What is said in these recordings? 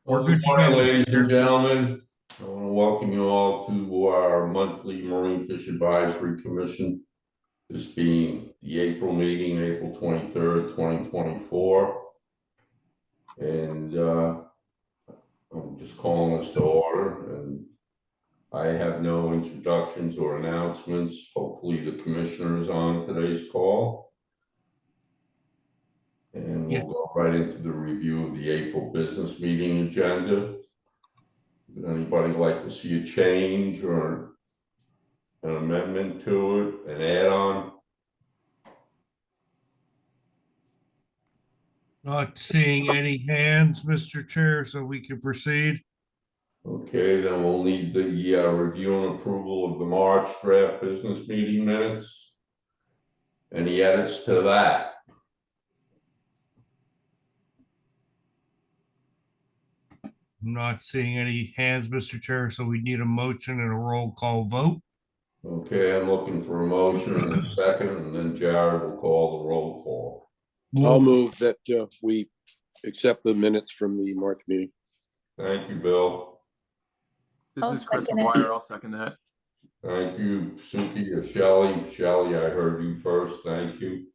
We're Good good to morning, go. ladies and gentlemen. I want to welcome you all to our monthly Marine Fish Advisory Commission. This being the April meeting, April 23rd, 2024. And I'm just calling us to order. And I have no introductions or announcements. Hopefully the commissioner is on today's call. And we'll go right into the review of the April business meeting agenda. Would anybody like to see a change or an amendment to it, an add-on? Not seeing any hands, Mr. Chair, so we can proceed. Okay, then we'll need the review and approval of the March draft business meeting minutes. Any edits to that? I'm not seeing any hands, Mr. Chair, so we need a motion and a roll call vote. Okay, I'm looking for a motion and a second, and then Jared will call the roll call. I'll move that we accept the minutes from the March meeting. Thank you, Bill. This is Chris McGuire. I'll second that. Thank you, Cynthia. Shelley, I heard you first. Thank you.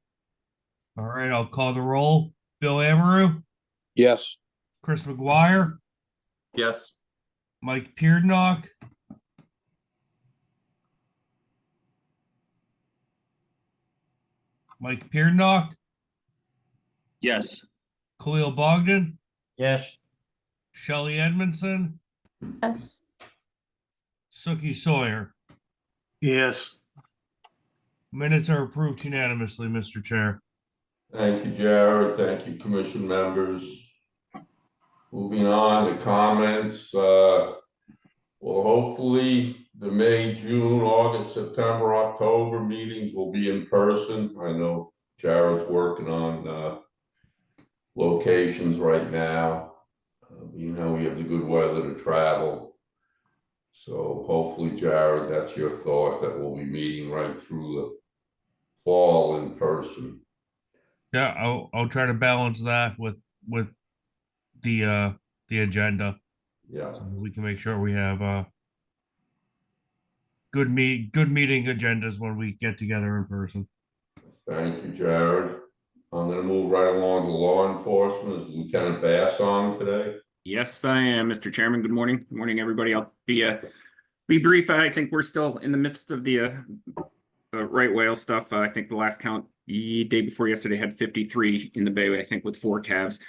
All right, I'll call the roll. Bill Amaru, Yes. Chris McGuire, Yes. Mike Peardnock, Yes. Khalil Bogdan, Yes. Shelley Edmondson, Yes. Suki Sawyer. Yes. Minutes are approved unanimously, Mr. Chair. Thank you, Jared. Thank you, commission members. Moving on to comments. Well, hopefully the May, June, August, September, October meetings will be in person. I know Jared's working on locations right now. You know, we have the good weather to travel. So hopefully, Jared, that's your thought, that we'll be meeting right through the fall in person. Yeah, I'll try to balance that with the agenda. Yeah. So we can make sure we have good meeting agendas when we get together in person. Thank you, Jared. I'm going to move right along to law enforcement. Is Lieutenant Bass on today? Yes, I am, Mr. Chairman. Good morning. Good morning, everybody. I'll be brief. I think we're still in the midst of the right whale stuff. I think the last count the day before yesterday had 53 in the bay, I think, with 4 calves.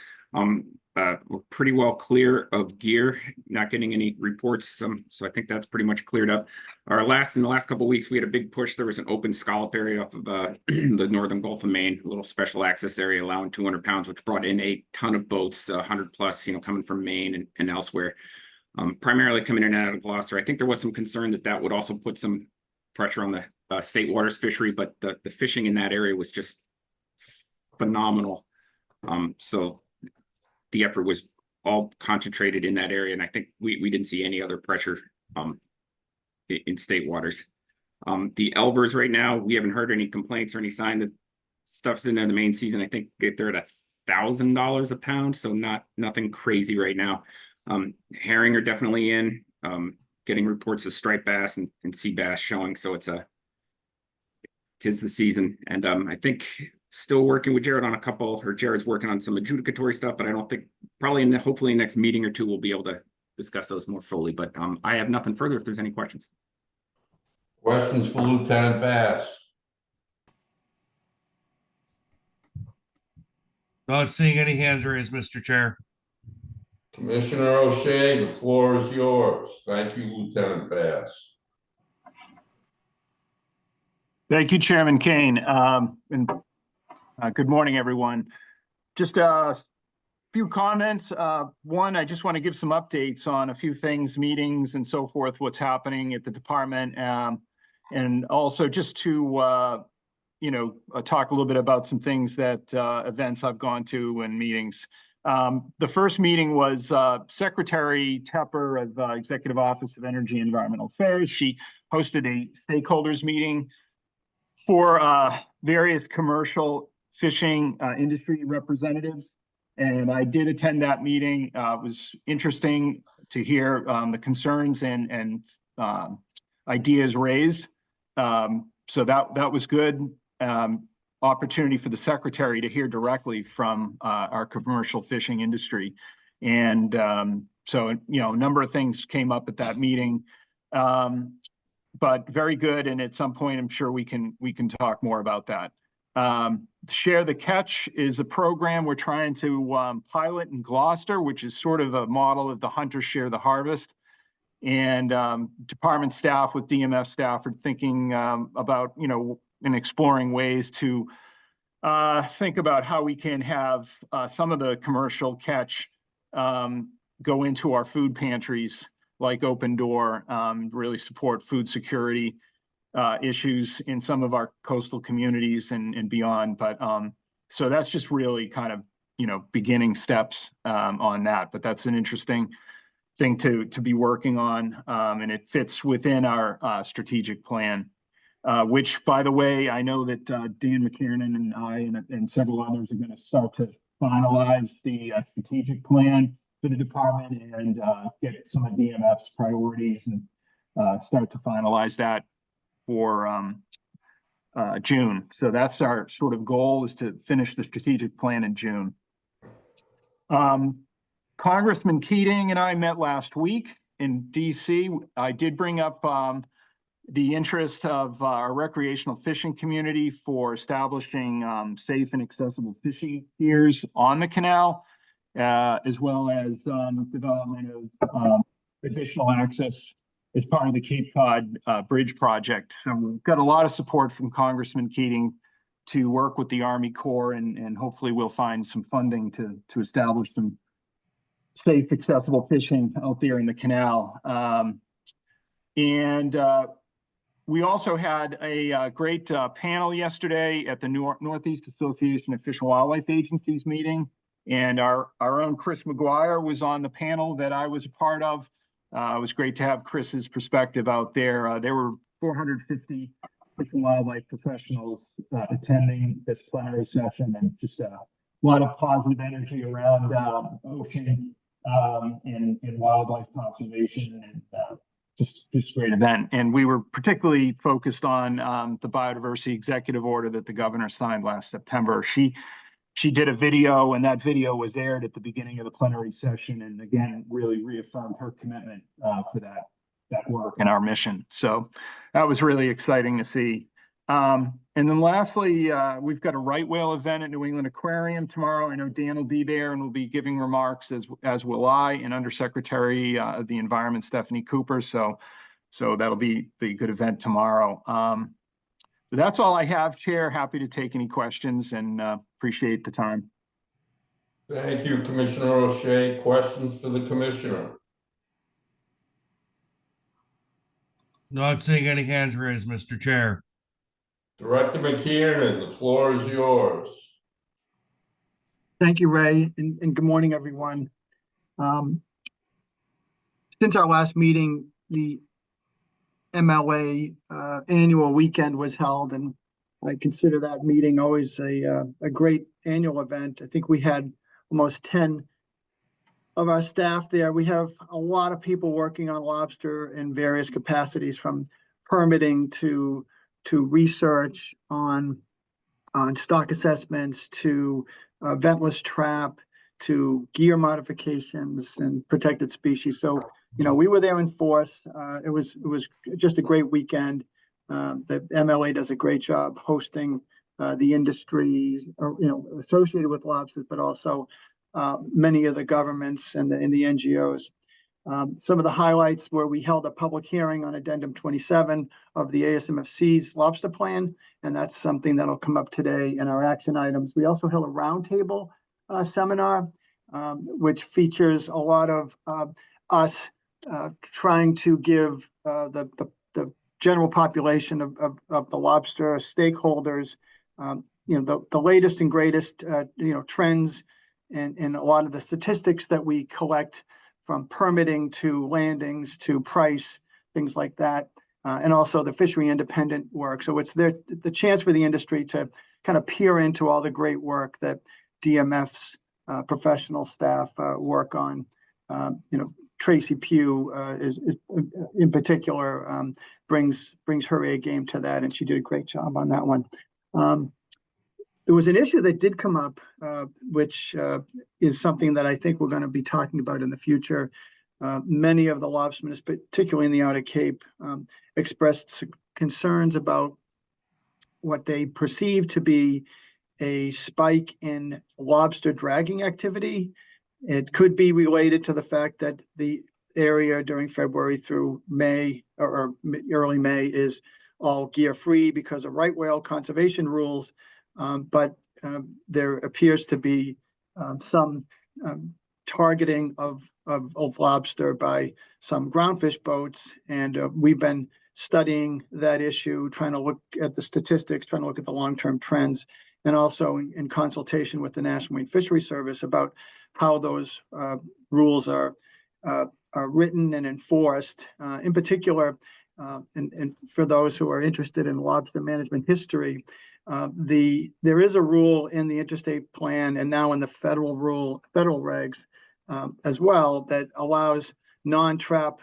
We're pretty well clear of gear, not getting any reports. So I think that's pretty much cleared up. In the last couple of weeks, we had a big push. There was an open scallop area off of the northern Gulf of Maine, a little special access area allowing 200 pounds, which brought in a ton of boats, 100 plus, coming from Maine and elsewhere, primarily coming in and out of Gloucester. I think there was some concern that would also put some pressure on the state waters fishery, but the fishing in that area was just phenomenal. So the effort was all concentrated in that area, and I think we didn't see any other pressure in state waters. The Elvers right now, we haven't heard any complaints or any sign that stuff's in there. The main season, I think they're at $1,000 a pound, so nothing crazy right now. Herring are definitely in, getting reports of striped bass and sea bass showing, so tis the season. And I think still working with Jared on Jared's working on some adjudicatory stuff, but I don't think, hopefully next meeting or two, we'll be able to discuss those more fully. But I have nothing further if there's any questions. Questions for Lieutenant Bass? Not seeing any hands raised, Mr. Chair. Commissioner O'Shea, the floor is yours. Thank you, Lieutenant Bass. Thank you, Chairman Kane. Good morning, everyone. Just a few comments. One, I just want to give some updates on a few things, meetings and so forth, what's happening at the department. And also just to, talk a little bit about some things that events I've gone to and meetings. The first meeting was Secretary Tepper of the Executive Office of Energy and Environmental Affairs. She hosted a stakeholders meeting for various commercial fishing industry representatives. And I did attend that meeting. It was interesting to hear the concerns and ideas raised. So that was good. Opportunity for the secretary to hear directly from our commercial fishing industry. And so, a number of things came up at that meeting. But very good. And at some point, I'm sure we can talk more about that. Share the Catch is a program we're trying to pilot in Gloucester, which is sort of a model of the Hunters Share the Harvest. And department staff with DMF staff are thinking about, and exploring ways to think about how we can have some of the commercial catch go into our food pantries, like Open Door, really support food security issues in some of our coastal communities and beyond. But so that's just really kind of, beginning steps on that. But that's an interesting thing to be working on, and it fits within our strategic plan. Which, by the way, I know that Dan McKiernan and I and several others are going to start to finalize the strategic plan for the department and get some of DMF's priorities and start to finalize that for June. So that's our sort of goal, is to finish the strategic plan in June. Congressman Keating and I met last week in DC. I did bring up the interest of our recreational fishing community for establishing safe and accessible fishing piers on the canal, as well as development of additional access as part of the Cape Cod Bridge project. So we've got a lot of support from Congressman Keating to work with the Army Corps, and hopefully we'll find some funding to establish some safe, accessible fishing out there in the canal. We also had a great panel yesterday at the Northeast Association of Fish and Wildlife Agencies meeting. And our own Chris McGuire was on the panel that I was a part of. It was great to have Chris's perspective out there. There were 450 fish and wildlife professionals attending this plenary session, and just a lot of positive energy around ocean and wildlife conservation, and just great event. And we were particularly focused on the biodiversity executive order that the governor signed last September. She did a video, and that video was aired at the beginning of the plenary session, and again really reaffirmed her commitment for that work and our mission. So that was really exciting to see. And then lastly, we've got a right whale event at New England Aquarium tomorrow. I know Dan will be there and will be giving remarks, as will I, and Undersecretary of the Environment, Stephanie Cooper. So that'll be a good event tomorrow. That's all I have, Chair. Happy to take any questions, and appreciate the time. Thank you, Commissioner O'Shea. Questions for the commissioner? Not seeing any hands raised, Mr. Chair. Director McKiernan, the floor is yours. Thank you, Ray, and good morning, everyone. Since our last meeting, the MLA annual weekend was held, and I consider that meeting always a great annual event. I think we had almost 10 of our staff there. We have a lot of people working on lobster in various capacities, from permitting to research on stock assessments, to ventless trap, to gear modifications and protected species. So, we were there in force. It was just a great weekend. The MLA does a great job hosting the industries, associated with lobsters, but also many of the governments and the NGOs. Some of the highlights were we held a public hearing on Addendum 27 of the ASMFC's lobster plan, and that's something that'll come up today in our action items. We also held a roundtable seminar, which features a lot of us trying to give the general population of the lobster stakeholders, the latest and greatest, trends and a lot of the statistics that we collect, from permitting to landings to price, things like that, and also the fishery independent work. So it's the chance for the industry to kind of peer into all the great work that DMF's professional staff work on. Tracy Pugh is in particular brings her A game to that, and she did a great job on that one. There was an issue that did come up, which is something that I think we're going to be talking about in the future. Many of the lobstermen, particularly in the Outer Cape, expressed concerns about what they perceive to be a spike in lobster dragging activity. It could be related to the fact that the area during February through May or early May is all gear free because of right whale conservation rules. But there appears to be some targeting of lobster by some groundfish boats. And we've been studying that issue, trying to look at the statistics, trying to look at the long-term trends, and also in consultation with the National Marine Fisheries Service about how those rules are written and enforced. In particular, and for those who are interested in lobster management history, there is a rule in the interstate plan and now in the federal regs as well that allows non-trap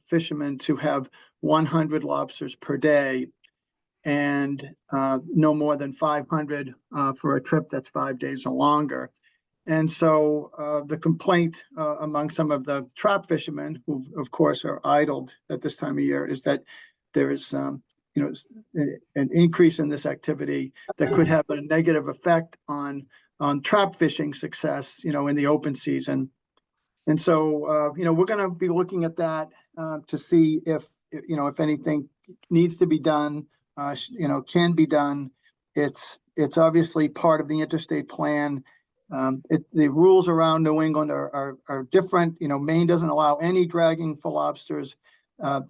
fishermen to have 100 lobsters per day and no more than 500 for a trip that's 5 days or longer. And so the complaint among some of the trap fishermen, who of course are idled at this time of year, is that there is an increase in this activity that could have a negative effect on trap fishing success, in the open season. And so, we're going to be looking at that to see if anything needs to be done, can be done. It's obviously part of the interstate plan. The rules around New England are different. Maine doesn't allow any dragging for lobsters.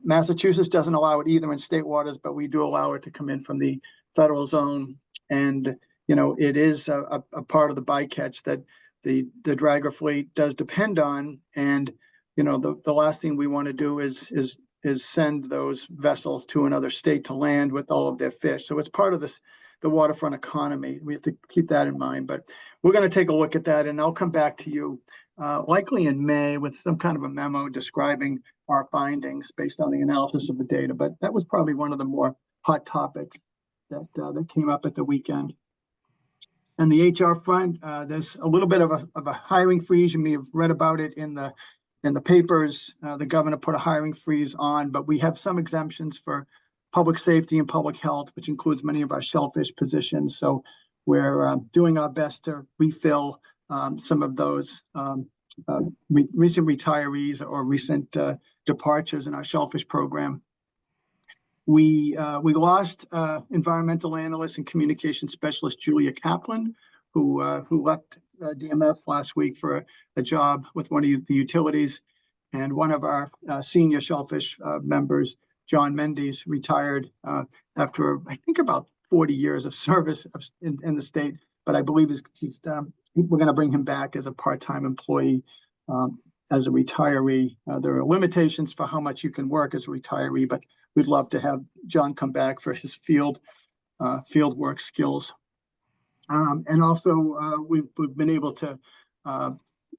Massachusetts doesn't allow it either in state waters, but we do allow it to come in from the federal zone. And, it is a part of the bycatch that the dragger fleet does depend on. And, the last thing we want to do is send those vessels to another state to land with all of their fish. So it's part of the waterfront economy. We have to keep that in mind, but we're going to take a look at that, and I'll come back to you likely in May with some kind of a memo describing our findings based on the analysis of the data. But that was probably one of the more hot topics that came up at the weekend. And the HR front, there's a little bit of a hiring freeze. You may have read about it in the papers. The governor put a hiring freeze on, but we have some exemptions for public safety and public health, which includes many of our shellfish positions. So we're doing our best to refill some of those recent retirees or recent departures in our shellfish program. We lost environmental analyst and communication specialist Julia Kaplan, who left DMF last week for a job with one of the utilities, and one of our senior shellfish members, John Mendes, retired after I think about 40 years of service in the state. But I believe we're going to bring him back as a part-time employee as a retiree. There are limitations for how much you can work as a retiree, but we'd love to have John come back for his field work skills. And also, we've been able to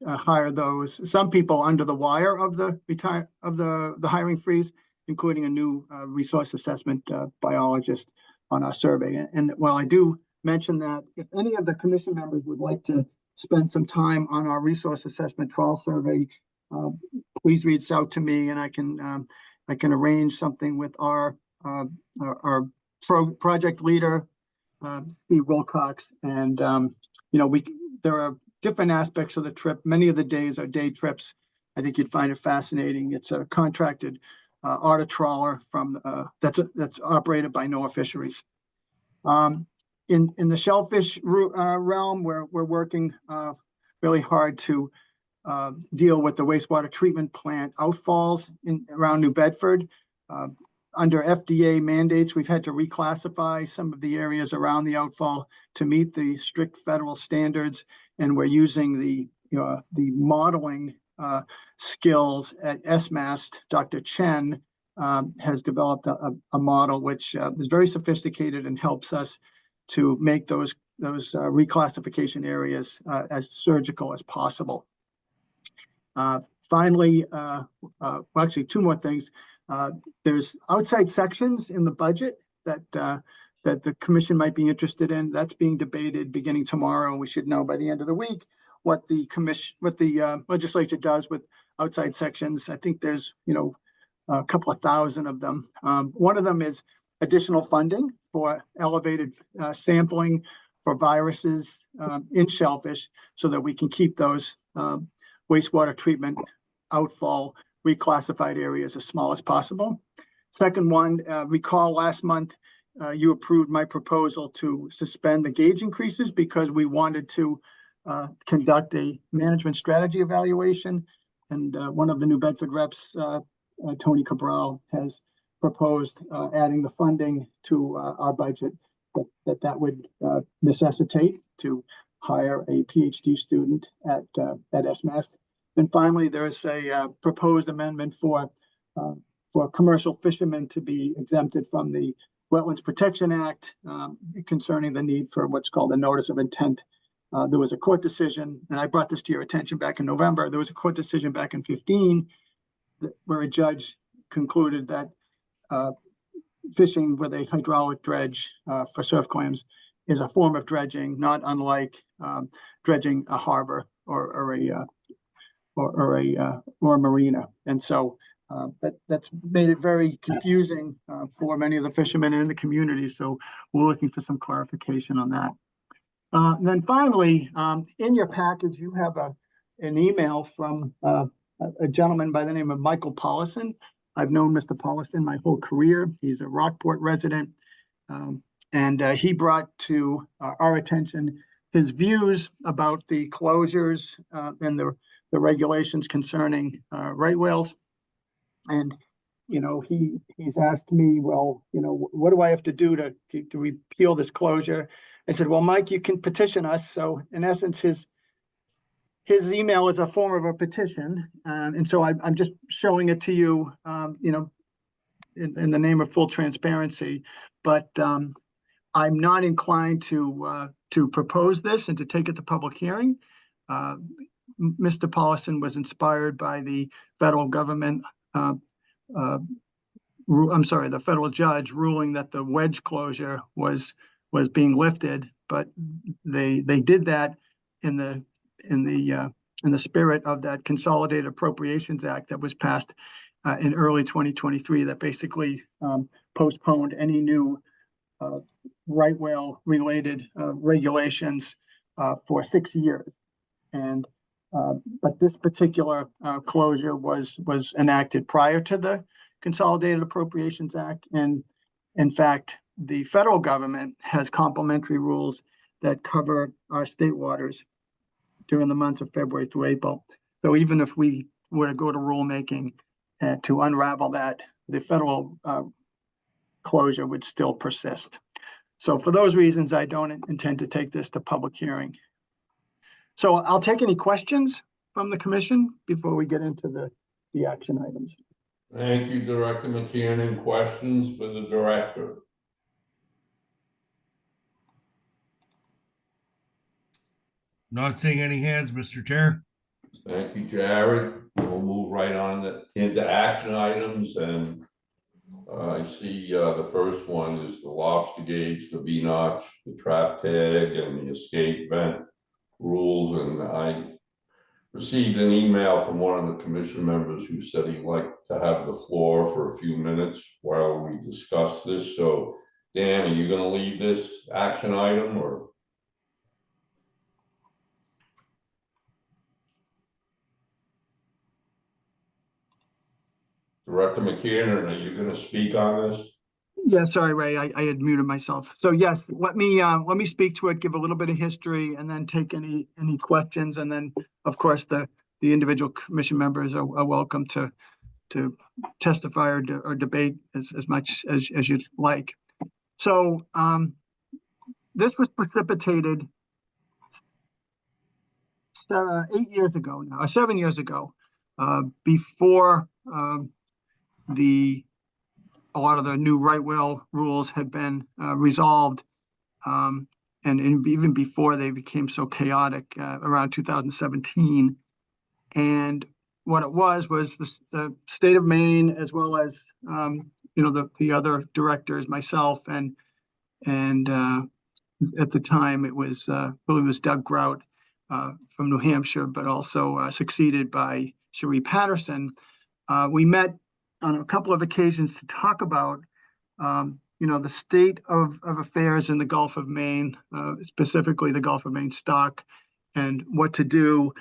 hire some people under the wire of the hiring freeze, including a new resource assessment biologist on our survey. And while I do mention that, if any of the commission members would like to spend some time on our resource assessment trial survey, please reach out to me, and I can arrange something with our project leader, Steve Wilcox. And there are different aspects of the trip. Many of the days are day trips. I think you'd find it fascinating. It's a contracted auto trawler that's operated by NOAA Fisheries. In the shellfish realm, we're working really hard to deal with the wastewater treatment plant outfalls around New Bedford. Under FDA mandates, we've had to reclassify some of the areas around the outfall to meet the strict federal standards, and we're using the modeling skills at SMAST. Dr. Chen has developed a model which is very sophisticated and helps us to make those reclassification areas as surgical as possible. Finally, well, actually, two more things. There's outside sections in the budget that the commission might be interested in. That's being debated beginning tomorrow. We should know by the end of the week what the legislature does with outside sections. I think there's, a couple of thousand of them. One of them is additional funding for elevated sampling for viruses in shellfish so that we can keep those wastewater treatment outfall reclassified areas as small as possible. Second one, recall last month you approved my proposal to suspend the gauge increases because we wanted to conduct a management strategy evaluation. And one of the New Bedford reps, Tony Cabral, has proposed adding the funding to our budget that would necessitate to hire a PhD student at SMAS. And finally, there's a proposed amendment for commercial fishermen to be exempted from the Wetlands Protection Act concerning the need for what's called a notice of intent. There was a court decision, and I brought this to your attention back in November. There was a court decision back in 2015 where a judge concluded that fishing with a hydraulic dredge for surf clams is a form of dredging, not unlike dredging a harbor or a marina. And so that's made it very confusing for many of the fishermen in the community. So we're looking for some clarification on that. And then finally, in your package, you have an email from a gentleman by the name of Michael Paulison. I've known Mr. Paulison my whole career. He's a Rockport resident. And he brought to our attention his views about the closures and the regulations concerning right whales. And, he's asked me, well, what do I have to do to repeal this closure? I said, well, Mike, you can petition us. So in essence, his email is a form of a petition. And so I'm just showing it to you, in the name of full transparency. But I'm not inclined to propose this and to take it to public hearing. Mr. Paulison was inspired by the federal government, the federal judge ruling that the wedge closure was being lifted, but they did that in the spirit of that Consolidated Appropriations Act that was passed in early 2023 that basically postponed any new right whale related regulations for 6 years. And but this particular closure was enacted prior to the Consolidated Appropriations Act. And in fact, the federal government has complementary rules that cover our state waters during the months of February through April. So even if we were to go to rulemaking to unravel that, the federal closure would still persist. So for those reasons, I don't intend to take this to public hearing. So I'll take any questions from the commission before we get into the action items. Thank you, Director McKiernan. Questions for the director? Not seeing any hands, Mr. Chair. Thank you, Jared. We'll move right on into action items, and I see the first one is the lobster gauge, the V-notch, the trap tag, and the escape vent rules. And I received an email from one of the commission members who said he'd like to have the floor for a few minutes while we discuss this. So, Dan, are you going to lead this action item, or? Director McKiernan, are you going to speak on this? Yeah, sorry, Ray, I had muted myself. So yes, let me speak to it, give a little bit of history, and then take any questions. And then, of course, the individual commission members are welcome to testify or debate as much as you'd like. So this was precipitated 8 years ago now, or 7 years ago, before a lot of the new right whale rules had been resolved. even before they became so chaotic, around 2017. And what it was the state of Maine, as well as the other directors, myself, and at the time it was Doug Grout from New Hampshire, but also succeeded by Cherie Patterson. We met on a couple of occasions to talk about the state of affairs in the Gulf of Maine, specifically the Gulf of Maine stock, and what to do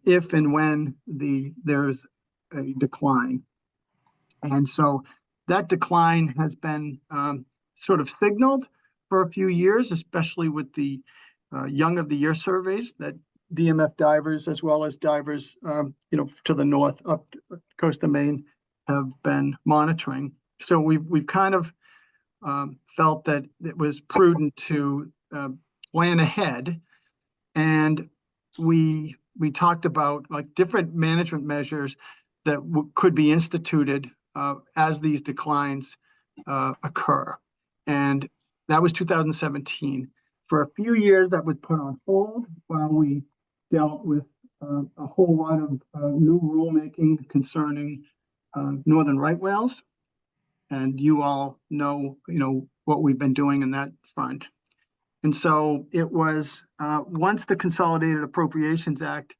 if and when there's a decline. And so that decline has been sort of signaled for a few years, especially with the Young of the Year surveys that DMF divers, as well as divers, to the north up coast of Maine, have been monitoring. So we've kind of felt that it was prudent to plan ahead, and we talked about like different management measures that could be instituted as these declines occur. And that was 2017. For a few years, that was put on hold while we dealt with a whole lot of new rulemaking concerning northern right whales. And you all know, what we've been doing in that front. And so it was once the Consolidated Appropriations Act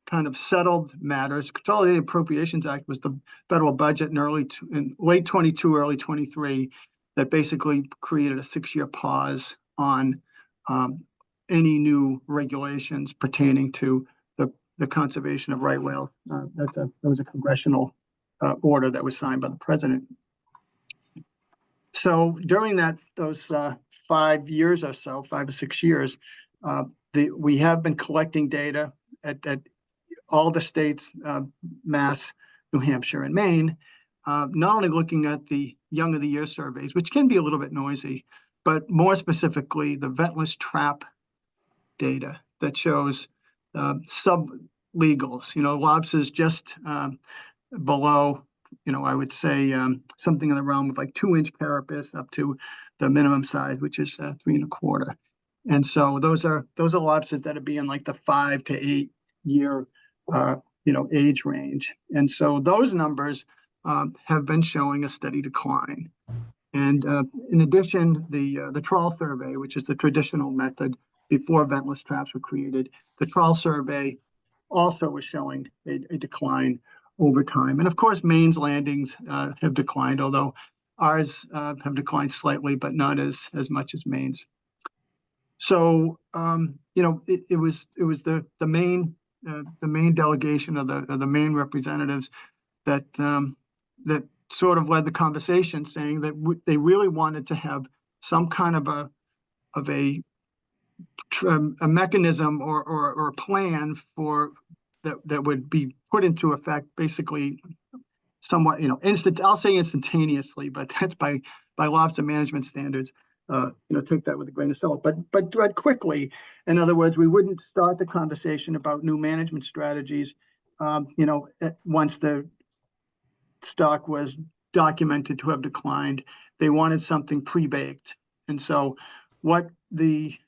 kind of settled matters. Consolidated Appropriations Act was the federal budget in late 22, early 23, that basically created a 6-year pause on any new regulations pertaining to the conservation of right whales. That was a congressional order that was signed by the president. So during those 5 years or so, 5 or 6 years, we have been collecting data at all the states, Mass, New Hampshire, and Maine, not only looking at the Young of the Year surveys, which can be a little bit noisy, but more specifically the ventless trap data that shows sub-legals, lobsters just below, I would say something in the realm of like 2-inch carapace up to the minimum size, which is 3 1/4. And so those are lobsters that are being like the 5 to 8 year age range. And so those numbers have been showing a steady decline. And in addition, the trawl survey, which is the traditional method before ventless traps were created, the trawl survey also was showing a decline over time. And of course, Maine's landings have declined, although ours have declined slightly, but not as much as Maine's. So it was the main delegation of the Maine representatives that sort of led the conversation, saying that they really wanted to have some kind of a mechanism or a plan for that would be put into effect, basically somewhat I'll say instantaneously, but that's by lobster management standards. Take that with a grain of salt, but quickly. In other words, we wouldn't start the conversation about new management strategies once the stock was documented to have declined. They wanted something pre-baked. And so what the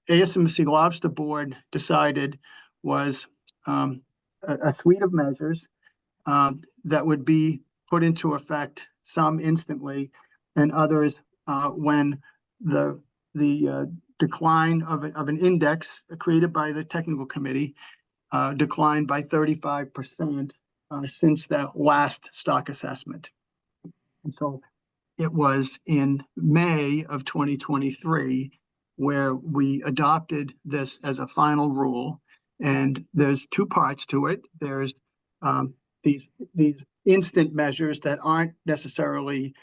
ASMC Lobster Board decided was a suite of measures that would be put into effect, some instantly and others when the decline of an index created by the technical committee declined by 35% since that last stock assessment. And so it was in May of 2023 where we adopted this as a final rule. And there's 2 parts to it. There's these instant measures that aren't necessarily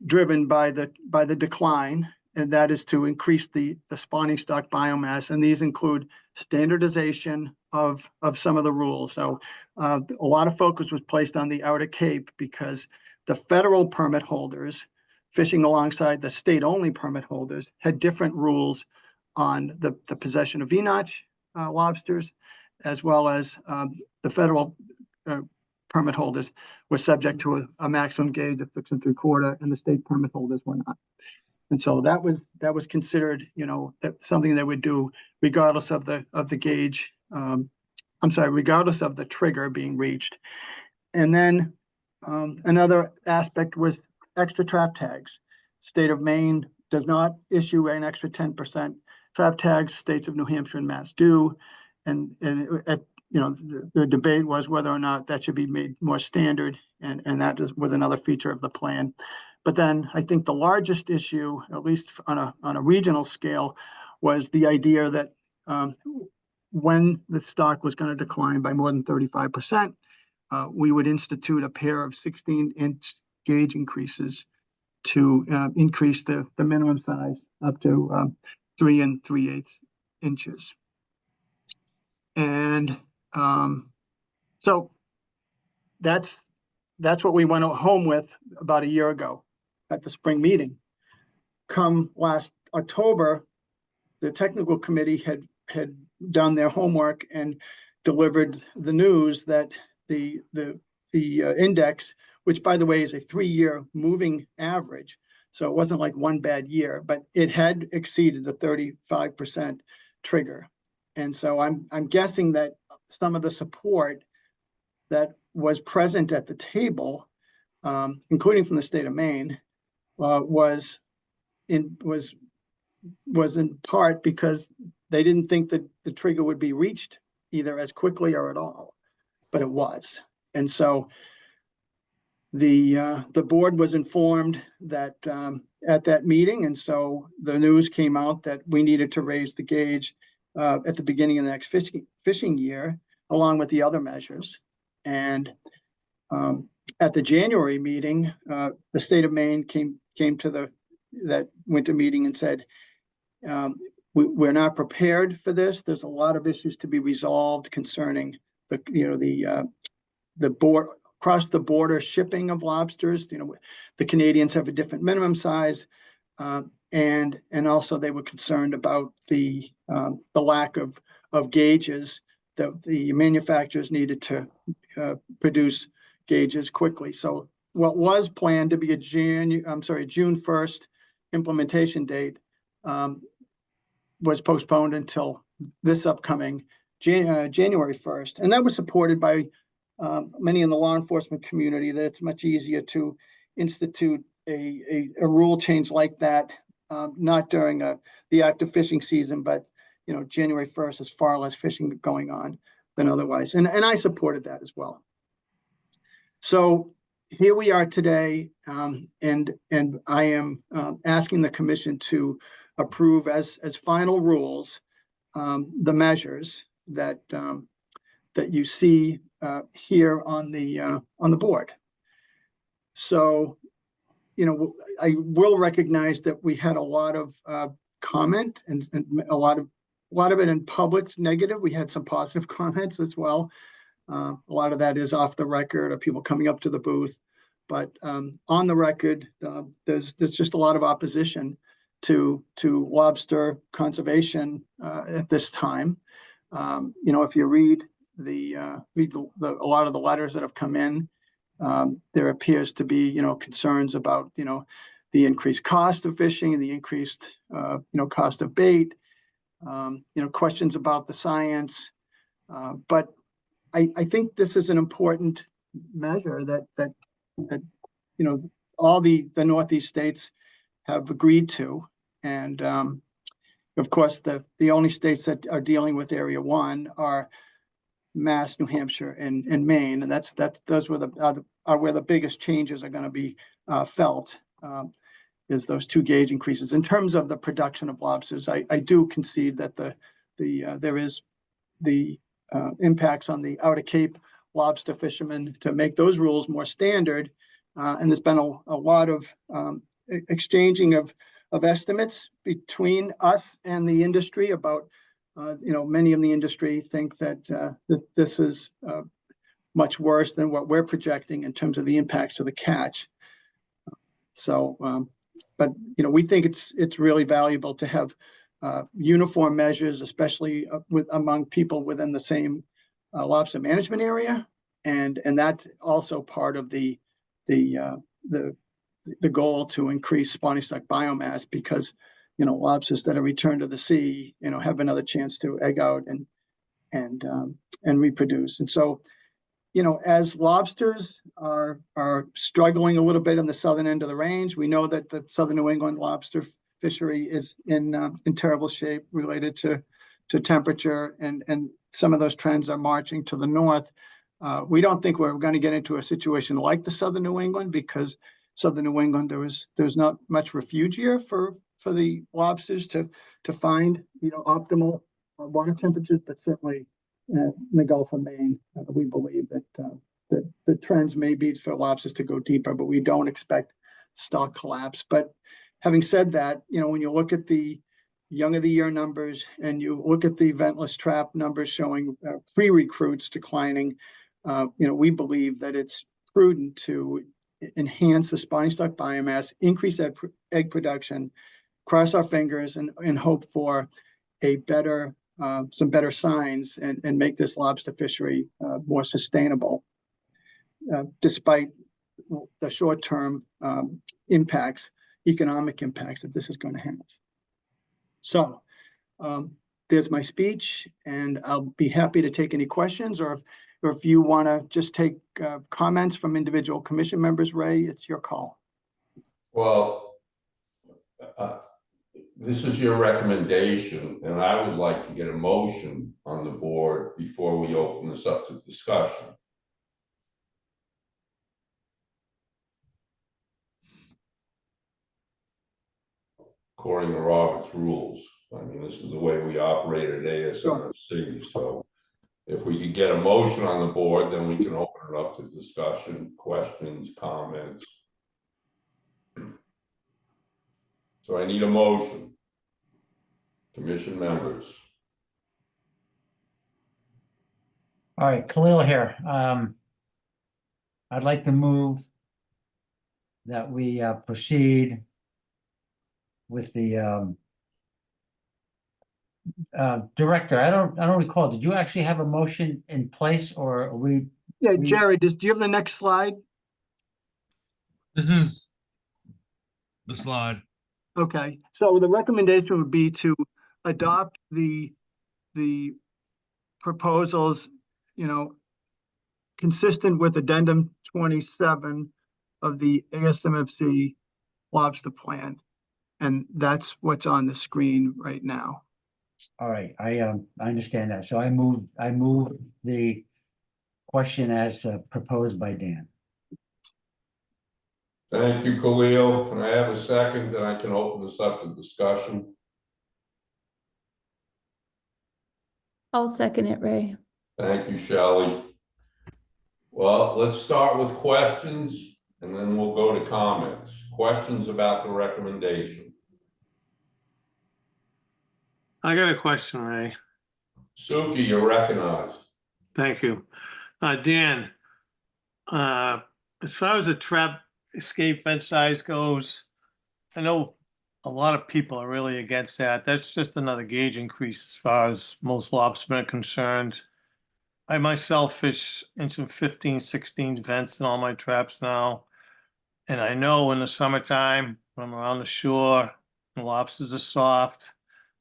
driven by the decline, and that is to increase the spawning stock biomass. And these include standardization of some of the rules. So a lot of focus was placed on the Outer Cape because the federal permit holders fishing alongside the state-only permit holders had different rules on the possession of V-notch lobsters, as well as the federal permit holders were subject to a maximum gauge of 6 3/4, and the state permit holders were not. And so that was considered, something they would do regardless of the gauge. I'm sorry, regardless of the trigger being reached. And then another aspect was extra trap tags. State of Maine does not issue an extra 10% trap tags. States of New Hampshire and Mass do. And the debate was whether or not that should be made more standard. And that was another feature of the plan. But then I think the largest issue, at least on a regional scale, was the idea that when the stock was going to decline by more than 35%, we would institute a pair of 16-inch gauge increases to increase the minimum size up to 3 3/8 inches. And so that's what we went home with about a year ago at the spring meeting. Come last October, the technical committee had done their homework and delivered the news that the index, which by the way is a 3-year moving average, so it wasn't like one bad year, but it had exceeded the 35% trigger. And so I'm guessing that some of the support that was present at the table, including from the state of Maine, was in part because they didn't think that the trigger would be reached either as quickly or at all, but it was. And so the board was informed that at that meeting, and so the news came out that we needed to raise the gauge at the beginning of the next fishing year, along with the other measures. And at the January meeting, the state of Maine came to that winter meeting and said, we're not prepared for this. There's a lot of issues to be resolved concerning the board across the border shipping of lobsters. The Canadians have a different minimum size, and also they were concerned about the lack of gauges that the manufacturers needed to produce gauges quickly. So what was planned to be a June 1st implementation date was postponed until this upcoming January 1st. And that was supported by many in the law enforcement community, that it's much easier to institute a rule change like that, not during the active fishing season, but January 1st is far less fishing going on than otherwise. And I supported that as well. So here we are today, and I am asking the commission to approve as final rules the measures that you see here on the board. So, I will recognize that we had a lot of comment and a lot of it in public negative. We had some positive comments as well. A lot of that is off the record, of people coming up to the booth, but on the record, there's just a lot of opposition to lobster conservation at this time. If you read a lot of the letters that have come in, there appears to be concerns about the increased cost of fishing and the increased cost of bait, questions about the science, but I think this is an important measure that all the Northeast states have agreed to. And of course, the only states that are dealing with Area 1 are Mass, New Hampshire, and Maine, and those were where the biggest changes are going to be felt. Is those 2 gauge increases. In terms of the production of lobsters, I do concede that there is the impacts on the Outer Cape lobster fishermen to make those rules more standard, and there's been a lot of exchanging of estimates between us and the industry about, many in the industry think that this is much worse than what we're projecting in terms of the impacts of the catch. So, but we think it's really valuable to have uniform measures, especially among people within the same lobster management area, and that's also part of the the goal to increase spawning stock biomass because, lobsters that are returned to the sea, have another chance to egg out and reproduce. And so, as lobsters are struggling a little bit on the southern end of the range, we know that the southern New England lobster fishery is in terrible shape related to temperature, and some of those trends are marching to the north. We don't think we're going to get into a situation like the southern New England because southern New England there's not much refuge here for the lobsters to find optimal water temperatures, but certainly in the Gulf of Maine, we believe that the trends may be for lobsters to go deeper, but we don't expect stock collapse. But having said that, when you look at the young of the year numbers and you look at the ventless trap numbers showing pre-recruits declining, we believe that it's prudent to enhance the spawning stock biomass, increase that egg production, cross our fingers and hope for a better some better signs and make this lobster fishery more sustainable, despite the short-term economic impacts that this is going to have. So there's my speech, and I'll be happy to take any questions, or if you want to just take comments from individual commission members, Ray, it's your call. Well, this is your recommendation, and I would like to get a motion on the board before we open this up to discussion. According to Robert's rules. I mean, this is the way we operate at ASMFC. So if we could get a motion on the board, then we can open it up to discussion, questions, comments. So I need a motion. Commission members. All right, Khalil here. I'd like to move that we proceed with the director. I don't recall. Did you actually have a motion in place, or are we? Yeah, Jerry, do you have the next slide? This is the slide. Okay, so the recommendation would be to adopt the proposals, consistent with addendum 27 of the ASMFC lobster plan. And that's what's on the screen right now. All right, I understand that. So I move the question as proposed by Dan. Thank you, Khalil. Can I have a second? Then I can open this up to discussion. I'll second it, Ray. Thank you, Shelley. Well, let's start with questions and then we'll go to comments. Questions about the recommendation. I got a question, Ray. Suki, you're recognized. Thank you. Dan, as far as the trap escape fence size goes, I know a lot of people are really against that. That's just another gauge increase as far as most lobstermen are concerned. I myself fish in some 15, 16 vents in all my traps now. And I know in the summertime, when I'm around the shore, the lobsters are soft.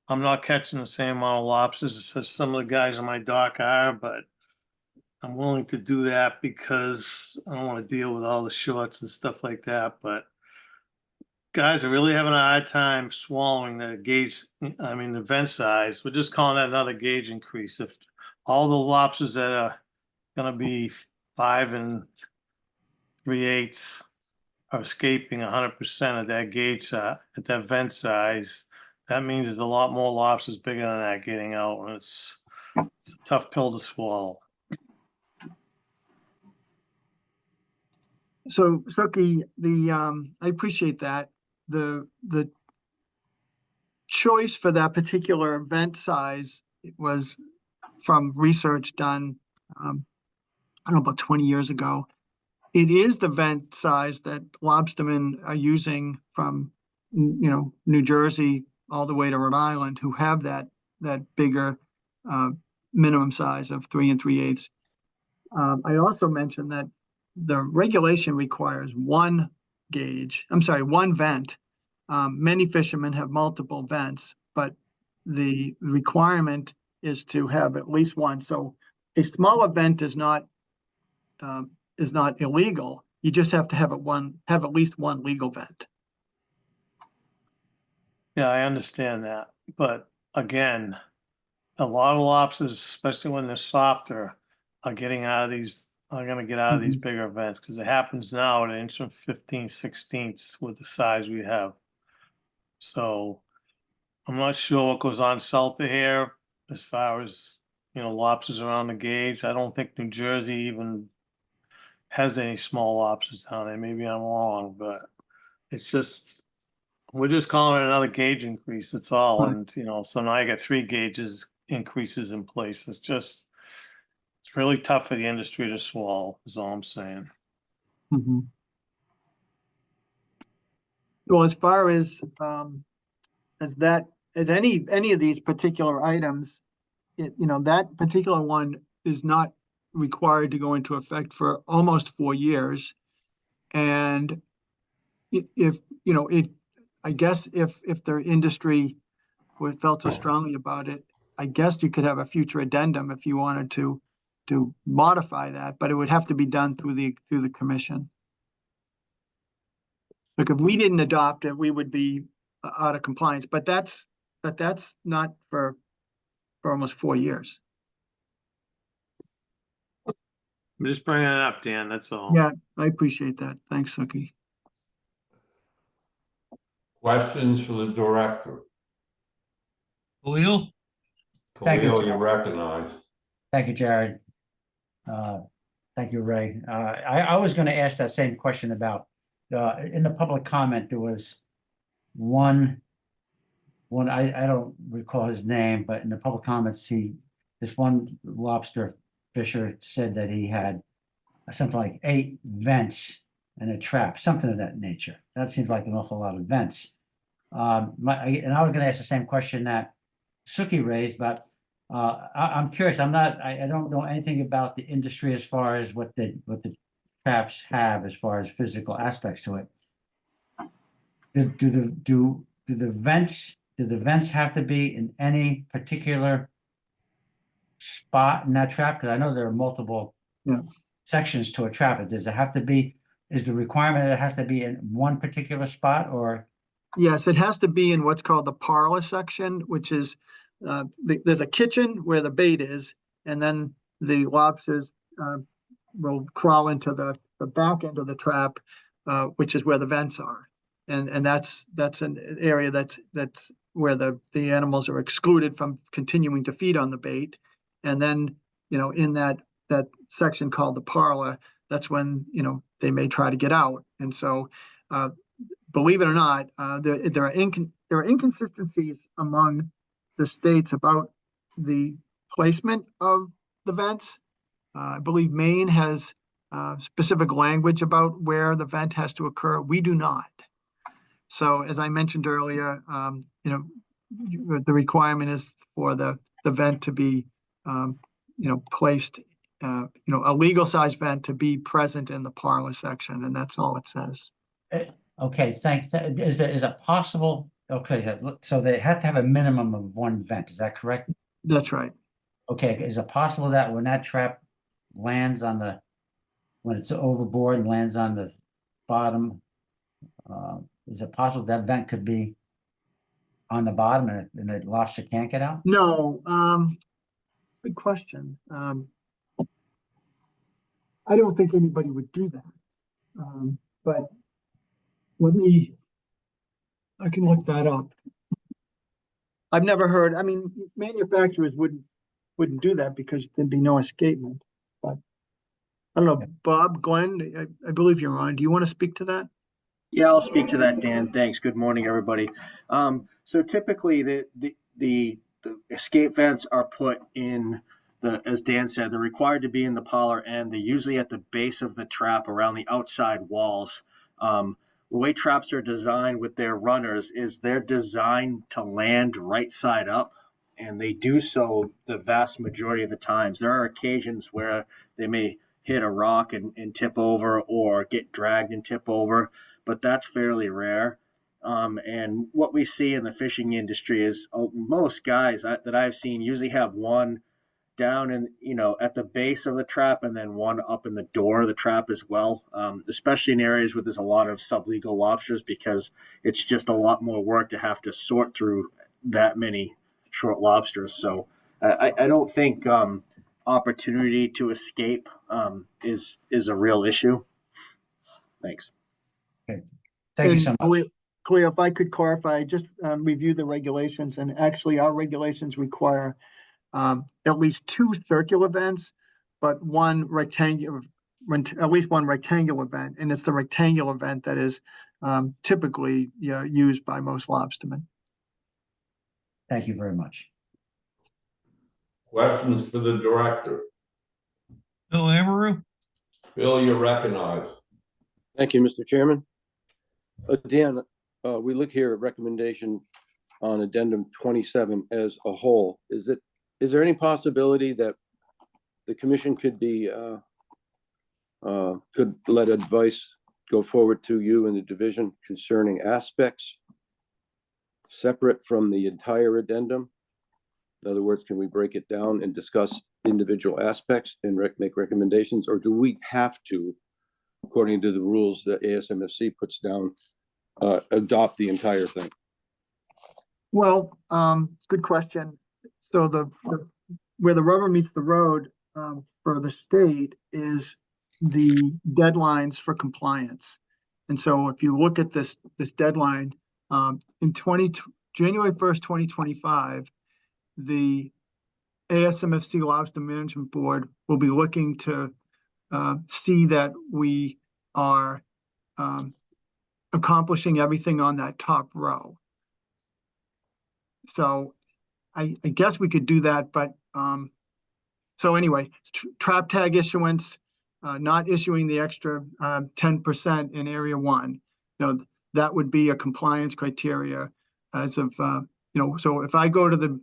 I'm not catching the same amount of lobsters as some of the guys on my dock are, but I'm willing to do that because I don't want to deal with all the shorts and stuff like that. But guys are really having a hard time swallowing the gauge. I mean, the vent size. We're just calling that another gauge increase. If all the lobsters that are going to be 5 3/8 are escaping 100% of that gauge at that vent size, that means there's a lot more lobsters bigger than that getting out, and it's a tough pill to swallow. So Suki, I appreciate that. The choice for that particular vent size was from research done, I don't know, about 20 years ago. It is the vent size that lobstermen are using from, New Jersey all the way to Rhode Island, who have that bigger minimum size of 3 3/8. I also mentioned that the regulation requires one gauge, I'm sorry, one vent. Many fishermen have multiple vents, but the requirement is to have at least one. So a small event is not illegal. You just have to have have at least one legal vent. Yeah, I understand that, but again, a lot of lobsters, especially when they're softer, are gonna get out of these bigger events, because it happens now at an inch and 15/16 with the size we have. So I'm not sure what goes on south of here as far as, lobsters around the gauge. I don't think New Jersey even has any small lobsters down there. Maybe I'm wrong, but it's just, we're just calling it another gauge increase, that's all. Right. And, so now I got 3 gauges increases in place. It's really tough for the industry to swallow, is all I'm saying. Well, as far as any of these particular items, that particular one is not required to go into effect for almost 4 years. And if, I guess if their industry felt so strongly about it, I guess you could have a future addendum if you wanted to modify that, but it would have to be done through the commission. Like if we didn't adopt it, we would be out of compliance, but that's not for almost 4 years. I'm just bringing it up, Dan, that's all. Yeah, I appreciate that. Thanks, Suki. Questions for the director? Khalil? Thank you, Khalil, Chair. you're recognized. Thank you, Jared. Thank you, Ray. I was going to ask that same question about, in the public comment, there was one, I don't recall his name, but in the public comments, this one lobster fisher said that he had something like 8 vents in a trap, something of that nature. That seems like an awful lot of vents. And I was going to ask the same question that Suki raised, but I'm curious. I don't know anything about the industry as far as what the traps have as far as physical aspects to it. Do the vents have to be in any particular spot in that trap? Because I know there are multiple sections to a trap. Does it have to be? Is the requirement that it has to be in one particular spot, or? Yes, it has to be in what's called the parlor section, which is there's a kitchen where the bait is, and then the lobsters will crawl into the back end of the trap, which is where the vents are. And that's an area that's where the animals are excluded from continuing to feed on the bait. And then, in that section called the parlor, that's when, they may try to get out. And so, believe it or not, there are inconsistencies among the states about the placement of the vents. I believe Maine has specific language about where the vent has to occur. We do not. So as I mentioned earlier, the requirement is for the vent to be, placed, a legal size vent to be present in the parlor section, and that's all it says. Okay, thanks. Is it possible? Okay, so they have to have a minimum of 1 vent. Is that correct? That's right. Okay, is it possible that when that trap lands when it's overboard and lands on the bottom, is it possible that vent could be on the bottom and the lobster can't get out? No, good question. I don't think anybody would do that. But I can look that up. I've never heard, manufacturers wouldn't do that because there'd be no escapement. But I don't know, Bob, Glenn, I believe you're on. Do you want to speak to that? Yeah, I'll speak to that, Dan. Thanks. Good morning, everybody. So typically the escape vents are put in as Dan said, they're required to be in the parlor end. They're usually at the base of the trap around the outside walls. The way traps are designed with their runners is they're designed to land right side up, and they do so the vast majority of the times. There are occasions where they may hit a rock and tip over or get dragged and tip over. but that's fairly rare. And what we see in the fishing industry is most guys that I've seen usually have one down in, at the base of the trap and then one up in the door of the trap as well, especially in areas where there's a lot of sublegal lobsters, because it's just a lot more work to have to sort through that many short lobsters. So I don't think opportunity to escape is a real issue. Thanks. Thank you so much. Cleo, if I could clarify, I just reviewed the regulations, and actually our regulations require at least 2 circular vents, but one rectangular, at least one rectangular vent, and it's the rectangular vent that is typically used by most lobstermen. Thank you very much. Questions for the director? Bill Amaru? Bill, you're recognized. Thank you, Mr. Chairman. Dan, we look here at recommendation on addendum 27 as a whole. Is there any possibility that the commission could let advice go forward to you in the division concerning aspects separate from the entire addendum? In other words, can we break it down and discuss individual aspects and make recommendations, or do we have to, according to the rules that ASMFC puts down, adopt the entire thing? Well, good question. So where the rubber meets the road for the state is the deadlines for compliance. And so if you look at this deadline, in January 1st, 2025, the ASMFC Lobster Management Board will be looking to see that we are accomplishing everything on that top row. So I guess we could do that, but so anyway, trap tag issuance, not issuing the extra 10% in area 1, that would be a compliance criteria as of so if I go to the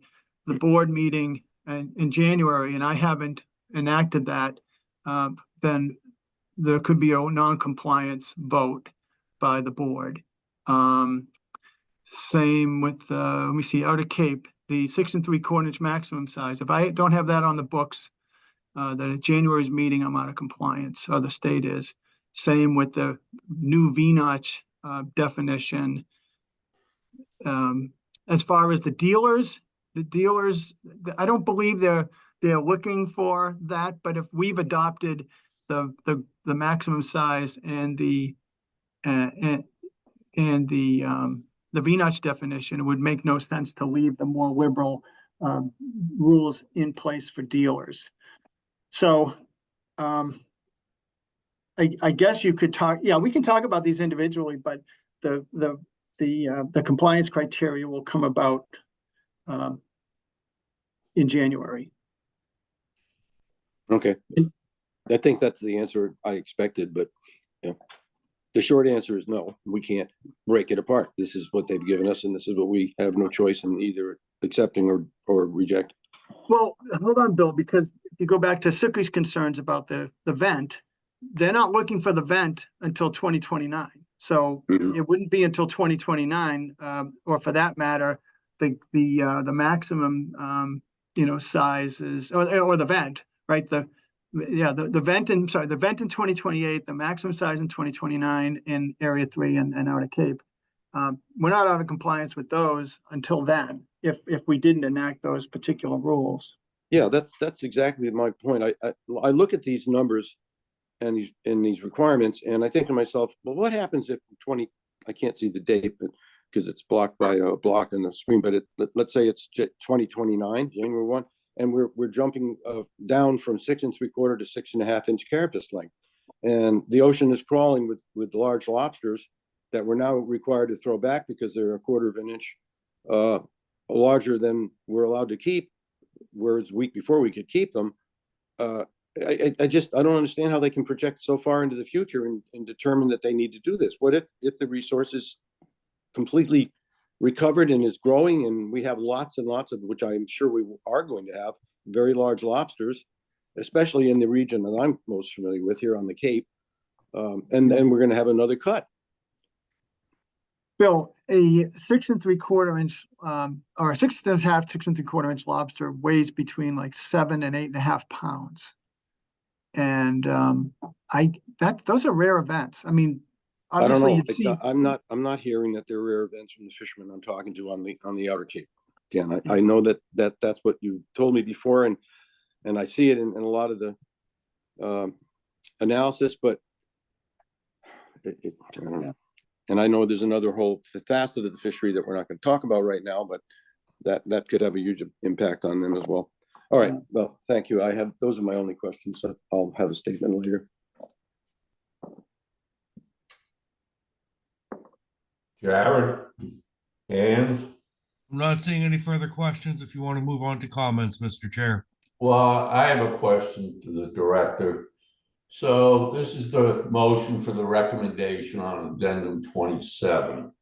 board meeting in January and I haven't enacted that, then there could be a non-compliance vote by the board. Same with let me see, Outer Cape, the 6 3/4 inch maximum size. If I don't have that on the books, then at January's meeting, I'm out of compliance, or the state is. Same with the new V-notch definition. As far as the dealers, I don't believe they're looking for that, but if we've adopted the maximum size and the V-notch definition, it would make no sense to leave the more liberal rules in place for dealers. So I guess you could talk, we can talk about these individually, but the compliance criteria will come about in January. Okay. I think that's the answer I expected, but the short answer is no, we can't break it apart. This is what they've given us, and this is what we have no choice in either accepting or rejecting. Well, hold on, Bill, because if you go back to Suki's concerns about the vent, they're not looking for the vent until 2029. So it wouldn't be until 2029, or for that matter, the maximum sizes or the vent, right? The vent in 2028, the maximum size in 2029 in Area 3 and Outer Cape. We're not out of compliance with those until then, if we didn't enact those particular rules. Yeah, that's exactly my point. I look at these numbers and these requirements, and I think to myself, well, what happens if I can't see the date, but because it's blocked by a block on the screen, but let's say it's 2029, January 1, and we're jumping down from 6 3/4 to 6.5 inch carapace length, and the ocean is crawling with large lobsters that we're now required to throw back because they're 1/4 of an inch larger than we're allowed to keep, whereas a week before we could keep them. I don't understand how they can project so far into the future and determine that they need to do this. What if the resource is completely recovered and is growing, and we have lots and lots of, which I'm sure we are going to have, very large lobsters, especially in the region that I'm most familiar with here on the Cape, and then we're going to have another cut. Bill, a 6 3/4 inch, or a 6 1/2, 6 3/4 inch lobster weighs between like 7 and 8.5 pounds. And those are rare events. I mean, I don't obviously know. you'd see. I'm not hearing that they're rare events from the fishermen I'm talking to on the Outer Cape. Again, I know that's what you told me before, and I see it in a lot of the analysis, but I don't know. And I know there's another whole facet of the fishery that we're not going to talk about right now, but that could have a huge impact on them as well. All right. Well, thank you. Those are my only questions. So I'll have a statement later. Jared? Hands? I'm not seeing any further questions. If you want to move on to comments, Mr. Chair. Well, I have a question to the director. So this is the motion for the recommendation on addendum 27.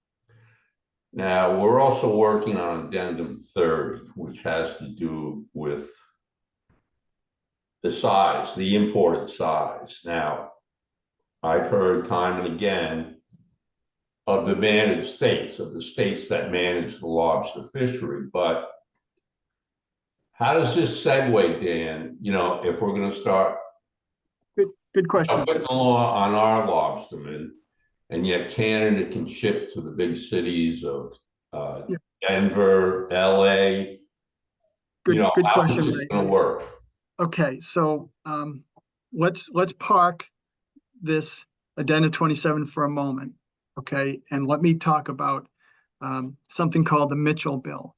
Now, we're also working on addendum 30, which has to do with the size, the imported size. Now, I've heard time and again of the managed states, of the states that manage the lobster fishery, but how does this segue, Dan, if we're going to start Good question. putting the law on our lobstermen, and yet Canada can ship to the big cities of Yeah. Denver, LA. Good How question, is this Ray. going to work? Okay, so let's park this addendum 27 for a moment, okay? And let me talk about something called the Mitchell Bill.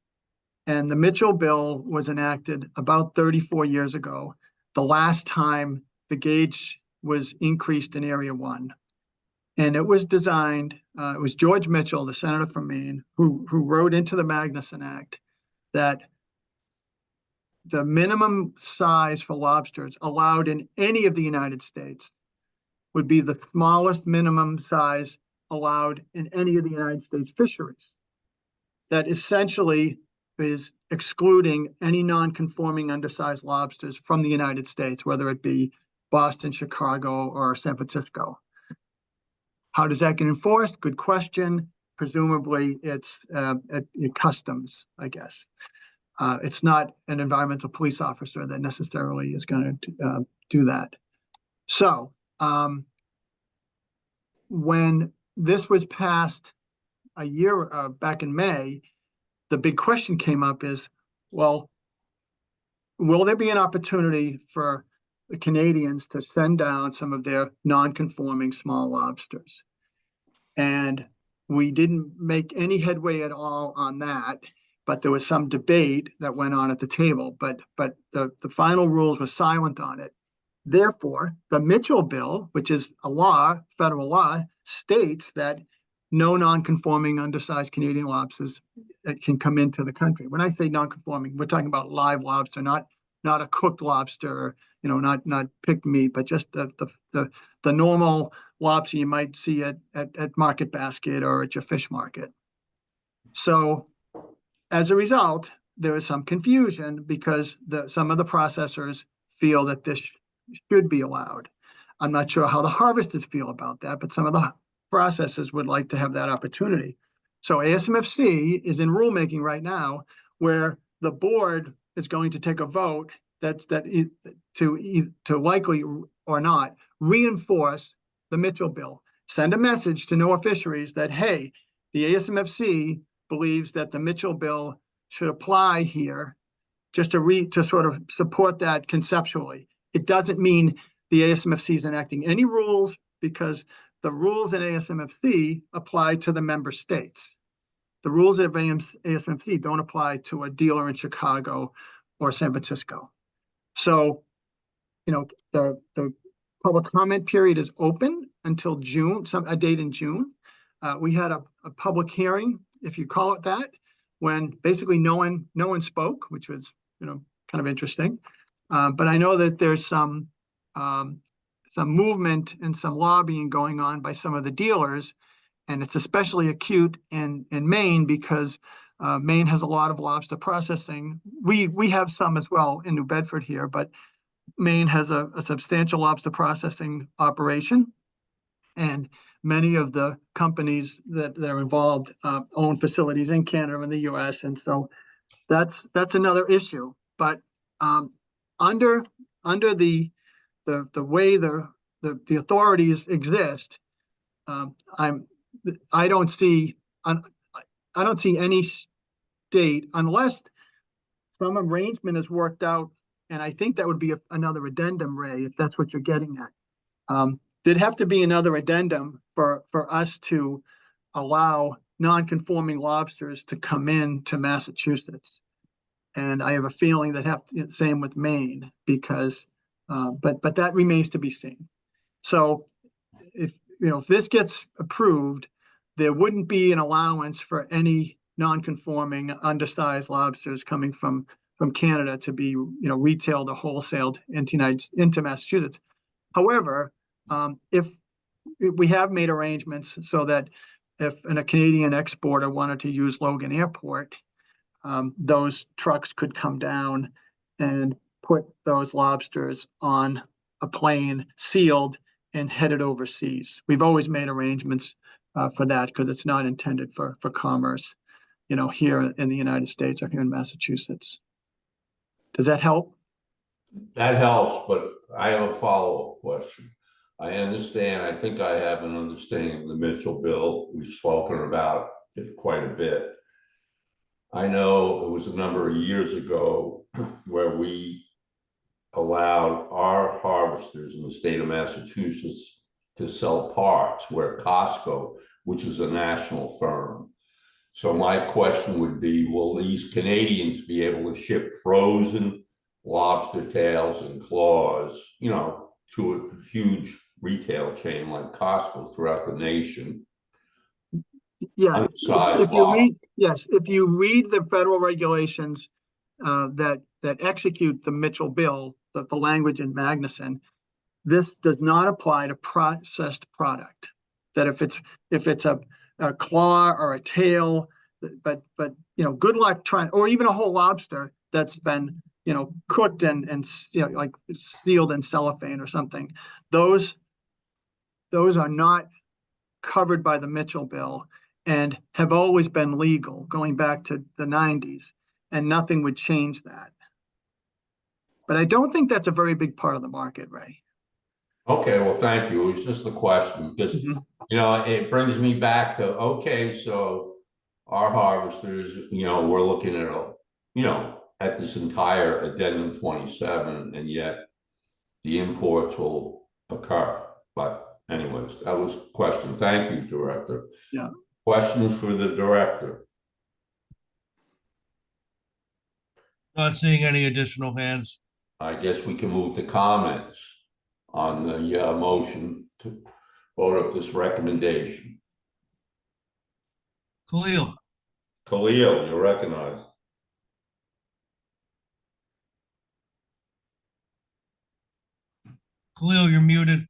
And the Mitchell Bill was enacted about 34 years ago, the last time the gauge was increased in Area 1. And it was designed, it was George Mitchell, the senator from Maine, who wrote into the Magnuson Act that the minimum size for lobsters allowed in any of the United States would be the smallest minimum size allowed in any of the United States fisheries. That essentially is excluding any non-conforming undersized lobsters from the United States, whether it be Boston, Chicago, or San Francisco. How does that get enforced? Good question. Presumably it's at customs, I guess. It's not an environmental police officer that necessarily is going to do that. So when this was passed a year back in May, the big question came up is, well, will there be an opportunity for the Canadians to send down some of their non-conforming small lobsters? And we didn't make any headway at all on that, but there was some debate that went on at the table, but the final rules were silent on it. Therefore, the Mitchell Bill, which is a law, federal law, states that no non-conforming undersized Canadian lobsters can come into the country. When I say non-conforming, we're talking about live lobster, not a cooked lobster, not picked meat, but just the normal lobster you might see at Market Basket or at your fish market. So as a result, there is some confusion because some of the processors feel that this should be allowed. I'm not sure how the harvesters feel about that, but some of the processors would like to have that opportunity. So ASMFC is in rulemaking right now where the board is going to take a vote to likely or not reinforce the Mitchell Bill. Send a message to NOAA Fisheries that, hey, the ASMFC believes that the Mitchell Bill should apply here, just to sort of support that conceptually. It doesn't mean the ASMFC is enacting any rules, because the rules in ASMFC apply to the member states. The rules of ASMFC don't apply to a dealer in Chicago or San Francisco. So, the public comment period is open until June, a date in June. We had a public hearing, if you call it that, when basically no one spoke, which was kind of interesting. But I know that there's some movement and some lobbying going on by some of the dealers, and it's especially acute in Maine because Maine has a lot of lobster processing. We have some as well in New Bedford here, but Maine has a substantial lobster processing operation. And many of the companies that are involved own facilities in Canada and the US. And so that's another issue. But under the way the authorities exist, I don't see any state, unless some arrangement is worked out, and I think that would be another addendum, Ray, if that's what you're getting at. There'd have to be another addendum for us to allow non-conforming lobsters to come in to Massachusetts. And I have a feeling that same with Maine, because but that remains to be seen. So if this gets approved, there wouldn't be an allowance for any non-conforming undersized lobsters coming from Canada to be retailed or wholesaled into Massachusetts. However, if we have made arrangements so that if a Canadian exporter wanted to use Logan Airport, those trucks could come down and put those lobsters on a plane, sealed, and headed overseas. We've always made arrangements for that because it's not intended for commerce, here in the United States or here in Massachusetts. Does that help? That helps, but I have a follow-up question. I understand, I think I have an understanding of the Mitchell bill. We've spoken about it quite a bit. I know it was a number of years ago where we allowed our harvesters in the state of Massachusetts to sell parts, where Costco, which is a national firm. So my question would be, will these Canadians be able to ship frozen lobster tails and claws, to a huge retail chain like Costco throughout the nation? Yeah, Undersized if you read the federal regulations that execute the Mitchell bill, the language in Magnuson, this does not apply to processed product. That if it's a claw or a tail, but good luck trying, or even a whole lobster that's been cooked and like sealed in cellophane or something. Those are not covered by the Mitchell bill and have always been legal going back to the 90s, and nothing would change that. But I don't think that's a very big part of the market, Ray. Okay, well, thank you. It was just a question because, it brings me back to, okay, so our harvesters, we're looking at this entire addendum 27, and yet the imports will occur. But anyways, that was a question. Thank you, Director. Yeah. Questions for the Director? Not seeing any additional hands. I guess we can move to comments on the motion to vote up this recommendation. Khalil, You're recognized. Khalil, you're muted.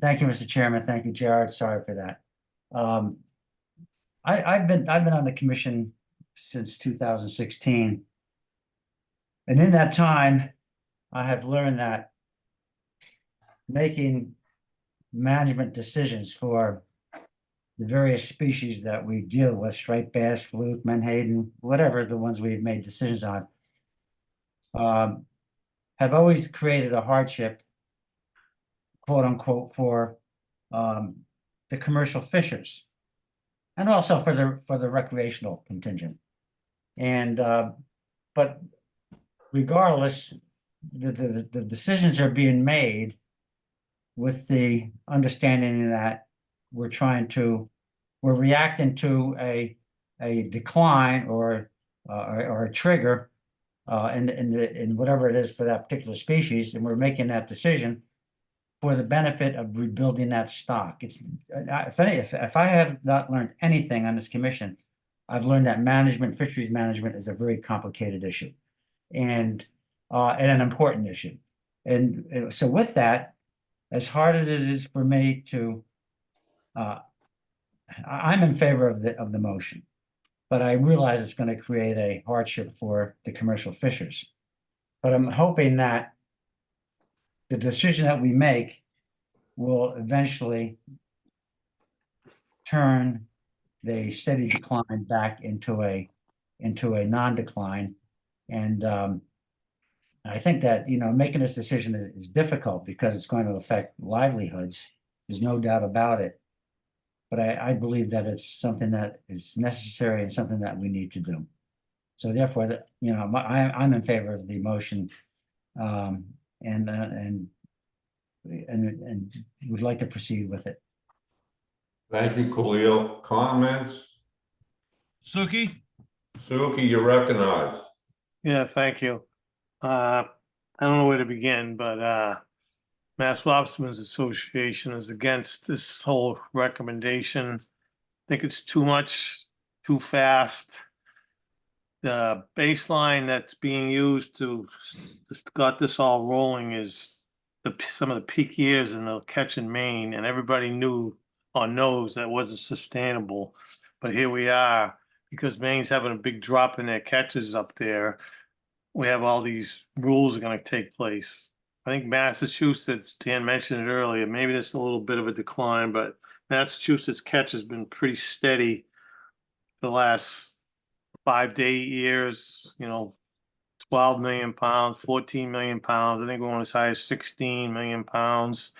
Thank you, Mr. Chairman. Thank you, Jared. Sorry for that. I've been on the commission since 2016. And in that time, I have learned that making management decisions for the various species that we deal with, striped bass, fluke, menhaden, whatever the ones we've made decisions on, have always created a hardship, quote unquote, for the commercial fishers, and also for the recreational contingent. And but regardless, the decisions are being made with the understanding that we're reacting to a decline or a trigger in whatever it is for that particular species, and we're making that decision for the benefit of rebuilding that stock. It's if I have not learned anything on this commission, I've learned that fisheries management is a very complicated issue, and an important issue. And so with that, as hard as it is for me to, I'm in favor of the motion, but I realize it's going to create a hardship for the commercial fishers. But I'm hoping that the decision that we make will eventually turn the steady decline back into a non-decline. And I think that, making this decision is difficult because it's going to affect livelihoods. There's no doubt about it. But I believe that it's something that is necessary and something that we need to do. So therefore, I'm in favor of the motion, and would like to proceed with it. Thank you, Khalil. Comments? Suki? Suki, you're recognized. Yeah, thank you. I don't know where to begin, but Mass Lobstermen's Association is against this whole recommendation. I think it's too much, too fast. The baseline that's being used to got this all rolling is some of the peak years in the catch in Maine, and everybody knew or knows that wasn't sustainable. But here we are, because Maine's having a big drop in their catches up there. We have all these rules are going to take place. I think Massachusetts, Dan mentioned it earlier, maybe there's a little bit of a decline, but Massachusetts catch has been pretty steady the last 5 to 8 years, 12 million pounds, 14 million pounds. I think we're going as high as 16 million pounds.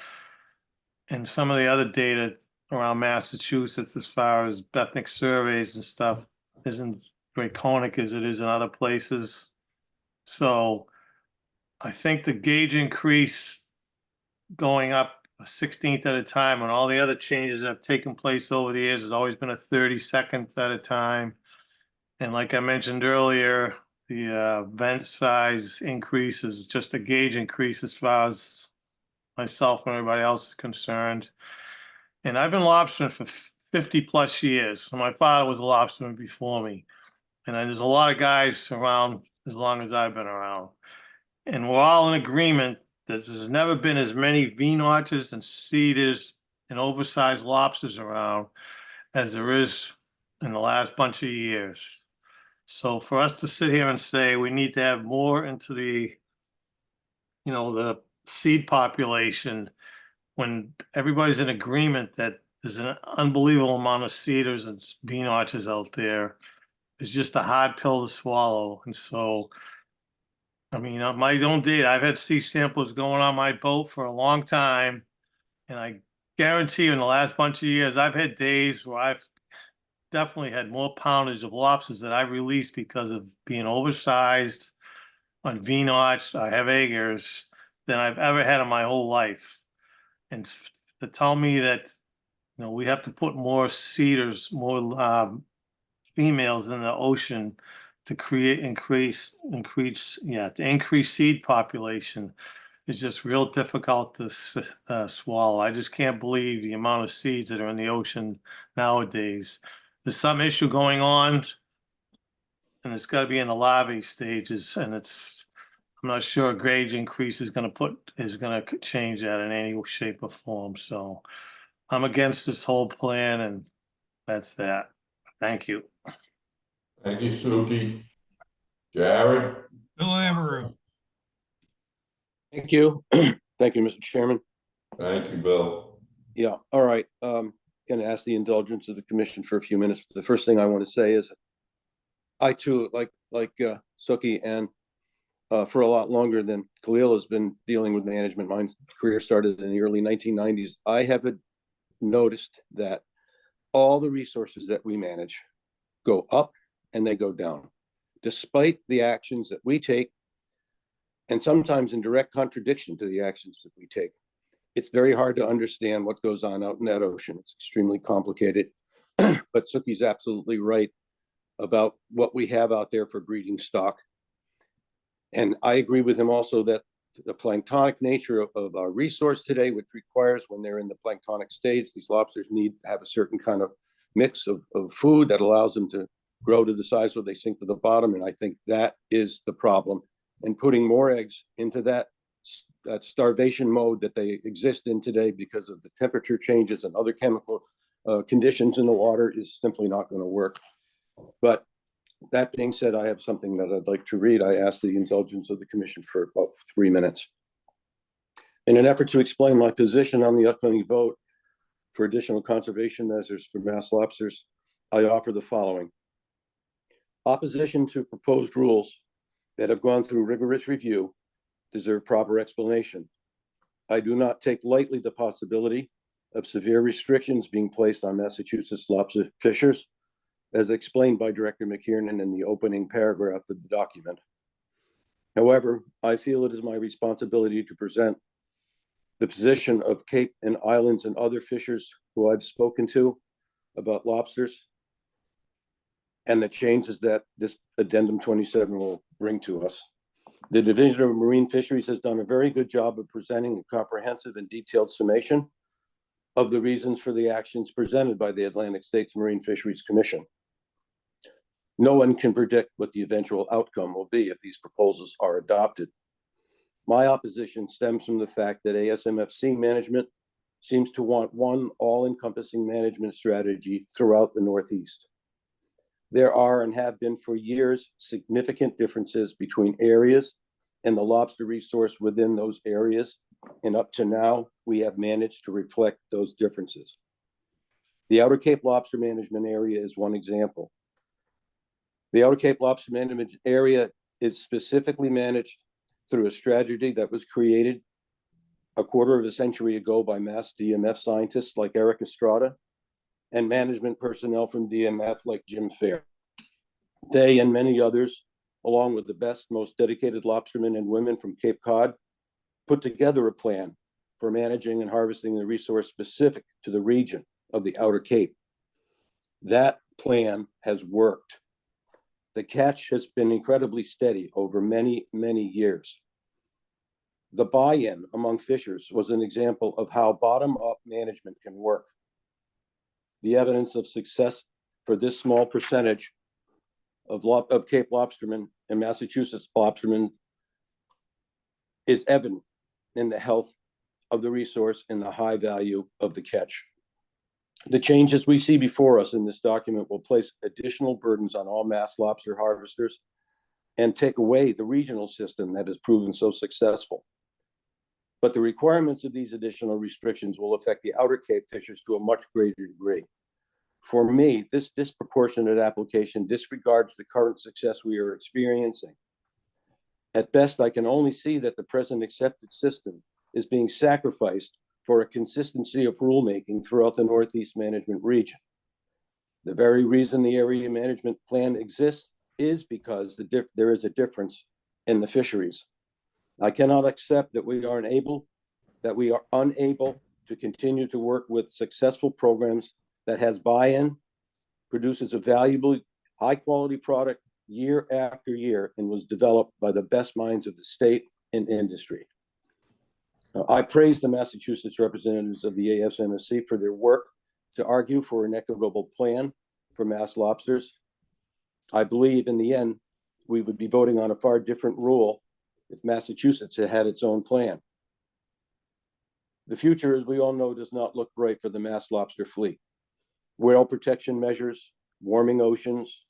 And some of the other data around Massachusetts, as far as ethnic surveys and stuff, isn't draconic as it is in other places. So I think the gauge increase going up a 16th at a time, and all the other changes that have taken place over the years has always been a 32nd at a time. And like I mentioned earlier, the vent size increase is just a gauge increase as far as myself and everybody else is concerned. And I've been lobstering for 50 plus years. So my father was a lobsterman before me. And there's a lot of guys around as long as I've been around. And we're all in agreement that there's never been as many V-notches and cedars and oversized lobsters around as there is in the last bunch of years. So for us to sit here and say we need to have more into the, the seed population, when everybody's in agreement that there's an unbelievable amount of cedars and V-notches out there, is just a hard pill to swallow. And so, I mean, on my own data, I've had sea samples going on my boat for a long time. And I guarantee you in the last bunch of years, I've had days where I've definitely had more poundage of lobsters that I released because of being oversized on V-notch. I have eggers than I've ever had in my whole life. And to tell me that, we have to put more cedars, more females in the ocean to increase seed population is just real difficult to swallow. I just can't believe the amount of seeds that are in the ocean nowadays. There's some issue going on, and it's got to be in the larvae stages, and I'm not sure a grade increase is going to change that in any shape or form. So I'm against this whole plan, and that's that. Thank you. Thank you, Suki. Jared? Bill Amaru. Thank you. Thank you, Mr. Chairman. Thank you, Bill. Yeah, all right. Gonna ask the indulgence of the commission for a few minutes. The first thing I want to say is I too, like Suki, and for a lot longer than Khalil, has been dealing with management. My career started in the early 1990s. I have noticed that all the resources that we manage go up and they go down, despite the actions that we take, and sometimes in direct contradiction to the actions that we take. It's very hard to understand what goes on out in that ocean. It's extremely complicated. But Suki's absolutely right about what we have out there for breeding stock. And I agree with him also that the planktonic nature of our resource today, which requires when they're in the planktonic stage, these lobsters need to have a certain kind of mix of food that allows them to grow to the size where they sink to the bottom. And I think that is the problem. And putting more eggs into that starvation mode that they exist in today because of the temperature changes and other chemical conditions in the water is simply not going to work. But that being said, I have something that I'd like to read. I ask the indulgence of the commission for about 3 minutes. In an effort to explain my position on the upcoming vote for additional conservation measures for mass lobsters, I offer the following. Opposition to proposed rules that have gone through rigorous review deserve proper explanation. I do not take lightly the possibility of severe restrictions being placed on Massachusetts lobster fishers, as explained by Director McKiernan in the opening paragraph of the document. However, I feel it is my responsibility to present the position of Cape and Islands and other fishers who I've spoken to about lobsters and the changes that this Addendum 27 will bring to us. The Division of Marine Fisheries has done a very good job of presenting a comprehensive and detailed summation of the reasons for the actions presented by the Atlantic States Marine Fisheries Commission. No one can predict what the eventual outcome will be if these proposals are adopted. My opposition stems from the fact that ASMFC management seems to want one all-encompassing management strategy throughout the Northeast. There are and have been for years significant differences between areas and the lobster resource within those areas, and up to now, we have managed to reflect those differences. The Outer Cape Lobster Management Area is one example. The Outer Cape Lobster Management Area is specifically managed through a strategy that was created a quarter of a century ago by Mass DMF scientists like Eric Estrada and management personnel from DMF like Jim Fair. They and many others, along with the best, most dedicated lobstermen and women from Cape Cod, put together a plan for managing and harvesting the resource specific to the region of the Outer Cape. That plan has worked. The catch has been incredibly steady over many, many years. The buy-in among fishers was an example of how bottom-up management can work. The evidence of success for this small percentage of Cape lobstermen and Massachusetts lobstermen is evident in the health of the resource and the high value of the catch. The changes we see before us in this document will place additional burdens on all mass lobster harvesters and take away the regional system that has proven so successful. But the requirements of these additional restrictions will affect the Outer Cape fishers to a much greater degree. For me, this disproportionate application disregards the current success we are experiencing. At best, I can only see that the present accepted system is being sacrificed for a consistency of rulemaking throughout the Northeast Management Region. The very reason the area management plan exists is because there is a difference in the fisheries. I cannot accept that we are unable to continue to work with successful programs that has buy-in, produces a valuable, high-quality product year after year, and was developed by the best minds of the state and industry. I praise the Massachusetts representatives of the ASMSC for their work to argue for an equitable plan for mass lobsters. I believe in the end, we would be voting on a far different rule if Massachusetts had had its own plan. The future, as we all know, does not look bright for the mass lobster fleet. Whale protection measures, warming oceans,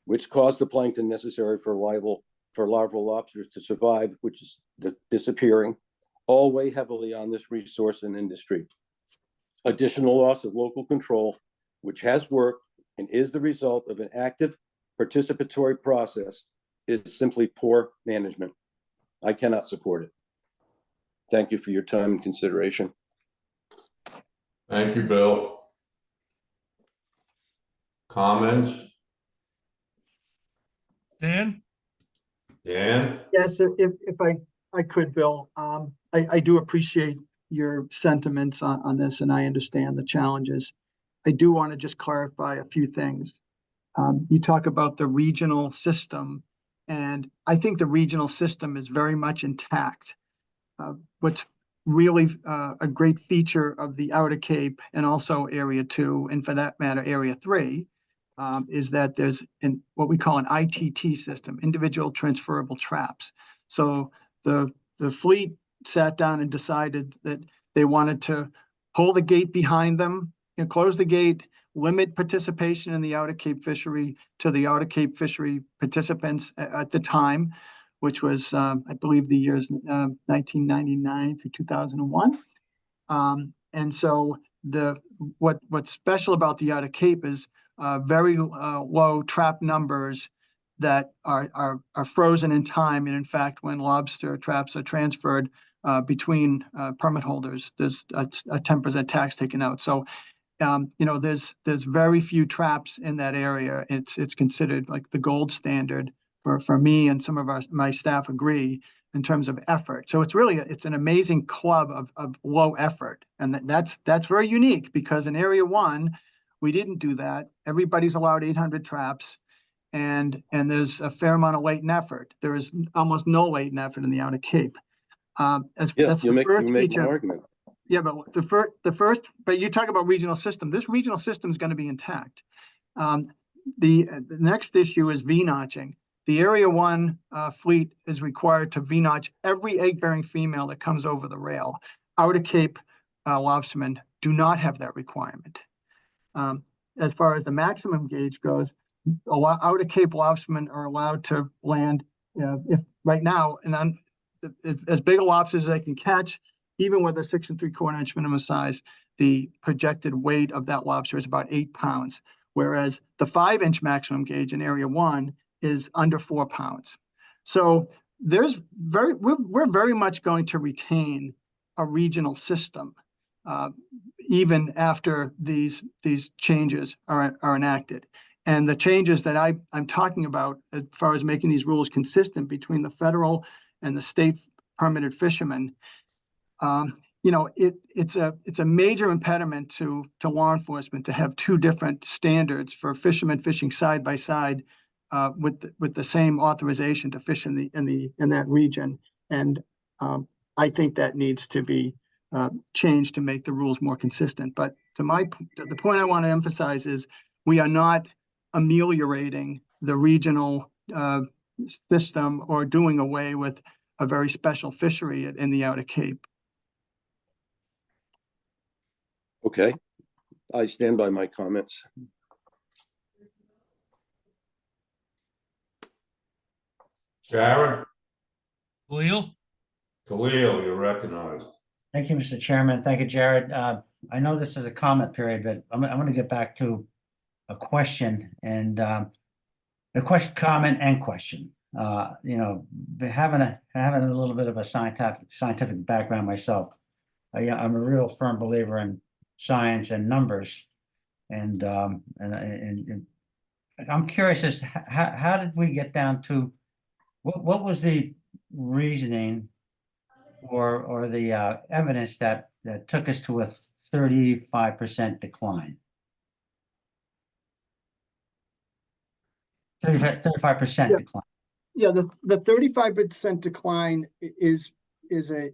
which cause the plankton necessary for larval lobsters to survive, which is disappearing, all weigh heavily on this resource and industry. Additional loss of local control, which has worked and is the result of an active participatory process, is simply poor management. I cannot support it. Thank you for your time and consideration. Thank you, Bill. Comments? Dan? Dan? Yes, if I could, Bill, I do appreciate your sentiments on this, and I understand the challenges. I do want to just clarify a few things. You talk about the regional system, and I think the regional system is very much intact. What's really a great feature of the Outer Cape and also Area 2, and for that matter, Area 3, is that there's what we call an ITT system, individual transferable traps. So the fleet sat down and decided that they wanted to pull the gate behind them and close the gate, limit participation in the Outer Cape fishery to the Outer Cape fishery participants at the time, which was, I believe, the years 1999 through 2001. And so what's special about the Outer Cape is very low trap numbers that are frozen in time. And in fact, when lobster traps are transferred between permit holders, there's a 10% tax taken out. So there's very few traps in that area. It's considered like the gold standard for me, and some of my staff agree in terms of effort. So it's an amazing club of low effort, and that's very unique, because in Area 1 we didn't do that. Everybody's allowed 800 traps, and there's a fair amount of latent effort. There is almost no latent effort in the Outer Cape. That's You the make first my feature. argument. Yeah, but but you talk about regional system. This regional system is going to be intact. The next issue is V-notching. The Area 1 fleet is required to V-notch every egg-bearing female that comes over the rail. Outer Cape lobstermen do not have that requirement. As far as the maximum gauge goes, Outer Cape lobstermen are allowed to land, if right now, and as big a lobsters as they can catch. Even with a 6 3/4 inch minimum size, the projected weight of that lobster is about 8 pounds, whereas the 5-inch maximum gauge in Area 1 is under 4 pounds. So we're very much going to retain a regional system, even after these changes are enacted. And the changes that I'm talking about, as far as making these rules consistent between the federal and the state permitted fishermen, it's a major impediment to law enforcement to have two different standards for fishermen fishing side by side with the same authorization to fish in that region. And I think that needs to be changed to make the rules more consistent. But the point I want to emphasize is we are not ameliorating the regional system or doing away with a very special fishery in the Outer Cape. Okay, I stand by my comments. Jared, Khalil? Khalil, you're recognized. Thank you, Mr. Chairman. Thank you, Jared. I know this is a comment period, but I'm going to get back to a question and a comment and question. Having a little bit of a scientific background myself, I'm a real firm believer in science and numbers, and I'm curious as how did we get down to what was the reasoning or the evidence that took us to a 35% decline? 35% Yeah. decline. Yeah, the 35% decline is a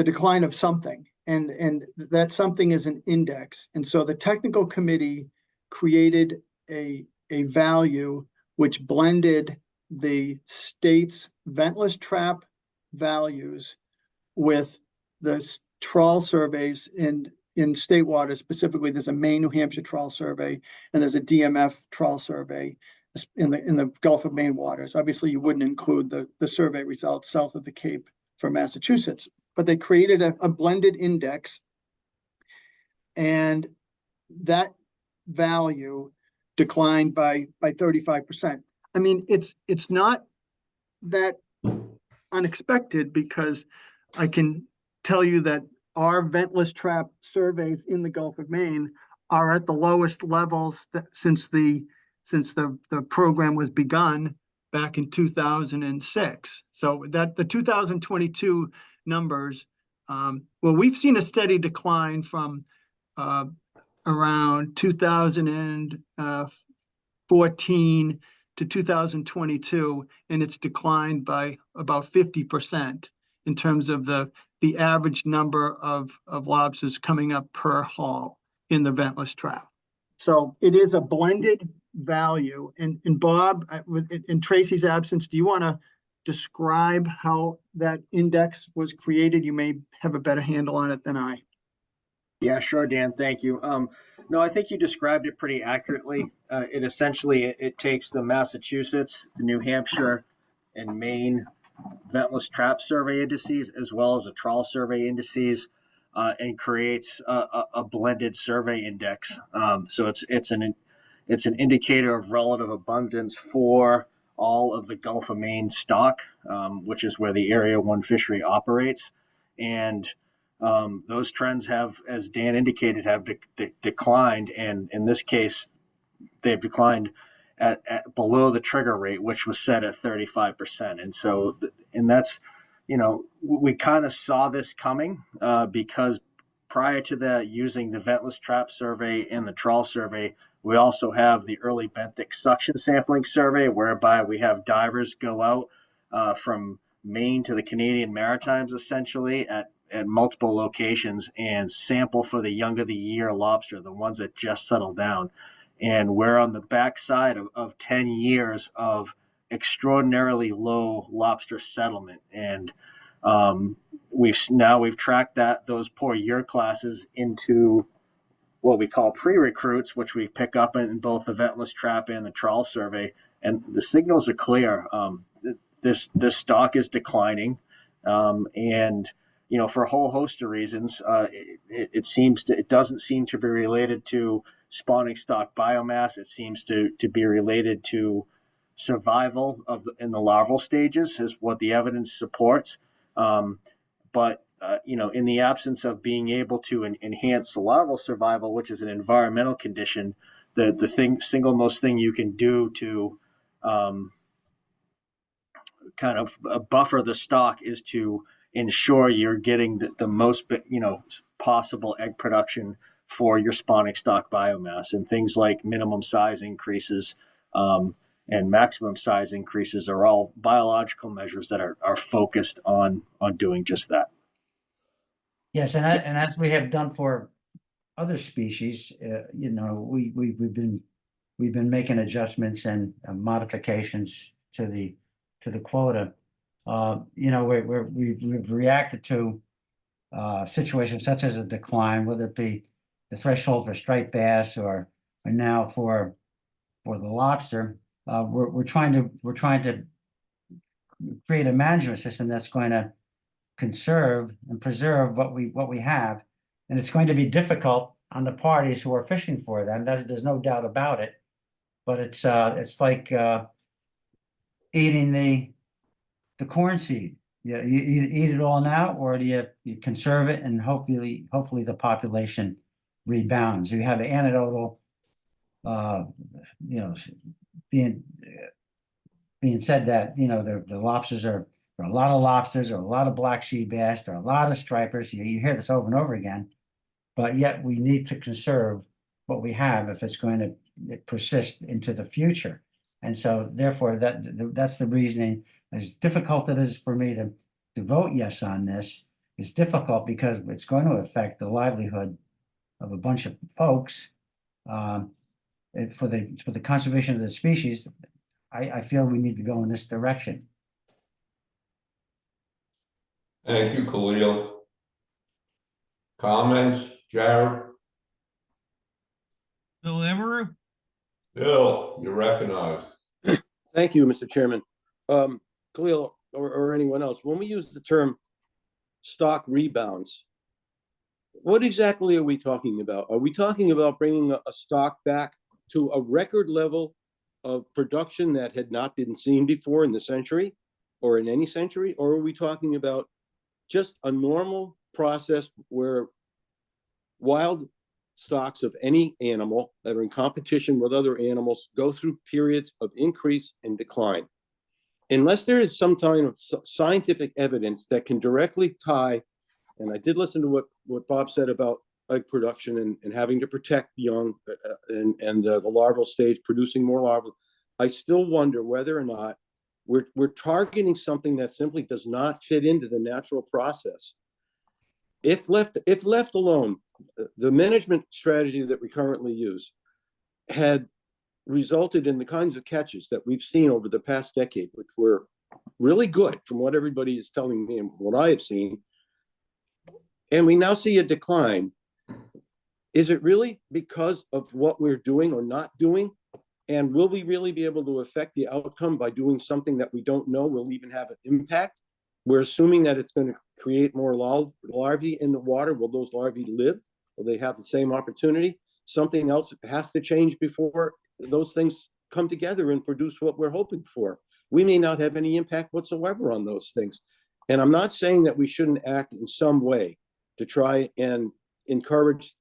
decline of something, and that something is an index. And so the technical committee created a value which blended the state's ventless trap values with the trawl surveys in state waters. Specifically, there's a Maine, New Hampshire trawl survey, and there's a DMF trawl survey in the Gulf of Maine waters. Obviously, you wouldn't include the survey results south of the Cape for Massachusetts, but they created a blended index, and that value declined by 35%. I mean, it's not that unexpected, because I can tell you that our ventless trap surveys in the Gulf of Maine are at the lowest levels since the program was begun back in 2006. So that the 2022 numbers, we've seen a steady decline from around 2014 to 2022, and it's declined by about 50% in terms of the average number of lobsters coming up per haul in the ventless trap. So it is a blended value. And Bob, in Tracy's absence, do you want to describe how that index was created? You may have a better handle on it than I. Yeah, sure, Dan. Thank you. No, I think you described it pretty accurately. It essentially takes the Massachusetts, the New Hampshire, and main ventless trap survey indices as well as the trawl survey indices, and creates a blended survey index. So it's an indicator of relative abundance for all of the Gulf of Maine stock, which is where the Area 1 fishery operates. And those trends have, as Dan indicated, have declined. And in this case, they've declined at below the trigger rate, which was set at 35%. And so, and that's, we kind of saw this coming because prior to that, using the ventless trap survey and the trawl survey, we also have the early benthic suction sampling survey, whereby we have divers go out from Maine to the Canadian Maritimes, essentially at multiple locations, and sample for the young of the year lobster, the ones that just settled down. And we're on the backside of 10 years of extraordinarily low lobster settlement. And we've tracked those poor year classes into what we call pre-recruits, which we pick up in both the ventless trap and the trawl survey. And the signals are clear. This stock is declining. And for a whole host of reasons, it doesn't seem to be related to spawning stock biomass. It seems to be related to survival in the larval stages, is what the evidence supports. But in the absence of being able to enhance the larval survival, which is an environmental condition, the single most thing you can do to kind of buffer the stock is to ensure you're getting the most possible egg production for your spawning stock biomass. And things like minimum size increases and maximum size increases are all biological measures that are focused on doing just that. Yes, and as we have done for other species, we've been making adjustments and modifications to the quota. We've reacted to situations such as a decline, whether it be the threshold for striped bass or now for the lobster. We're trying to create a management system that's going to conserve and preserve what we have, and it's going to be difficult on the parties who are fishing for them. There's no doubt about it. But it's like eating the corn seed. Yeah, you eat it all now, or do you conserve it and hopefully the population rebounds. You have anecdotal, being said that the lobsters there are a lot of lobsters, or a lot of black sea bass, there are a lot of stripers. You hear this over and over again, but yet we need to conserve what we have if it's going to persist into the future. And so therefore that's the reasoning. As difficult it is for me to vote yes on this, it's difficult because it's going to affect the livelihood of a bunch of folks. For the conservation of the species, I feel we need to go in this direction. Thank you, Khalil. Comments, Jared? Bill Emery? Bill, you're recognized. Thank you, Mr. Chairman. Khalil or anyone else, when we use the term stock rebounds, what exactly are we talking about? Are we talking about bringing a stock back to a record level of production that had not been seen before in the century or in any century? Or are we talking about just a normal process where wild stocks of any animal that are in competition with other animals go through periods of increase and decline? Unless there is some kind of scientific evidence that can directly tie, and I did listen to what Bob said about egg production and having to protect the young and the larval stage producing more larvae, I still wonder whether or not we're targeting something that simply does not fit into the natural process. If left alone, the management strategy that we currently use had resulted in the kinds of catches that we've seen over the past decade, which were really good from what everybody is telling me and what I have seen, and we now see a decline. Is it really because of what we're doing or not doing? And will we really be able to affect the outcome by doing something that we don't know will even have an impact? We're assuming that it's going to create more larvae in the water. Will those larvae live? Will they have the same opportunity? Something else has to change before those things come together and produce what we're hoping for. We may not have any impact whatsoever on those things. And I'm not saying that we shouldn't act in some way to try and encourage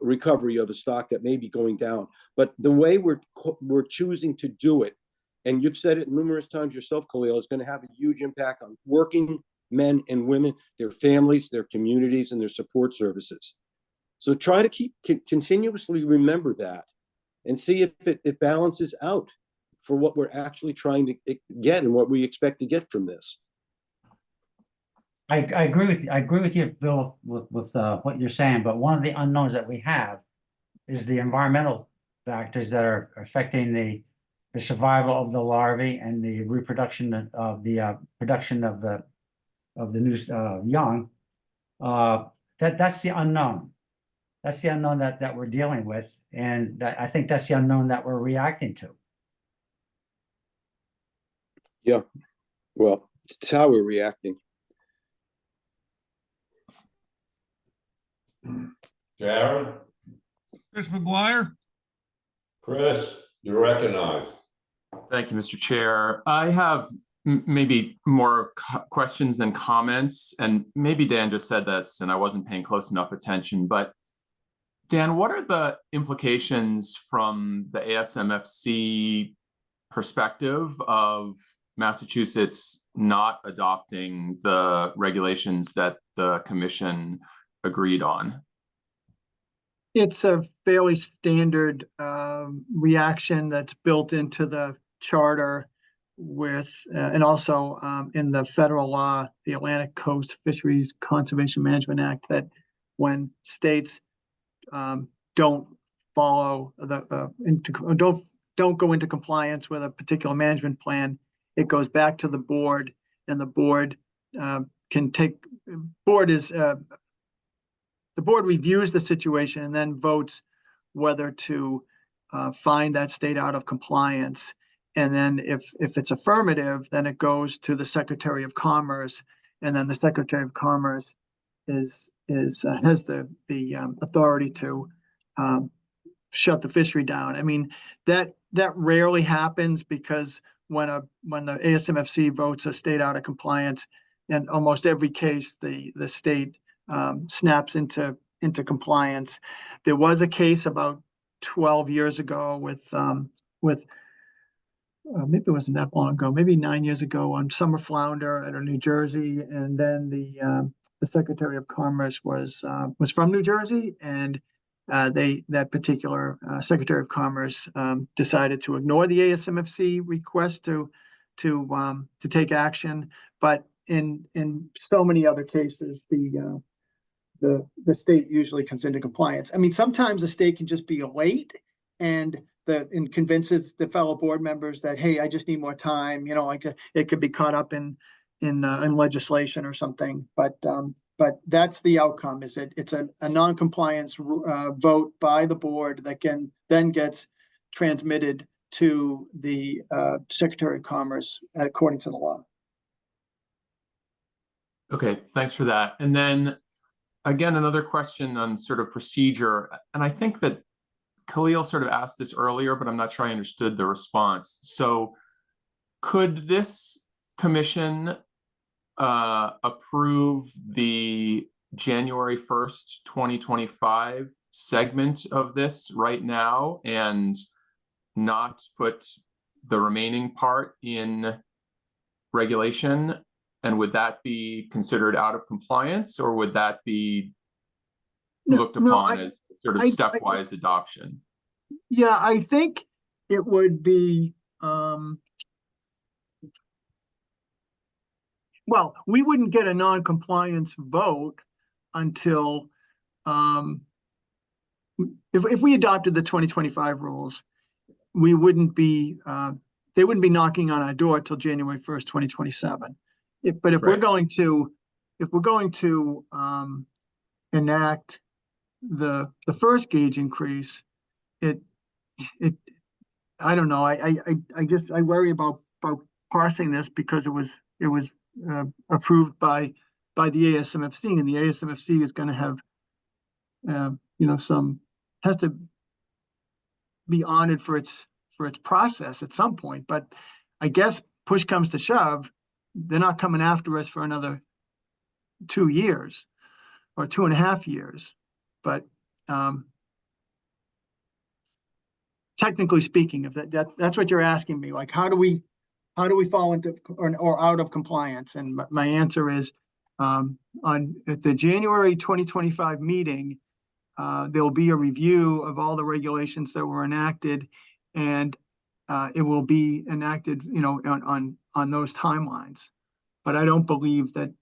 recovery of a stock that may be going down. But the way we're choosing to do it, and you've said it numerous times yourself, Khalil, is going to have a huge impact on working men and women, their families, their communities, and their support services. So try to continuously remember that and see if it balances out for what we're actually trying to get and what we expect to get from this. I agree with you. I agree with you, Bill, with what you're saying, but one of the unknowns that we have is the environmental factors that are affecting the survival of the larvae and the reproduction of the production of the new young. That's the unknown. That's the unknown that we're dealing with, and I think that's the unknown that we're reacting to. Yeah, well, it's how we're reacting. Jared, Chris McGuire. Chris, you're recognized. Thank you, Mr. Chair. I have maybe more of questions than comments, and maybe Dan just said this and I wasn't paying close enough attention, but Dan, what are the implications from the ASMFC perspective of Massachusetts not adopting the regulations that the commission agreed on? It's a fairly standard reaction that's built into the charter with, and also in the federal law, the Atlantic Coast Fisheries Conservation Management Act, that when states don't follow don't go into compliance with a particular management plan, it goes back to the board, and the board the board reviews the situation and then votes whether to find that state out of compliance. And then if it's affirmative, then it goes to the Secretary of Commerce, and then the Secretary of Commerce has the authority to shut the fishery down. I mean, that rarely happens, because when the ASMFC votes a state out of compliance, in almost every case the state snaps into compliance. There was a case about 12 years ago with maybe it wasn't that long ago, maybe 9 years ago, on summer flounder out of New Jersey, and then the Secretary of Commerce was from New Jersey, and that particular Secretary of Commerce decided to ignore the ASMFC request to take action. But in so many other cases, the state usually comes into compliance. I mean, sometimes the state can just be late and convinces the fellow board members that, hey, I just need more time. You know, like it could be caught up in legislation or something. But that's the outcome. Is it's a non-compliance vote by the board that then gets transmitted to the Secretary of Commerce according to the law. Okay, thanks for that. And then again, another question on sort of procedure. And I think that Khalil sort of asked this earlier, but I'm not sure I understood the response. So could this commission approve the January 1st, 2025 segment of this right now and not put the remaining part in regulation? And would that be considered out of compliance, or would that be looked upon as sort of stepwise adoption? Yeah, I think it would be, well, we wouldn't get a non-compliance vote until, if we adopted the 2025 rules, we wouldn't be, they wouldn't be knocking on our door till January 1st, 2027. But if we're going to enact the first gauge increase, it I don't know, I worry about parsing this because it was approved by the ASMFC, and the ASMFC is gonna have, you know, has to be honored for its process at some point, but I guess push comes to shove, they're not coming after us for another 2 years or 2.5 years. But technically speaking, if that's what you're asking me, like how do we fall into or out of compliance? And my answer is at the January 2025 meeting, there'll be a review of all the regulations that were enacted, and it will be enacted, you know, on those timelines. But I don't believe that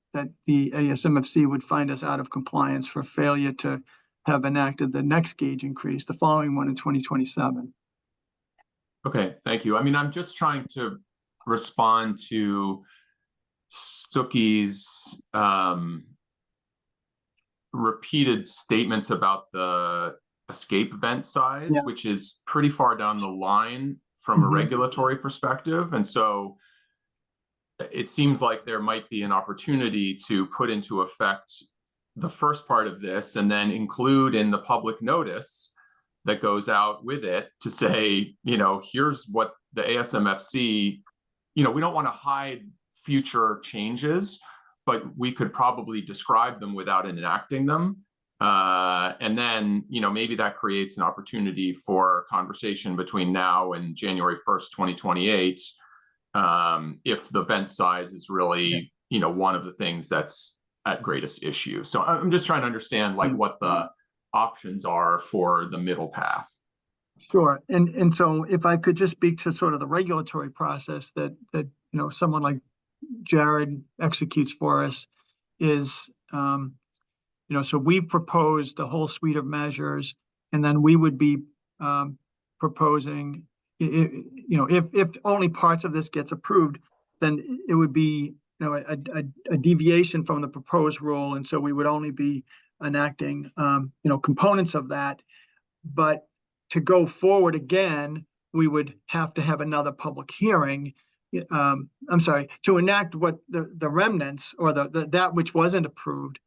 the ASMFC would find us out of compliance for failure to have enacted the next gauge increase, the following one in 2027. Okay, thank you. I mean, I'm just trying to respond to Stuckey's repeated statements about the escape vent size, Yeah. which is pretty far down the line from a regulatory perspective. And so it seems like there might be an opportunity to put into effect the first part of this and then include in the public notice that goes out with it to say, you know, here's what the ASMFC, you know, we don't want to hide future changes, but we could probably describe them without enacting them. And then, you know, maybe that creates an opportunity for conversation between now and January 1st, 2028, if the vent size is really, you know, one of the things that's at greatest issue. So I'm just trying to understand like what the options are for the middle path. Sure. And so if I could just speak to sort of the regulatory process that you know, someone like Jared executes for us is, you know, so we've proposed the whole suite of measures, and then we would be proposing, you know, if only parts of this gets approved, then it would be, you know, a deviation from the proposed rule, and so we would only be enacting, you know, components of that. But to go forward again, we would have to have another public hearing. I'm sorry, to enact what the remnants or that which wasn't approved,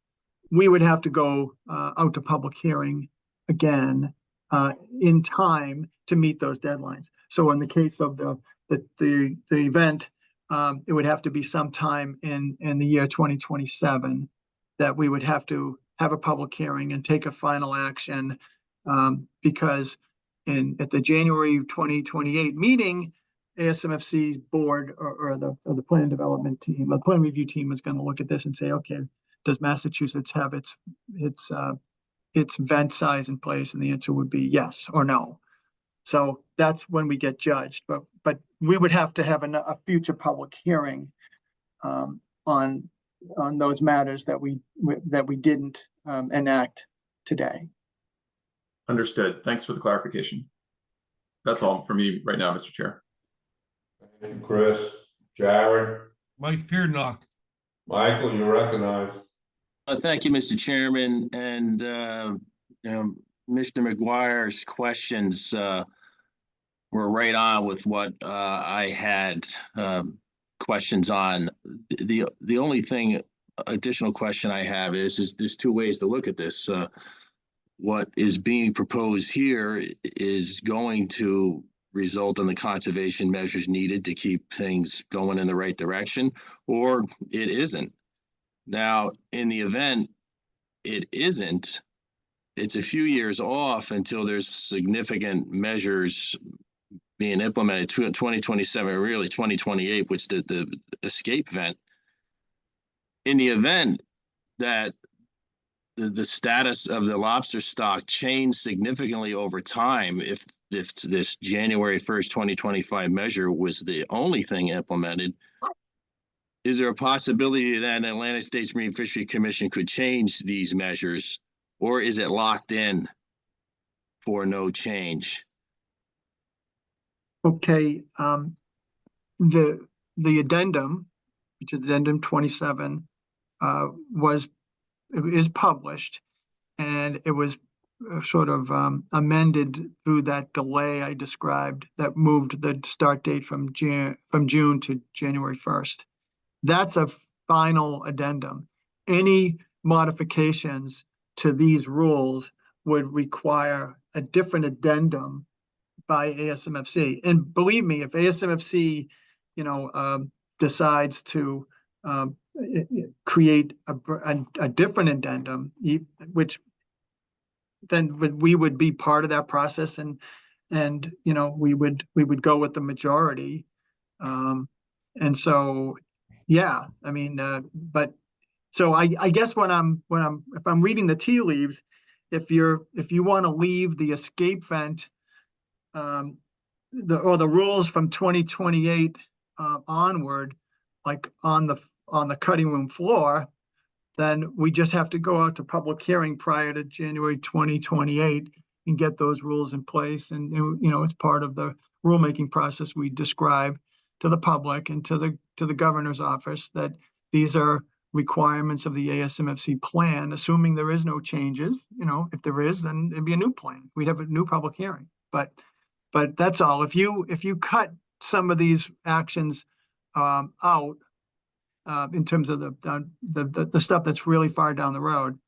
we would have to go out to public hearing again in time to meet those deadlines. So in the case of the event, it would have to be sometime in the year 2027 that we would have to have a public hearing and take a final action, because at the January 2028 meeting, ASMFC's board or the plan development team, the plan review team is going to look at this and say, okay, does Massachusetts have its vent size in place? And the answer would be yes or no. So that's when we get judged. But we would have to have a future public hearing on those matters that we didn't enact today. Understood. Thanks for the clarification. That's all for me right now, Mr. Chair. Thank you, Chris. Jared? Mike Pearnock. Michael, you're recognized. Thank you, Mr. Chairman, and you know, Mr. McGuire's questions were right on with what I had questions on. The only additional question I have is there's two ways to look at this. What is being proposed here is going to result in the conservation measures needed to keep things going in the right direction, or it isn't. Now, in the event it isn't, it's a few years off until there's significant measures being implemented. 2027, really 2028, which the escape vent. In the event that the status of the lobster stock changed significantly over time, if this January 1st, 2025 measure was the only thing implemented, is there a possibility that an Atlantic States Marine Fishery Commission could change these measures, or is it locked in for no change? Okay, the addendum, which is addendum 27, is published, and it was sort of amended through that delay I described that moved the start date from June to January 1st. That's a final addendum. Any modifications to these rules would require a different addendum by ASMFC. And believe me, if ASMFC, decides to create a different addendum, which then we would be part of that process, and we would go with the majority. And so, yeah, I mean, but so I guess if I'm reading the tea leaves, if you want to leave the escape vent, the rules from 2028 onward, like on the cutting room floor, then we just have to go out to public hearing prior to January 2028 and get those rules in place. And, it's part of the rulemaking process we describe to the public and to the governor's office that these are requirements of the ASMFC plan, assuming there is no changes. If there is, then it'd be a new plan. We'd have a new public hearing. But that's all. If you cut some of these actions out, in terms of the stuff that's really far down the road,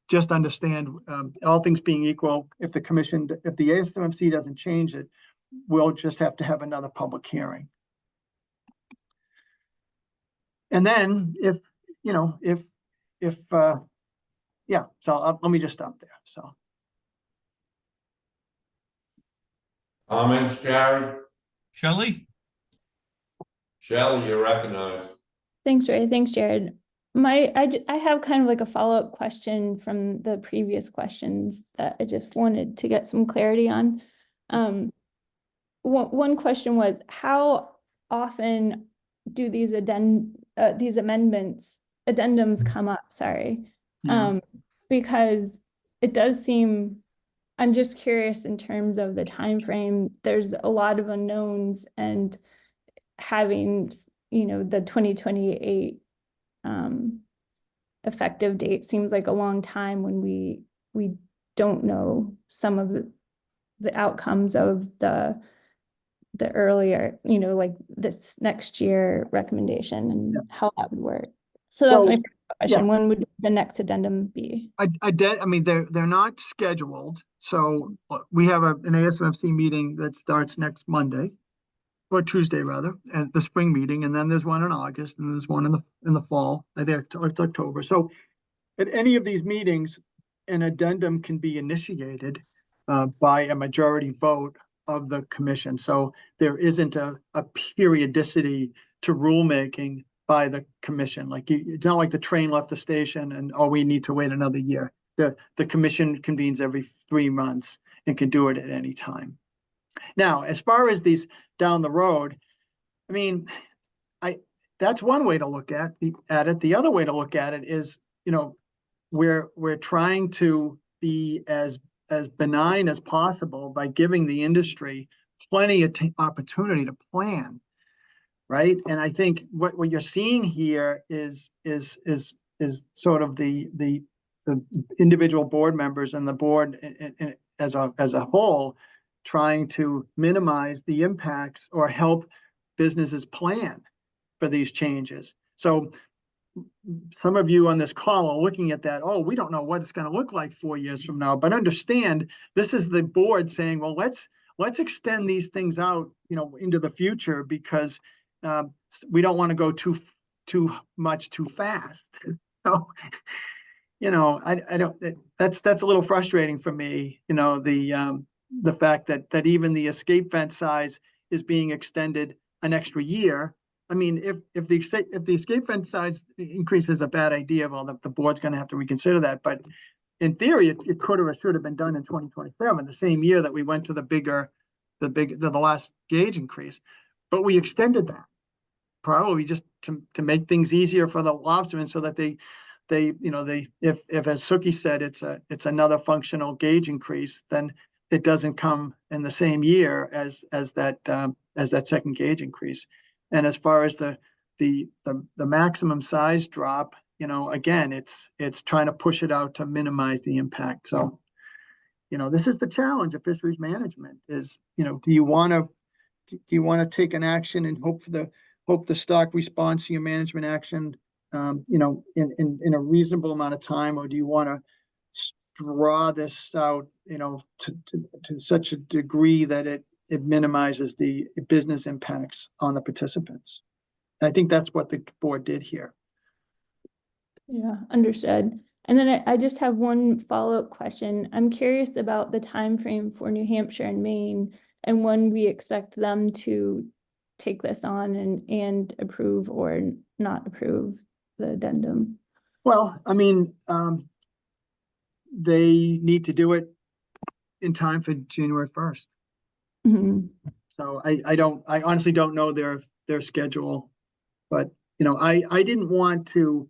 just understand, all things being equal, if the ASMFC doesn't change it, we'll just have to have another public hearing. And then let me just stop there. So. Comments, Jared? Shelley? Shelley, you're recognized. Thanks, Ray. Thanks, Jared. I have kind of like a follow-up question from the previous questions that I just wanted to get some clarity on. One question was, how often do these addendums come up? Sorry. Yeah. Because it does seem, I'm just curious in terms of the time frame. There's a lot of unknowns, and having the 2028 effective date seems like a long time when we don't know some of the outcomes of the earlier, like this next year recommendation and how that would work. So that's my first question. Yeah. When would the next addendum be? I mean, they're not scheduled. So we have an ASMFC meeting that starts next Monday, or Tuesday rather, at the spring meeting, and then there's one in August, and there's one in the fall. I think it's October. So at any of these meetings, an addendum can be initiated by a majority vote of the commission. So there isn't a periodicity to rulemaking by the commission. Like it's not like the train left the station and we need to wait another year. The commission convenes every 3 months and can do it at any time. Now, as far as these down the road, I mean, that's one way to look at it. The other way to look at it is, we're trying to be as benign as possible by giving the industry plenty of opportunity to plan, right? And I think what you're seeing here is sort of the individual board members and the board as a whole trying to minimize the impacts or help businesses plan for these changes. So some of you on this call are looking at that, we don't know what it's going to look like 4 years from now, but understand this is the board saying, well, let's extend these things out, into the future, because we don't want to go too much too fast. So, I don't, that's a little frustrating for me, the fact that even the escape vent size is being extended an extra year. I mean, if the escape vent size increase is a bad idea, well, the board's going to have to reconsider that. But in theory, it could or should have been done in 2027, the same year that we went to the last gauge increase. But we extended that, probably just to make things easier for the lobstermen, so that they if as Suki said, it's another functional gauge increase, then it doesn't come in the same year as that second gauge increase. And as far as the maximum size drop, again, it's trying to push it out to minimize the impact. So this is the challenge of fisheries management is, do you want to take an action and hope the stock responds to your management action, in a reasonable amount of time, or do you want to draw this out, to such a degree that it minimizes the business impacts on the participants? I think that's what the board did here. Yeah, understood. And then I just have one follow-up question. I'm curious about the time frame for New Hampshire and Maine and when we expect them to take this on and approve or not approve the addendum. Well, I mean, they need to do it in time for January 1st. Mhm. So I honestly don't know their schedule, but I didn't want to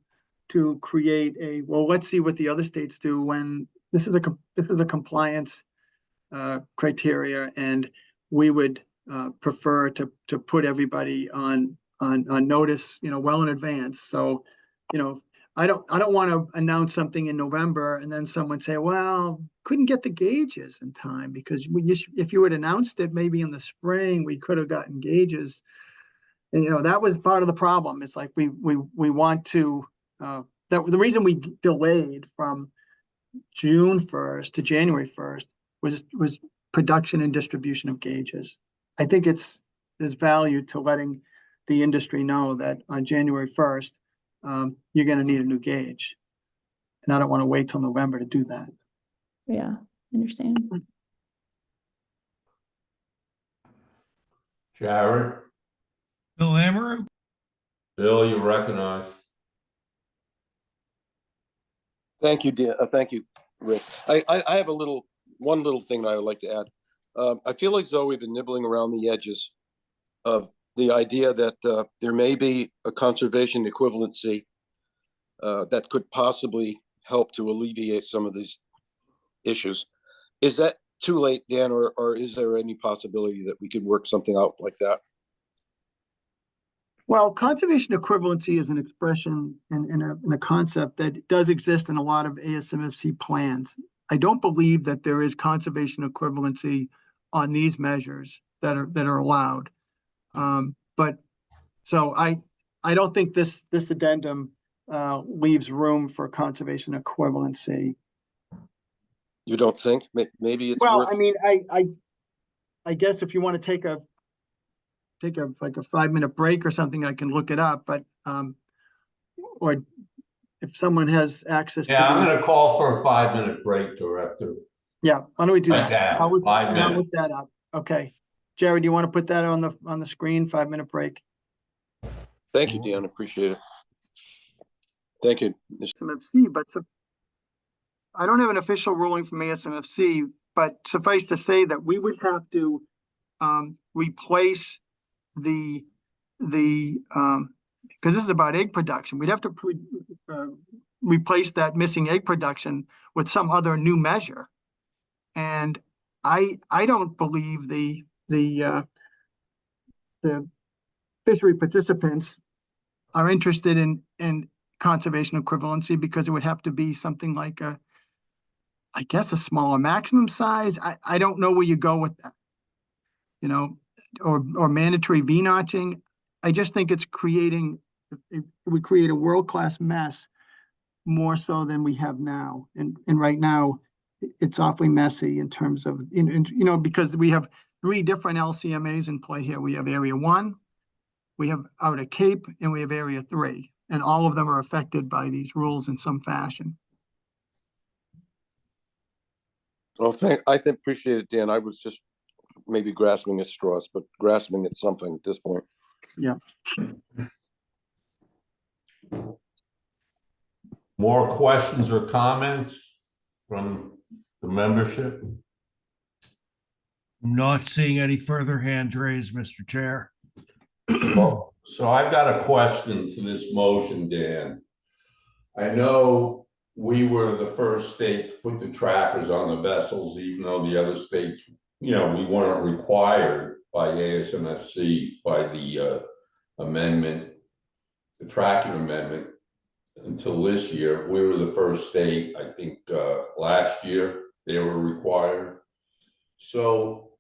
create let's see what the other states do when this is a compliance criteria, and we would prefer to put everybody on notice, well in advance. So, I don't want to announce something in November and then someone say, well, couldn't get the gauges in time, because if you had announced it maybe in the spring, we could have gotten gauges. And that was part of the problem. It's like we want to the reason we delayed from June 1st to January 1st was production and distribution of gauges. I think there's value to letting the industry know that on January 1st, you're going to need a new gauge. And I don't want to wait till November to do that. Yeah, I understand. Jared, Bill Hammer? Bill, you recognize. Thank you, dear. Thank you, Rick. I have one little thing that I would like to add. I feel as though we've been nibbling around the edges of the idea that there may be a conservation equivalency that could possibly help to alleviate some of these issues. Is that too late, Dan, or is there any possibility that we could work something out like that? Well, conservation equivalency is an expression and a concept that does exist in a lot of ASMFC plans. I don't believe that there is conservation equivalency on these measures that are allowed. But so I don't think this addendum leaves room for conservation equivalency. You don't think? Maybe it's Well, worth... I mean, I guess if you want to take a 5-minute break or something, I can look it up, but or if someone has access. Yeah, I'm going to call for a 5-minute break, Director. Yeah, why don't we do Right that? now, 5 I'll minutes. look that up. Okay. Jared, do you want to put that on the screen, 5-minute break? Thank you, Dan. Appreciate it. Thank you. ASMFC, but I don't have an official ruling from ASMFC, but suffice to say that we would have to replace the because this is about egg production. We'd have to replace that missing egg production with some other new measure. And I don't believe the fishery participants are interested in conservation equivalency, because it would have to be something like I guess a smaller maximum size. I don't know where you go with that, or mandatory V-notching. I just think it would create a world-class mess, more so than we have now. And right now it's awfully messy in terms of, because we have 3 different LCMAs in play here. We have Area 1, we have Outer Cape, and we have Area 3. And all of them are affected by these rules in some fashion. Well, I appreciate it, Dan. I was just maybe grasping at straws, but grasping at something at this point. Yeah. More questions or comments from the membership? I'm not seeing any further hands raised, Mr. Chair. Well, so I've got a question to this motion, Dan. I know we were the first state to put the trackers on the vessels, even though the other states, we weren't required by ASMFC by the amendment, the tracking amendment, until this year. We were the first state, I think, last year they were required. So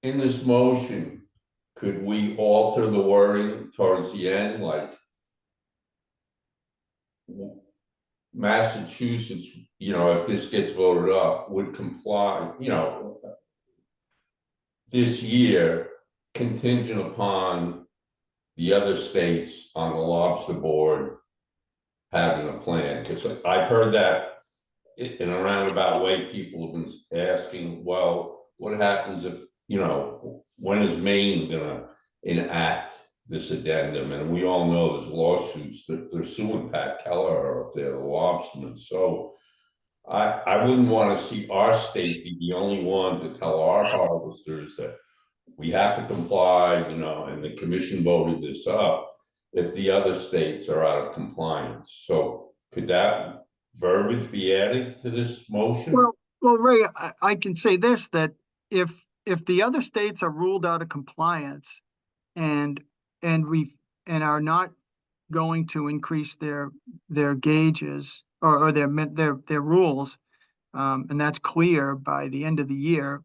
in this motion, could we alter the wording towards the end, like Massachusetts, you know, if this gets voted up, would comply, you know, this year contingent upon the other states on the lobster board having a plan? Because I've heard that in a roundabout way, people have been asking, well, what happens if, you know, when is Maine gonna enact this addendum? And we all know there's lawsuits that they're suing Pat Keller up there, the lobstermen. So I wouldn't want to see our state be the only one to tell our harvesters that we have to comply, you know, and the commission voted this up if the other states are out of compliance. So could that verbiage be added to this motion? Well, Ray, I can say this, that if the other states are ruled out of compliance and are not going to increase their gauges or their rules, and that's clear by the end of the year,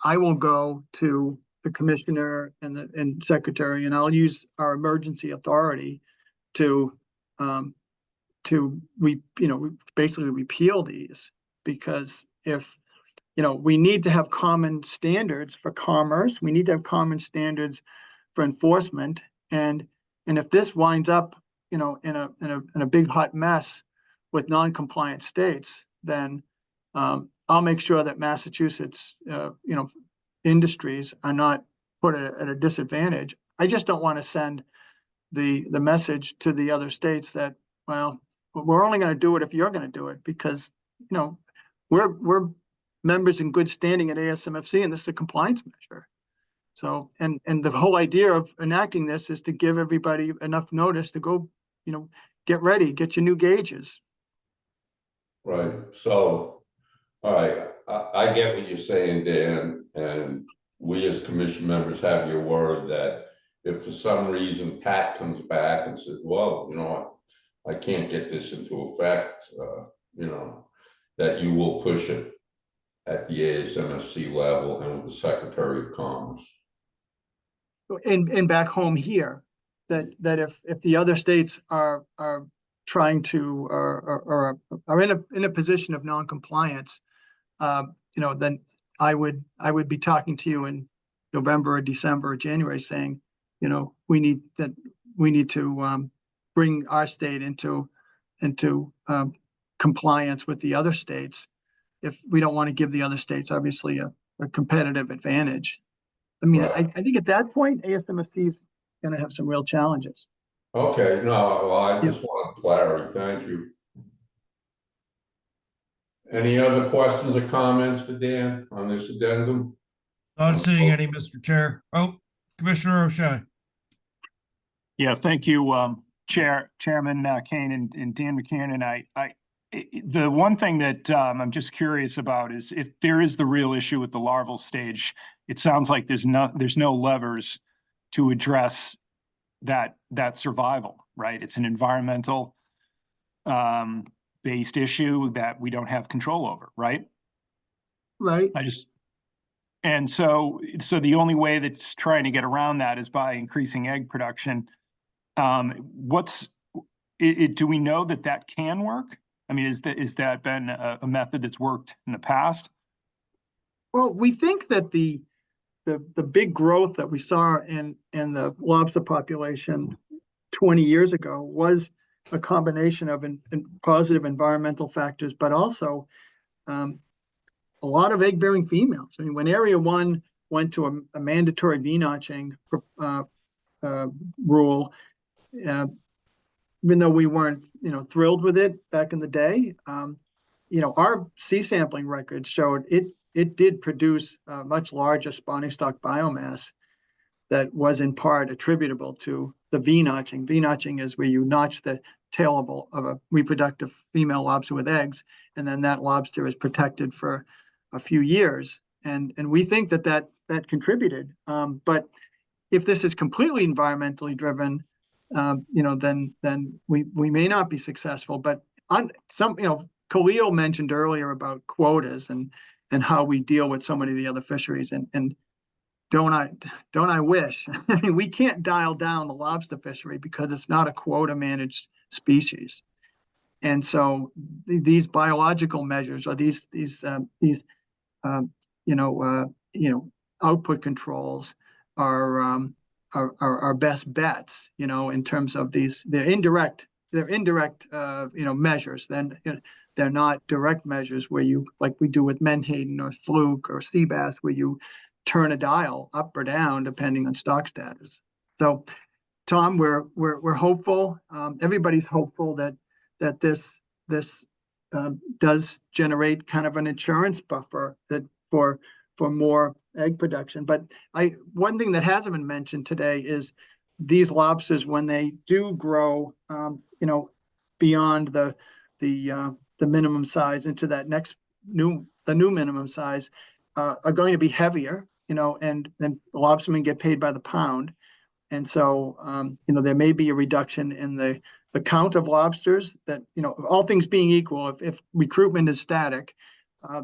I will go to the commissioner and secretary, and I'll use our emergency authority to basically repeal these, because if, you know, we need to have common standards for commerce, we need to have common standards for enforcement, and if this winds up, you know, in a big hot mess with non-compliant states, then I'll make sure that Massachusetts, industries are not put at a disadvantage. I just don't want to send the message to the other states that, well, we're only going to do it if you're going to do it, because, you know, we're members in good standing at ASMFC, and this is a compliance measure. So, and the whole idea of enacting this is to give everybody enough notice to go, you know, get ready, get your new gauges. Right. So, all right, I get what you're saying, Dan, and we as commission members have your word that if for some reason Pat comes back and says, well, you know, I can't get this into effect, you know, that you will push it at the ASMFC level and with the Secretary of Commerce. And back home here, that if the other states are trying to or are in a position of non-compliance, you know, then I would be talking to you in November or December or January saying, you know, we need to bring our state into compliance with the other states, if we don't want to give the other states obviously a competitive advantage. I mean, Right. I think at that point, ASMFC is going to have some real challenges. Okay, no, well, I just want clarity. Thank you. Any other questions or comments for Dan on this addendum? Not seeing any, Mr. Chair. Oh, Commissioner O'Shea. Yeah, thank you, Chairman Kane and Dan McKiernan. The one thing that I'm just curious about is if there is the real issue with the larval stage, it sounds like there's no levers to address that survival, right? It's an environmental based issue that we don't have control over, right? Right. And so the only way that's trying to get around that is by increasing egg production. Do we know that can work? I mean, is that been a method that's worked in the past? Well, we think that the big growth that we saw in the lobster population 20 years ago was a combination of positive environmental factors, but also a lot of egg-bearing females. I mean, when Area 1 went to a mandatory V-notching rule, even though we weren't, you know, thrilled with it back in the day, you know, our sea sampling records showed it did produce a much larger spawning stock biomass that was in part attributable to the V-notching. V-notching is where you notch the tail of a reproductive female lobster with eggs, and then that lobster is protected for a few years. And we think that contributed. But if this is completely environmentally driven, you know, then we may not be successful. But on some, you know, Khalil mentioned earlier about quotas and how we deal with so many of the other fisheries, and don't I wish? I mean, we can't dial down the lobster fishery because it's not a quota managed species. And so these biological measures or these output controls are our best bets, in terms of they're indirect measures. Then they're not direct measures where you, like we do with menhaden or fluke or sea bass, where you turn a dial up or down depending on stock status. So, Tom, we're hopeful. Everybody's hopeful that this does generate kind of an insurance buffer that for more egg production. But one thing that hasn't been mentioned today is these lobsters, when they do grow, beyond the minimum size into that next new minimum size, are going to be heavier, and then lobstermen get paid by the pound. And so, there may be a reduction in the count of lobsters that, all things being equal, if recruitment is static,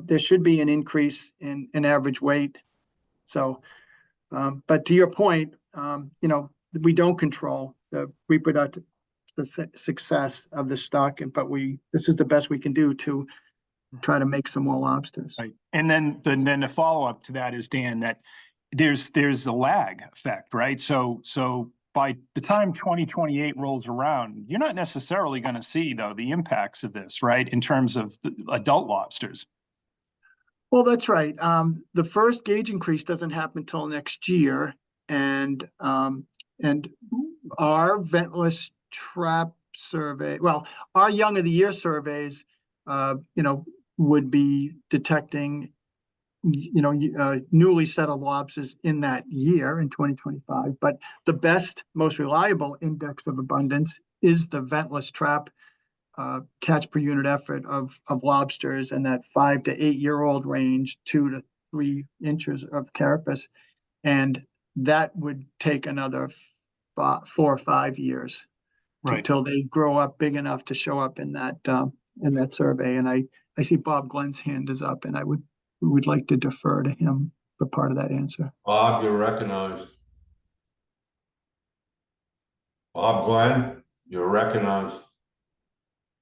there should be an increase in average weight. So, but to your point, we don't control the reproductive success of the stock, but this is the best we can do to try to make some more lobsters. Right. And then the follow-up to that is, Dan, that there's a lag effect, right? So by the time 2028 rolls around, you're not necessarily going to see, though, the impacts of this, right, in terms of the adult lobsters. Well, that's right. The first gauge increase doesn't happen until next year, and our ventless trap survey, our young of the year surveys, would be detecting, newly settled lobsters in that year in 2025. But the best, most reliable index of abundance is the ventless trap catch per unit effort of lobsters in that 5 to 8 year old range, 2 to 3 inches of carapace. And that would take another 4 or 5 years until they grow up big enough to show up in that survey. And I see Bob Glenn's hand is up, and we would like to defer to him for part of that answer. Bob, you're recognized. Bob Glenn, you're recognized.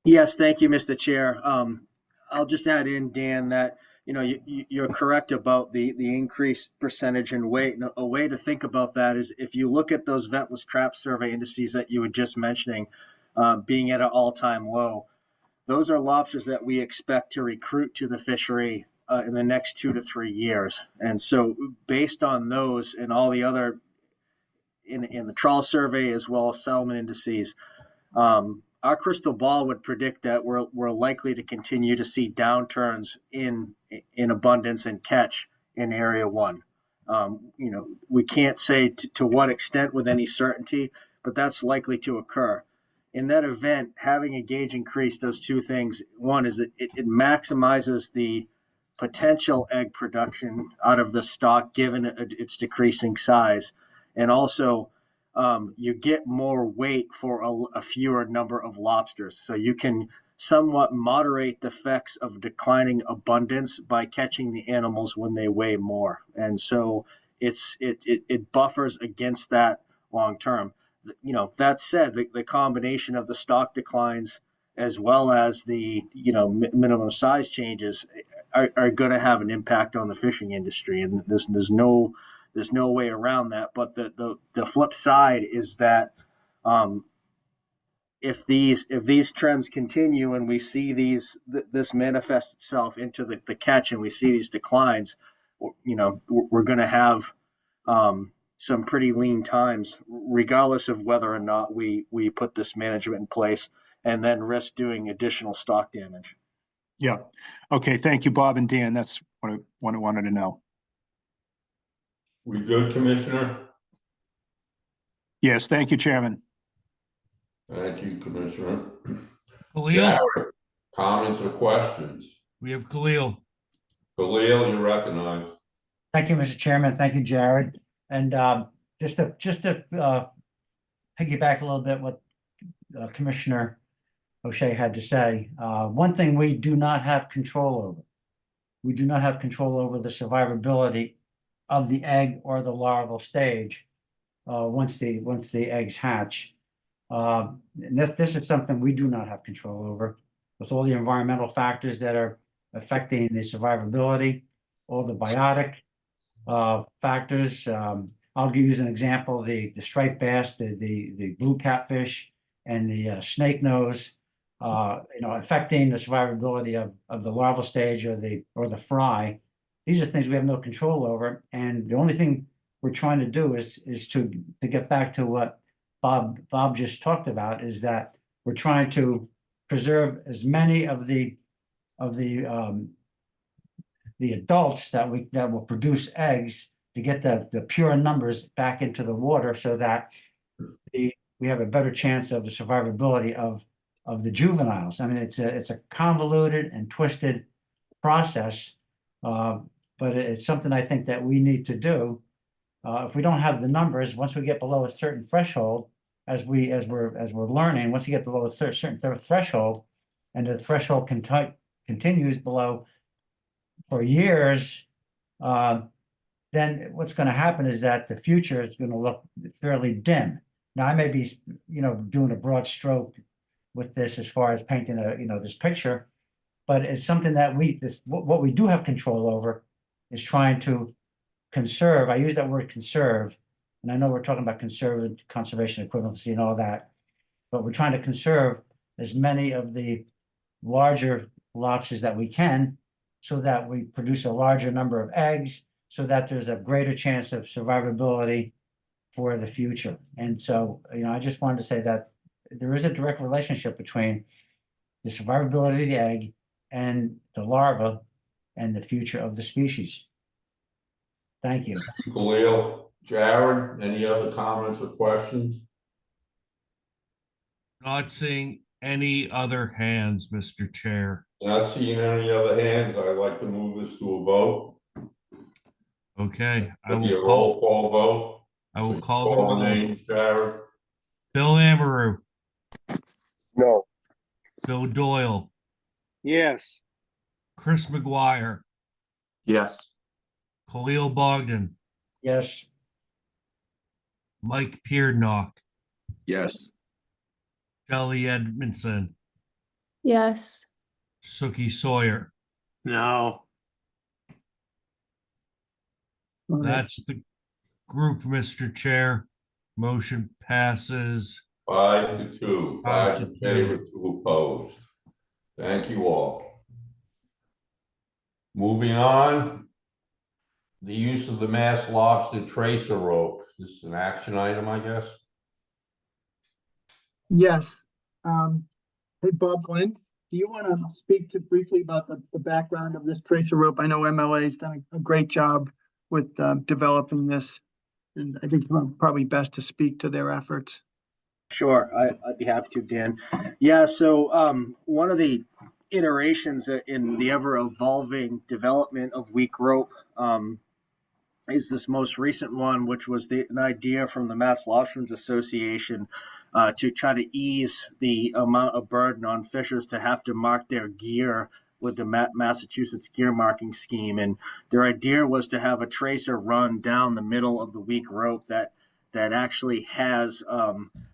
Yes, thank you, Mr. Chair. I'll just add in, Dan, that you're correct about the increased percentage in weight. And a way to think about that is if you look at those ventless trap survey indices that you were just mentioning, being at an all-time low, those are lobsters that we expect to recruit to the fishery in the next 2 to 3 years. And so based on those and all the other in the trawl survey as well as settlement indices, our crystal ball would predict that we're likely to continue to see downturns in abundance and catch in Area 1. We can't say to what extent with any certainty, but that's likely to occur. In that event, having a gauge increase does two things. One is that it maximizes the potential egg production out of the stock given its decreasing size, and also you get more weight for a fewer number of lobsters. So you can somewhat moderate the effects of declining abundance by catching the animals when they weigh more. And so it buffers against that long term. That said, the combination of the stock declines as well as the minimum size changes are going to have an impact on the fishing industry, and there's no way around that. But the flip side is that if these trends continue and we see this manifest itself into the catch and we see these declines, we're going to have some pretty lean times, regardless of whether or not we put this management in place and then risk doing additional stock damage. Yeah. Okay. Thank you, Bob and Dan. That's what I wanted to know. We good, Commissioner? Yes. Thank you, Chairman. Thank you, Commissioner. Khalil, Jared, comments or questions? we have Khalil. Khalil, you're recognized. Thank you, Mr. Chairman. Thank you, Jared. And just to piggyback a little bit what Commissioner O'Shea had to say. One thing we do not have control over. We do not have control over the survivability of the egg or the larval stage once the eggs hatch. And this is something we do not have control over, with all the environmental factors that are affecting the survivability, all the biotic factors. I'll use an example: the striped bass, the blue catfish, and the snake nose. Affecting the survivability of the larval stage or the fry. These are things we have no control over, and the only thing we're trying to do is to get back to what Bob just talked about, is that we're trying to preserve as many of the adults that will produce eggs, to get the pure numbers back into the water, so that we have a better chance of the survivability of the juveniles. I mean, it's a convoluted and twisted process, but it's something I think that we need to do. If we don't have the numbers, once we get below a certain threshold, as we're learning, once you get below a certain threshold, and the threshold continues below for years, then what's going to happen is that the future is going to look fairly dim. Now, I may be, doing a broad stroke with this as far as painting this picture, but it's something that what we do have control over is trying to conserve. I use that word conserve, and I know we're talking about conservation equivalency and all that, but we're trying to conserve as many of the larger lobsters that we can, so that we produce a larger number of eggs, so that there's a greater chance of survivability for the future. And so, I just wanted to say that there is a direct relationship between the survivability of the egg and the larva and the future of the species. Thank you. Thank you, Khalil. Jared, any other comments or questions? Not seeing any other hands, Mr. Chair. Not seeing any other hands, I'd like to move this to a vote. Okay, It'll be a roll call vote. I will So call the call roll. names, Jared. Bill Amaru, No. Bill Doyle, Yes. Chris McGuire, Yes. Khalil Bogdan, Yes. Mike Peardnock, Yes. Shelley Edmondson, Yes. Suki Sawyer. No. All right. That's the group, Mr. Chair. Motion passes. 5-2. 5 in 5-2. favor, 2 opposed. Thank you all. Moving on. The use of the mass lobster tracer rope. This is an action item, I guess. Yes. Hey, Bob Glenn, do you want to speak briefly about the background of this tracer rope? I know MLA's done a great job with developing this, and I think it's probably best to speak to their efforts. Sure, I'd be happy to, Dan. Yeah, so one of the iterations in the ever-evolving development of weak rope is this most recent one, which was an idea from the Mass Lobstermen's Association to try to ease the amount of burden on fishers to have to mark their gear with the Massachusetts gear marking scheme. And their idea was to have a tracer run down the middle of the weak rope that actually has,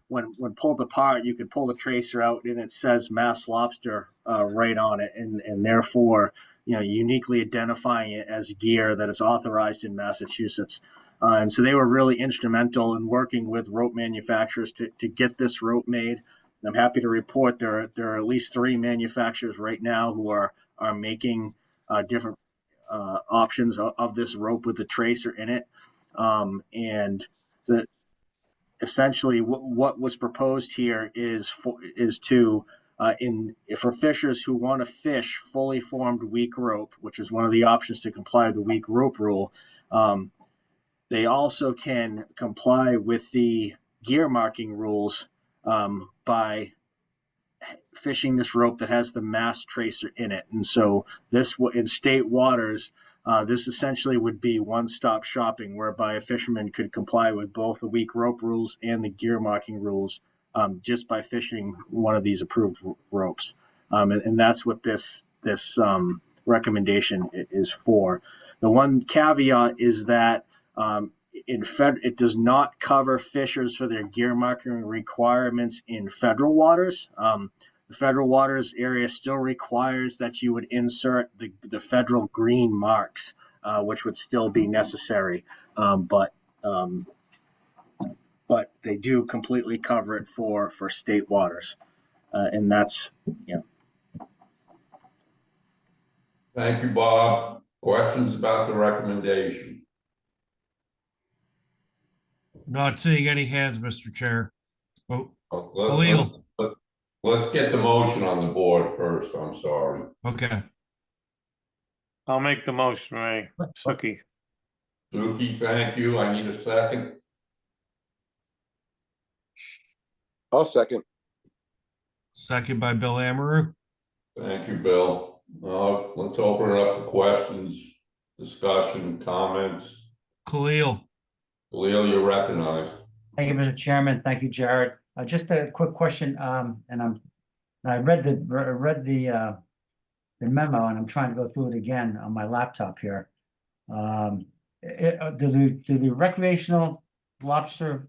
when pulled apart, you could pull the tracer out and it says Mass Lobster right on it, and therefore, uniquely identifying it as gear that is authorized in Massachusetts. And so they were really instrumental in working with rope manufacturers to get this rope made. And I'm happy to report there are at least 3 manufacturers right now who are making different options of this rope with the tracer in it. And essentially what was proposed here is to for fishers who want to fish fully formed weak rope, which is one of the options to comply with the weak rope rule, they also can comply with the gear marking rules by fishing this rope that has the mass tracer in it. And so this, in state waters, this essentially would be one-stop shopping, whereby a fisherman could comply with both the weak rope rules and the gear marking rules just by fishing one of these approved ropes. And that's what this recommendation is for. The one caveat is that it does not cover fishers for their gear marking requirements in federal waters. The federal waters area still requires that you would insert the federal green marks, which would still be necessary. But they do completely cover it for state waters. And that's, Thank you, Bob. Questions about the recommendation? Not seeing any hands, Mr. Chair. Oh, Let's get the motion on the board first. I'm sorry. okay. I'll make the motion, Ray. Suki. Suki, thank you. I need a second. I'll second. Second by Bill Amaru. Thank you, Bill. Let's open it up to questions, discussion, comments. Khalil. Khalil, you're recognized. Thank you, Mr. Chairman. Thank you, Jared. Just a quick question. And I read the memo, and I'm trying to go through it again on my laptop here. Do the recreational lobster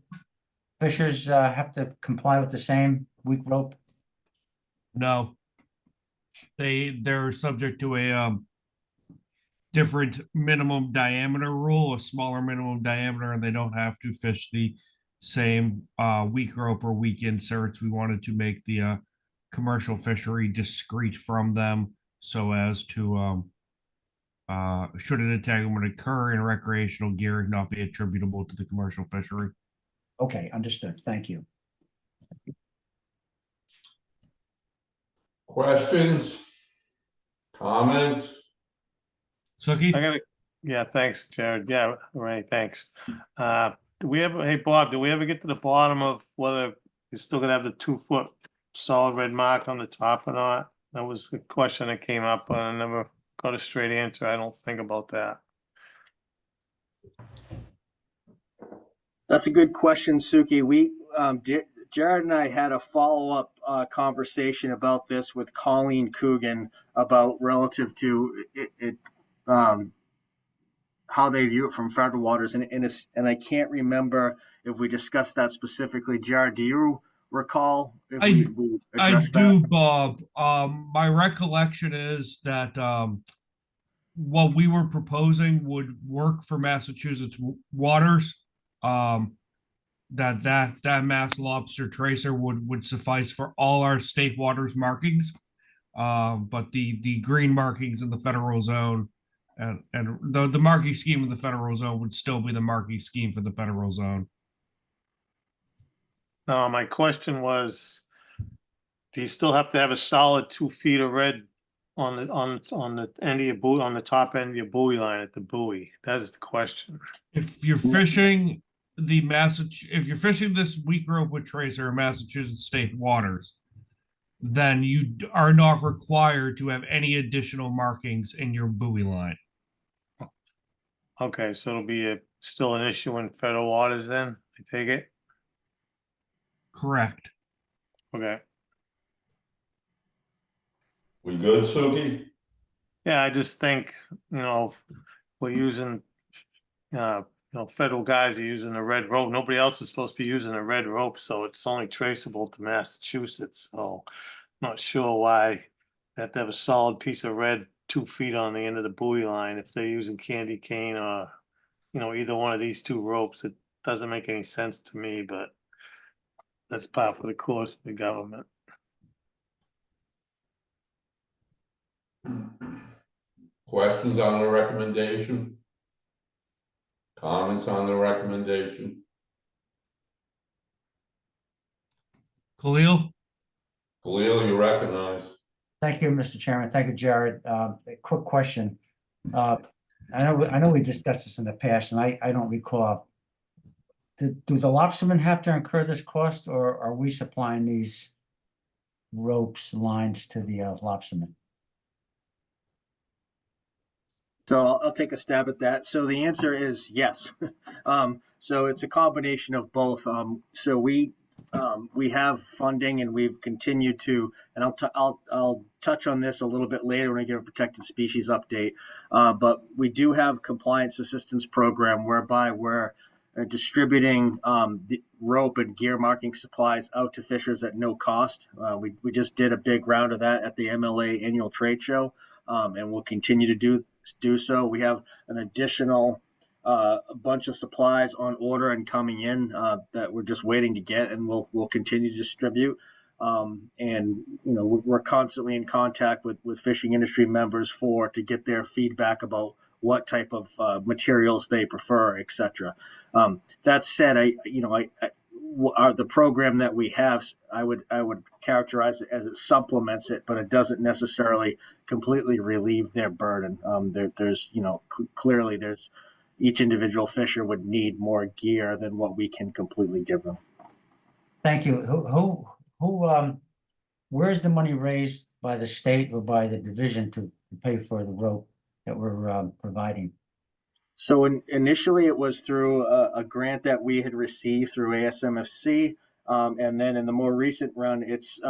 fishers have to comply with the same weak rope? No. They're subject to a different minimum diameter rule, a smaller minimum diameter, and they don't have to fish the same weak rope or weak inserts. We wanted to make the commercial fishery discrete from them so as to should an entanglement occur in recreational gear, not be attributable to the commercial fishery. Okay, understood. Thank you. Questions? Comments? Suki? Yeah, thanks, Jared. Yeah, Ray, thanks. Hey, Bob, do we ever get to the bottom of whether you're still gonna have the 2-foot solid red mark on the top or not? That was the question that came up, but I never got a straight answer. I don't think about that. that's a good question, Suki. Jared and I had a follow-up conversation about this with Colleen Coogan about relative to it how they view it from federal waters, and I can't remember if we discussed that specifically. Jared, do you recall if we addressed that? I do, Bob. My recollection is that what we were proposing would work for Massachusetts waters. That mass lobster tracer would suffice for all our state waters markings. But the green markings in the federal zone and the marking scheme in the federal zone would still be the marking scheme for the federal zone. No, my question was, do you still have to have a solid 2 feet of red on the end of your buoy, on the top end of your buoy line at the buoy? That is the question. If you're fishing if you're fishing this weak rope with tracer in Massachusetts state waters, then you are not required to have any additional markings in your buoy line. Okay, so it'll be still an issue in federal waters then, I take it? Correct. Okay. We good, Suki? Yeah, I just think, we're using, federal guys are using the red rope. Nobody else is supposed to be using the red rope, so it's only traceable to Massachusetts. So I'm not sure why they have to have a solid piece of red 2 feet on the end of the buoy line if they're using candy cane or, either one of these two ropes. It doesn't make any sense to me, but that's par for the course of the government. Questions on the recommendation? Comments on the recommendation? Khalil? Khalil, you recognize. Thank you, Mr. Chairman. Thank you, Jared. A quick question. I know we discussed this in the past, and I don't recall. Do the lobstermen have to incur this cost, or are we supplying these ropes, lines to the lobstermen? So I'll take a stab at that. So the answer is yes. So it's a combination of both. So we we have funding and we've continued to, and I'll touch on this a little bit later when I give a protected species update. But we do have compliance assistance program whereby we're distributing the rope and gear marking supplies out to fishers at no cost. We just did a big round of that at the MLA annual trade show, and we'll continue to do so. We have an additional a bunch of supplies on order and coming in that we're just waiting to get, and we'll continue to distribute. And we're constantly in contact with fishing industry members to get their feedback about what type of materials they prefer, etc. That said, the program that we have, I would characterize it as it supplements it, but it doesn't necessarily completely relieve their burden. There's clearly there's each individual fisher would need more gear than what we can completely give them. Thank you. Where is the money raised by the state or by the division to pay for the rope that we're providing? So initially it was through a grant that we had received through ASMFC. And then in the more recent run, it's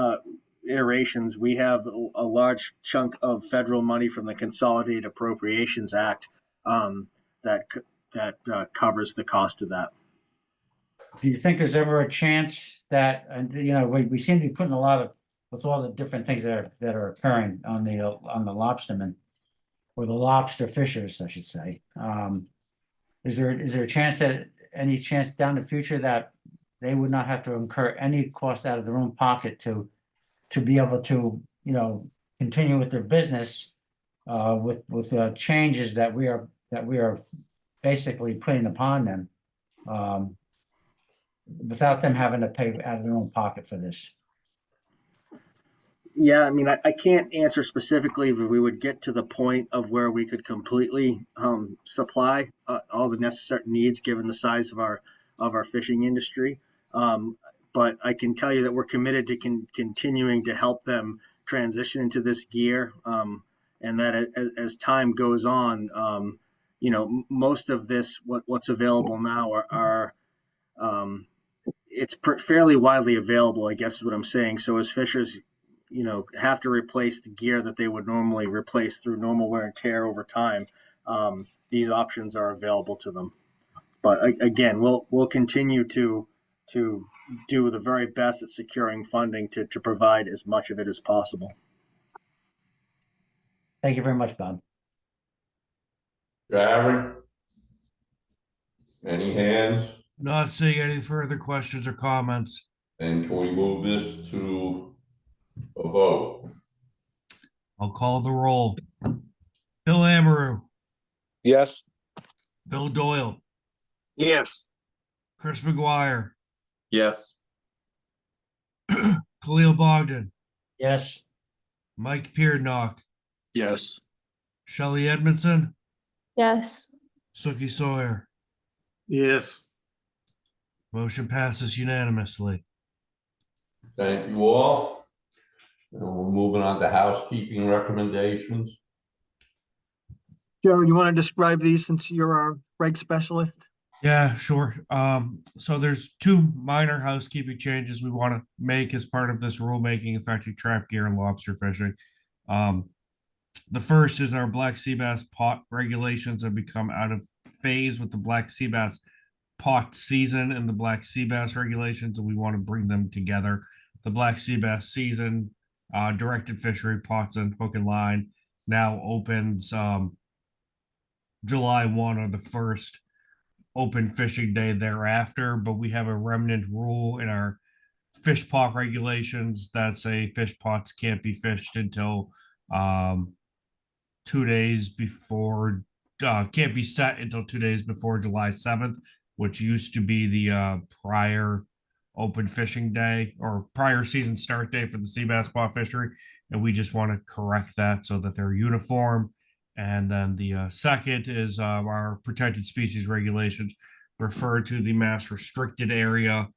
iterations. We have a large chunk of federal money from the Consolidated Appropriations Act that covers the cost of that. Do you think there's ever a chance that, we seem to be putting a lot of, with all the different things that are occurring on the lobstermen, or the lobster fishers, I should say. Is there a chance any chance down the future that they would not have to incur any cost out of their own pocket to be able to, continue with their business with changes that we are basically putting upon them, without them having to pay out of their own pocket for this? Yeah, I mean, I can't answer specifically if we would get to the point of where we could completely supply all the necessary needs given the size of our fishing industry. But I can tell you that we're committed to continuing to help them transition into this gear, and that as time goes on, most of this what's available now are it's fairly widely available, I guess is what I'm saying. So as fishers have to replace the gear that they would normally replace through normal wear and tear over time, these options are available to them. But again, we'll continue to do the very best at securing funding to provide as much of it as possible. Thank you very much, Bob. Sharon? Any hands? Not seeing any further questions or comments. And can we move this to a vote? I'll call the roll. Bill Amaru, Yes. Bill Doyle, Yes. Chris McGuire, Yes. Khalil Bogdan, Yes. Mike Peardnock, Yes. Shelley Edmondson, Yes. Suki Sawyer. Yes. Motion passes unanimously. Thank you all. And we're moving on to housekeeping recommendations. Jared, you want to describe these since you're our reg specialist? Yeah, sure. So there's two minor housekeeping changes we want to make as part of this rulemaking affecting trap gear and lobster fishing. The first is our black sea bass pot regulations have become out of phase with the black sea bass pot season and the black sea bass regulations, and we want to bring them together. The black sea bass season, directed fishery pots and hook and line now opens July 1 or the first open fishing day thereafter, but we have a remnant rule in our fish pot regulations that say fish pots can't be fished until 2 days before, can't be set until 2 days before July 7th, which used to be the prior open fishing day or prior season start day for the sea bass pot fishery. And we just want to correct that so that they're uniform. And then the second is our protected species regulations refer to the mass restricted area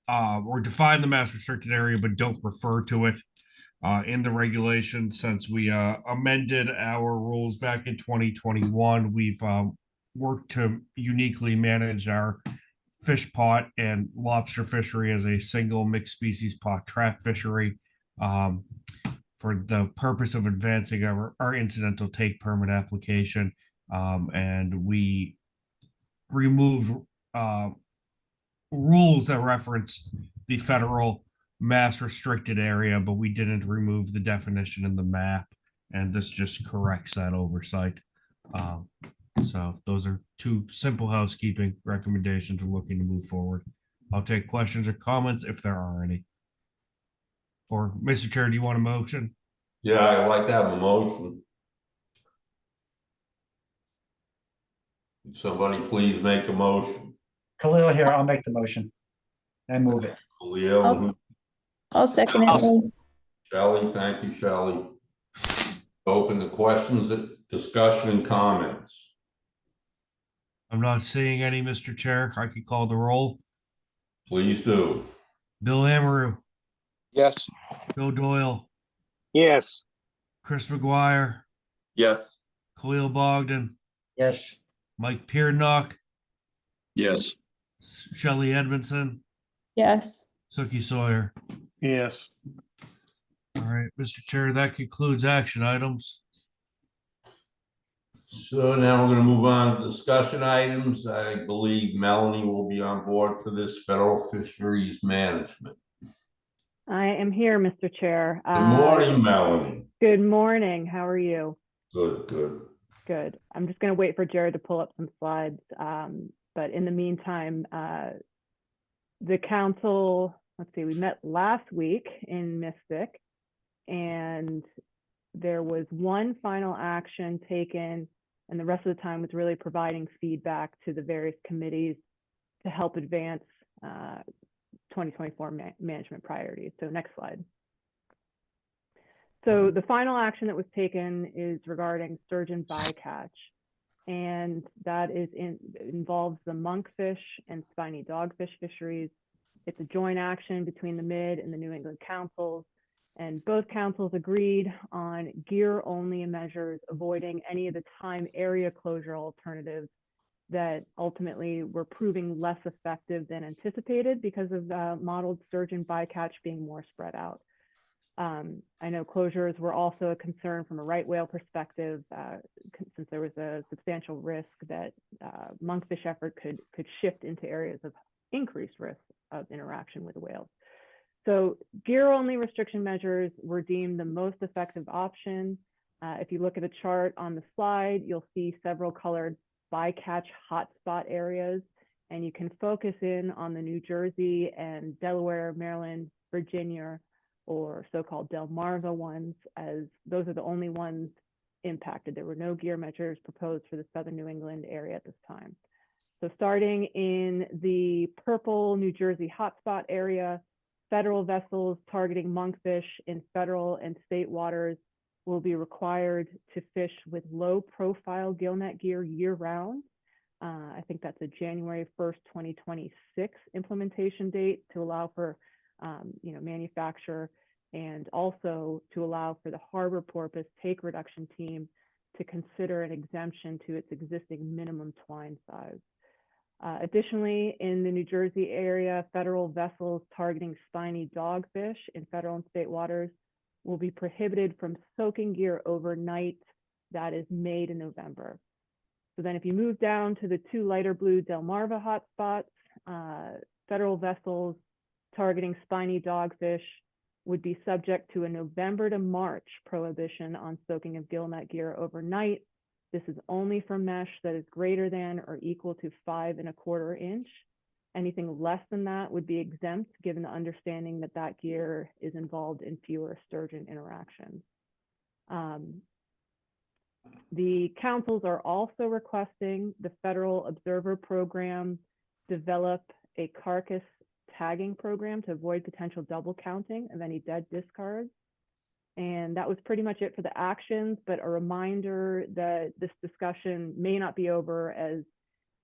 or define the mass restricted area, but don't refer to it in the regulation. Since we amended our rules back in 2021, we've worked to uniquely manage our fish pot and lobster fishery as a single mixed species pot trap fishery. For the purpose of advancing our incidental take permit application. And we remove rules that reference the federal mass restricted area, but we didn't remove the definition in the map. And this just corrects that oversight. So those are two simple housekeeping recommendations. We're looking to move forward. I'll take questions or comments if there are any. Or Mr. Chair, do you want a motion? Yeah, I'd like to have a motion. Somebody please make a motion. Khalil here, I'll make the motion. And move it. Khalil, I'll second it. Shelley, thank you, Shelley. Open the questions, discussion and comments. I'm not seeing any, Mr. Chair. I could call the roll. Please do. Bill Amaru, Yes. Bill Doyle, Yes. Chris McGuire, Yes. Khalil Bogdan, Yes. Mike Pearnock, Yes. Shelley Edmondson, Yes. Suki Sawyer. Yes. All right, Mr. Chair, that concludes action items. So now we're going to move on to discussion items. I believe Melanie will be on board for this federal fisheries management. I am here, Mr. Chair. Good morning, Melanie. Good morning. How are you? Good, good. Good. I'm just going to wait for Jared to pull up some slides. But in the meantime, the council, let's see, we met last week in Mystic, and there was one final action taken, and the rest of the time was really providing feedback to the various committees to help advance 2024 management priorities. So next slide. So the final action that was taken is regarding sturgeon bycatch, and that is involves the monkfish and spiny dogfish fisheries. It's a joint action between the Mid and the New England councils, and both councils agreed on gear-only measures, avoiding any of the time area closure alternatives that ultimately were proving less effective than anticipated because of modeled sturgeon bycatch being more spread out. I know closures were also a concern from a right whale perspective, since there was a substantial risk that monkfish effort could shift into areas of increased risk of interaction with whales. So gear-only restriction measures were deemed the most effective option. If you look at the chart on the slide, you'll see several colored bycatch hotspot areas, and you can focus in on the New Jersey and Delaware, Maryland, Virginia, or so-called Delmarva ones, as those are the only ones impacted. There were no gear measures proposed for the Southern New England area at this time. So starting in the purple New Jersey hotspot area, federal vessels targeting monkfish in federal and state waters will be required to fish with low profile gillnet gear year round. I think that's a January 1st, 2026 implementation date to allow for manufacture, and also to allow for the harbor porpoise take reduction team to consider an exemption to its existing minimum twine size. Additionally, in the New Jersey area, federal vessels targeting spiny dogfish in federal and state waters will be prohibited from soaking gear overnight. That is May to November. So then if you move down to the two lighter blue Delmarva hotspots, federal vessels targeting spiny dogfish would be subject to a November to March prohibition on soaking of gillnet gear overnight. This is only for mesh that is greater than or equal to 5 1/4 inch. Anything less than that would be exempt, given the understanding that that gear is involved in fewer sturgeon interactions. The councils are also requesting the Federal Observer Program develop a carcass tagging program to avoid potential double counting of any dead discards. And that was pretty much it for the actions, but a reminder that this discussion may not be over, as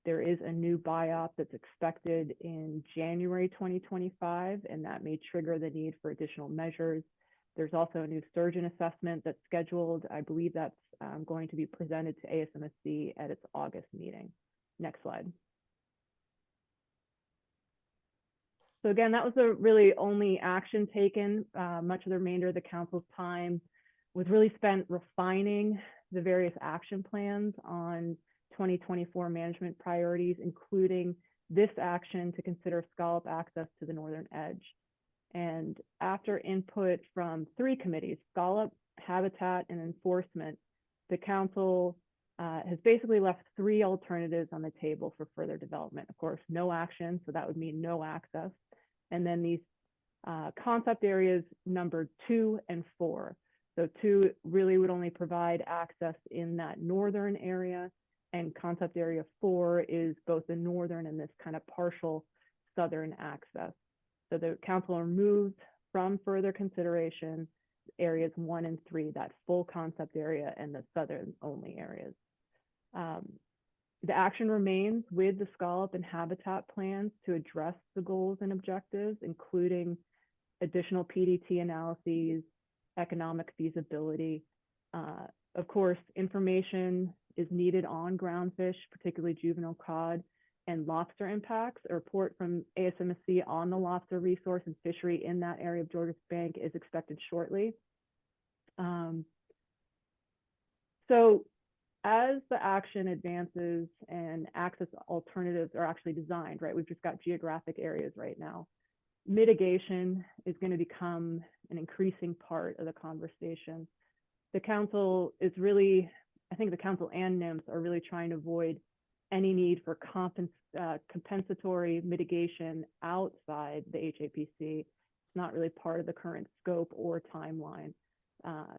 there is a new biop that's expected in January 2025, and that may trigger the need for additional measures. There's also a new sturgeon assessment that's scheduled. I believe that's going to be presented to ASMSC at its August meeting. Next slide. So again, that was the really only action taken. Much of the remainder of the council's time was really spent refining the various action plans on 2024 management priorities, including this action to consider scallop access to the northern edge. And after input from 3 committees, scallop, habitat, and enforcement, the council has basically left 3 alternatives on the table for further development. Of course, no action, so that would mean no access. And then these concept areas numbered 2 and 4. So 2 really would only provide access in that northern area, and concept area 4 is both the northern and this kind of partial southern access. So the council removed from further consideration areas 1 and 3, that full concept area and the southern only areas. The action remains with the scallop and habitat plans to address the goals and objectives, including additional PDT analyses, economic feasibility. Of course, information is needed on groundfish, particularly juvenile cod and lobster impacts. A report from ASMSC on the lobster resource and fishery in that area of Georges Bank is expected shortly. So as the action advances and access alternatives are actually designed, right? We've just got geographic areas right now. Mitigation is going to become an increasing part of the conversation. The council is really, I think the council and NIMS are really trying to avoid any need for compensatory mitigation outside the HAPC. It's not really part of the current scope or timeline.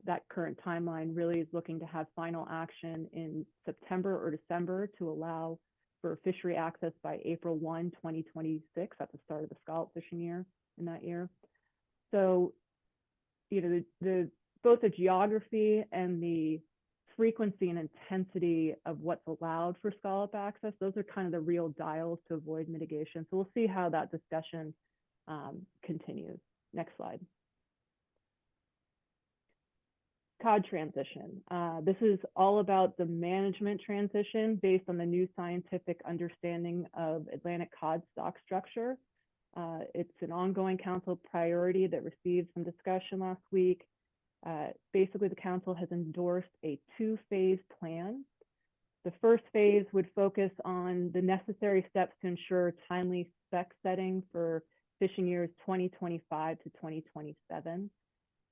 That current timeline really is looking to have final action in September or December to allow for fishery access by April 1, 2026, at the start of the scallop fishing year in that year. So, you know, both the geography and the frequency and intensity of what's allowed for scallop access, those are kind of the real dials to avoid mitigation. So we'll see how that discussion continues. Next slide. Cod transition. This is all about the management transition based on the new scientific understanding of Atlantic cod stock structure. It's an ongoing council priority that received some discussion last week. Basically, the council has endorsed a 2-phase plan. The first phase would focus on the necessary steps to ensure timely spec setting for fishing years 2025 to 2027.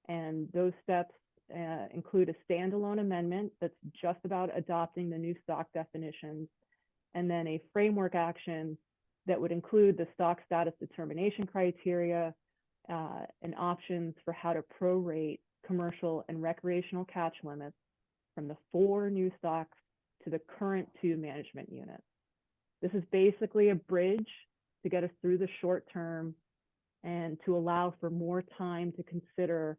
And those steps include a standalone amendment that's just about adopting the new stock definitions, and then a framework action that would include the stock status determination criteria and options for how to prorate commercial and recreational catch limits from the 4 new stocks to the current 2 management units. This is basically a bridge to get us through the short term and to allow for more time to consider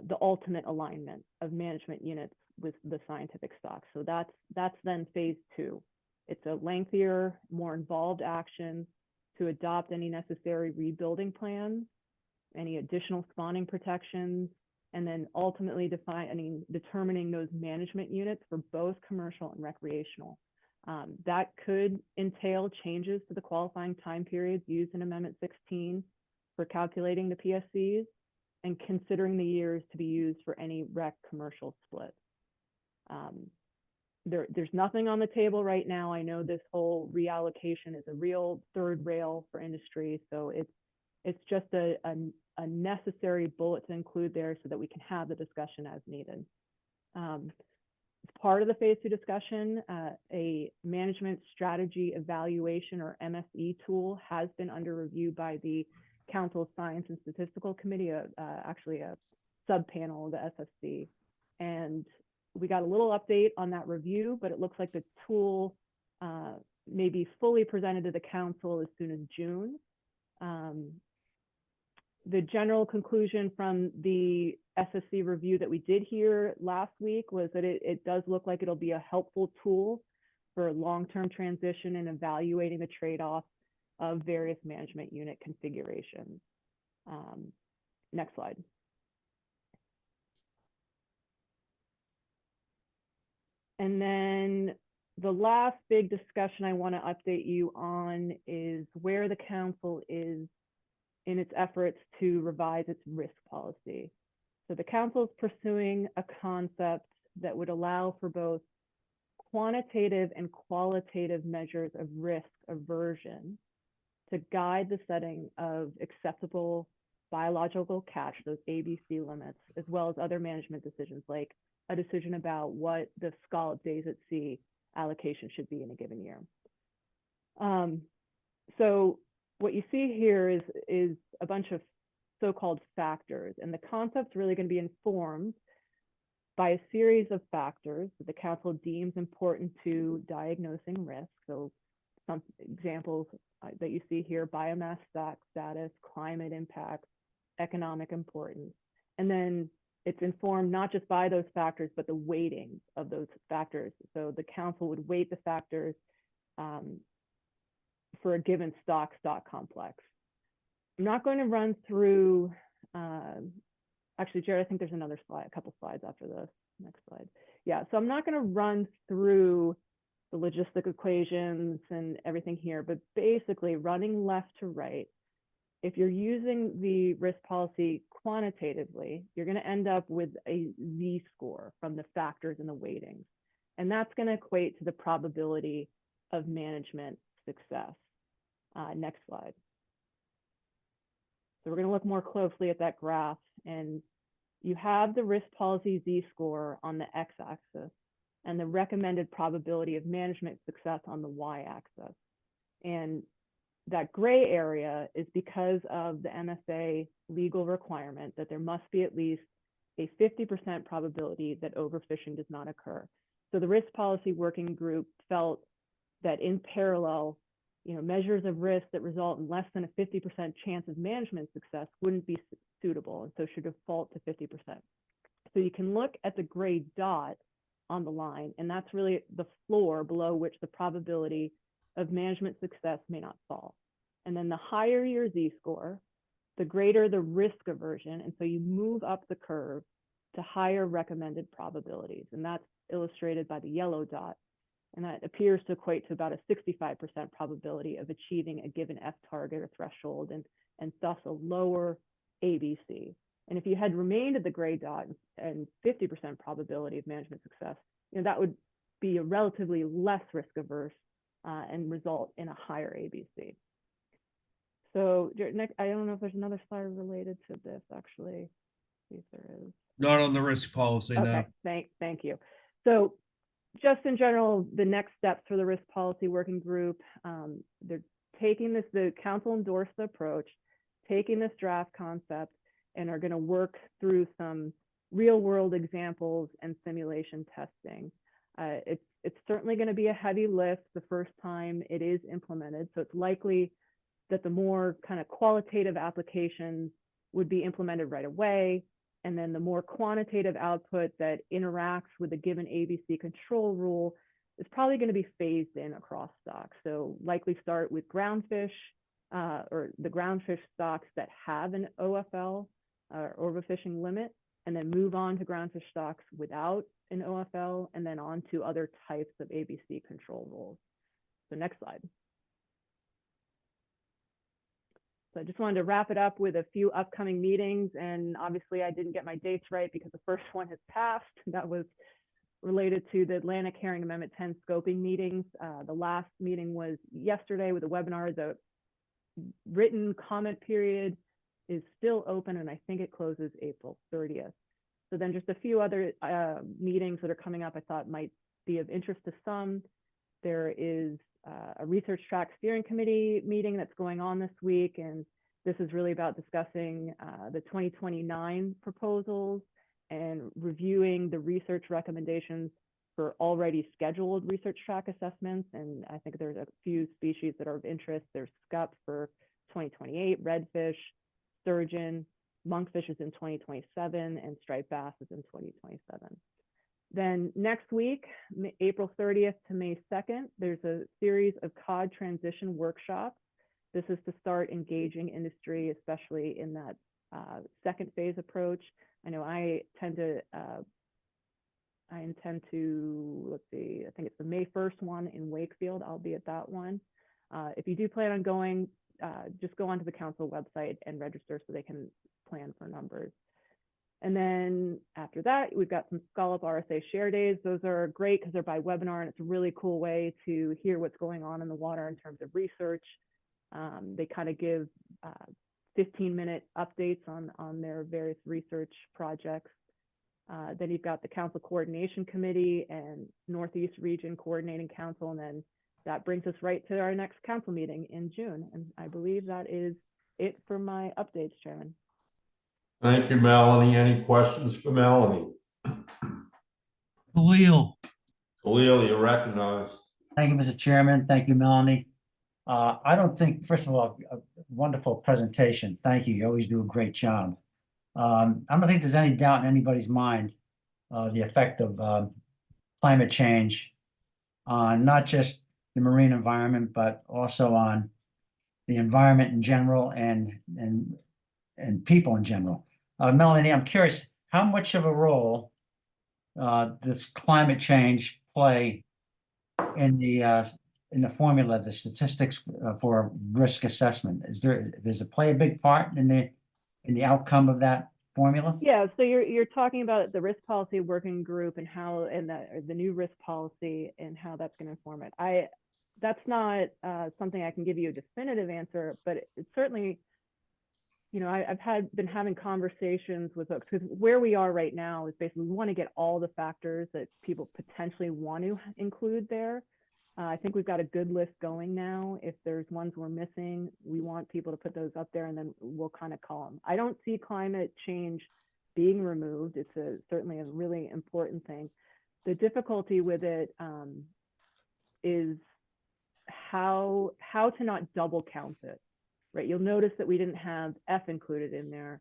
the ultimate alignment of management units with the scientific stock. So that's then phase 2. It's a lengthier, more involved action to adopt any necessary rebuilding plans, any additional spawning protections, and then ultimately determining those management units for both commercial and recreational. That could entail changes to the qualifying time periods used in Amendment 16 for calculating the PSCs, and considering the years to be used for any rec commercial split. There's nothing on the table right now. I know this whole reallocation is a real third rail for industry, so it's just a necessary bullet to include there so that we can have the discussion as needed. As part of the phase 2 discussion, a management strategy evaluation, or MSE, tool has been under review by the Council Science and Statistical Committee, actually a sub-panel of the SSC. And we got a little update on that review, but it looks like the tool may be fully presented to the council as soon as June. The general conclusion from the SSC review that we did hear last week was that it does look like it'll be a helpful tool for long-term transition and evaluating the trade-offs of various management unit configurations. Next slide. And then the last big discussion I want to update you on is where the council is in its efforts to revise its risk policy. So the council is pursuing a concept that would allow for both quantitative and qualitative measures of risk aversion to guide the setting of acceptable biological catch, those ABC limits, as well as other management decisions, like a decision about what the scallop days at sea allocation should be in a given year. So what you see here is a bunch of so-called factors, and the concept's really going to be informed by a series of factors that the council deems important to diagnosing risk. So some examples that you see here: biomass stock status, climate impact, economic importance. And then it's informed not just by those factors, but the weighting of those factors. So the council would weight the factors for a given stock complex. I'm not going to run through, actually, Jared, I think there's another slide, a couple slides after this. Next slide. Yeah, so I'm not going to run through the logistic equations and everything here, but basically running left to right, if you're using the risk policy quantitatively, you're going to end up with a Z-score from the factors and the weightings. And that's going to equate to the probability of management success. Next slide. So we're going to look more closely at that graph, and you have the risk policy Z-score on the x-axis and the recommended probability of management success on the y-axis. And that gray area is because of the MSA legal requirement that there must be at least a 50% probability that overfishing does not occur. So the risk policy working group felt that in parallel, measures of risk that result in less than a 50% chance of management success wouldn't be suitable, and so should default to 50%. So you can look at the gray dot on the line, and that's really the floor below which the probability of management success may not fall. And then the higher your Z-score, the greater the risk aversion, and so you move up the curve to higher recommended probabilities, and that's illustrated by the yellow dot. And that appears to equate to about a 65% probability of achieving a given F target or threshold, and thus a lower ABC. And if you had remained at the gray dot and 50% probability of management success, that would be a relatively less risk averse and result in a higher ABC. So next, I don't know if there's another slide related to this, actually. See if there is. Not on the risk policy, Okay, no. thank you. So just in general, the next steps for the risk policy working group, they're taking this, the council endorsed the approach, taking this draft concept, and are going to work through some real world examples and simulation testing. It's certainly going to be a heavy lift the first time it is implemented. So it's likely that the more kind of qualitative applications would be implemented right away. And then the more quantitative output that interacts with a given ABC control rule is probably going to be phased in across stocks. So likely start with groundfish or the groundfish stocks that have an OFL or overfishing limit, and then move on to groundfish stocks without an OFL, and then on to other types of ABC control rules. So next slide. So I just wanted to wrap it up with a few upcoming meetings, and obviously I didn't get my dates right because the first one has passed. That was related to the Atlantic Herring Amendment 10 scoping meetings. The last meeting was yesterday with a webinar. The written comment period is still open, and I think it closes April 30th. So then just a few other meetings that are coming up I thought might be of interest to some. There is a research track steering committee meeting that's going on this week, and this is really about discussing the 2029 proposals and reviewing the research recommendations for already scheduled research track assessments. And I think there's a few species that are of interest. There's scup for 2028, redfish, sturgeon, monkfish is in 2027, and striped bass is in 2027. Then next week, April 30th to May 2nd, there's a series of cod transition workshops. This is to start engaging industry, especially in that second phase approach. I know I intend to, let's see, I think it's the May 1st one in Wakefield. I'll be at that one. If you do plan on going, just go onto the council website and register so they can plan for numbers. And then after that, we've got some Scallop RSA share days. Those are great because they're by webinar, and it's a really cool way to hear what's going on in the water in terms of research. They kind of give 15-minute updates on their various research projects. Then you've got the Council Coordination Committee and Northeast Region Coordinating Council, and then that brings us right to our next council meeting in June. And I believe that is it for my updates, Chairman. Thank you, Melanie. Any questions for Melanie? Khalil. Khalil, you're recognized. Thank you, Mr. Chairman. Thank you, Melanie. I don't think, first of all, a wonderful presentation. Thank you. You always do a great job. I don't think there's any doubt in anybody's mind the effect of climate change on not just the marine environment, but also on the environment in general and people in general. Melanie, I'm curious, how much of a role does climate change play in the formula, the statistics for risk assessment? Does it play a big part in the outcome of that formula? Yeah, so you're talking about the risk policy working group and how, and the new risk policy and how that's going to inform it. That's not something I can give you a definitive answer, but it's certainly, you know, I've been having conversations with folks, because where we are right now is basically we want to get all the factors that people potentially want to include there. I think we've got a good list going now. If there's ones we're missing, we want people to put those up there, and then we'll kind of call them. I don't see climate change being removed. It's certainly a really important thing. The difficulty with it is how to not double count it, right? You'll notice that we didn't have F included in there,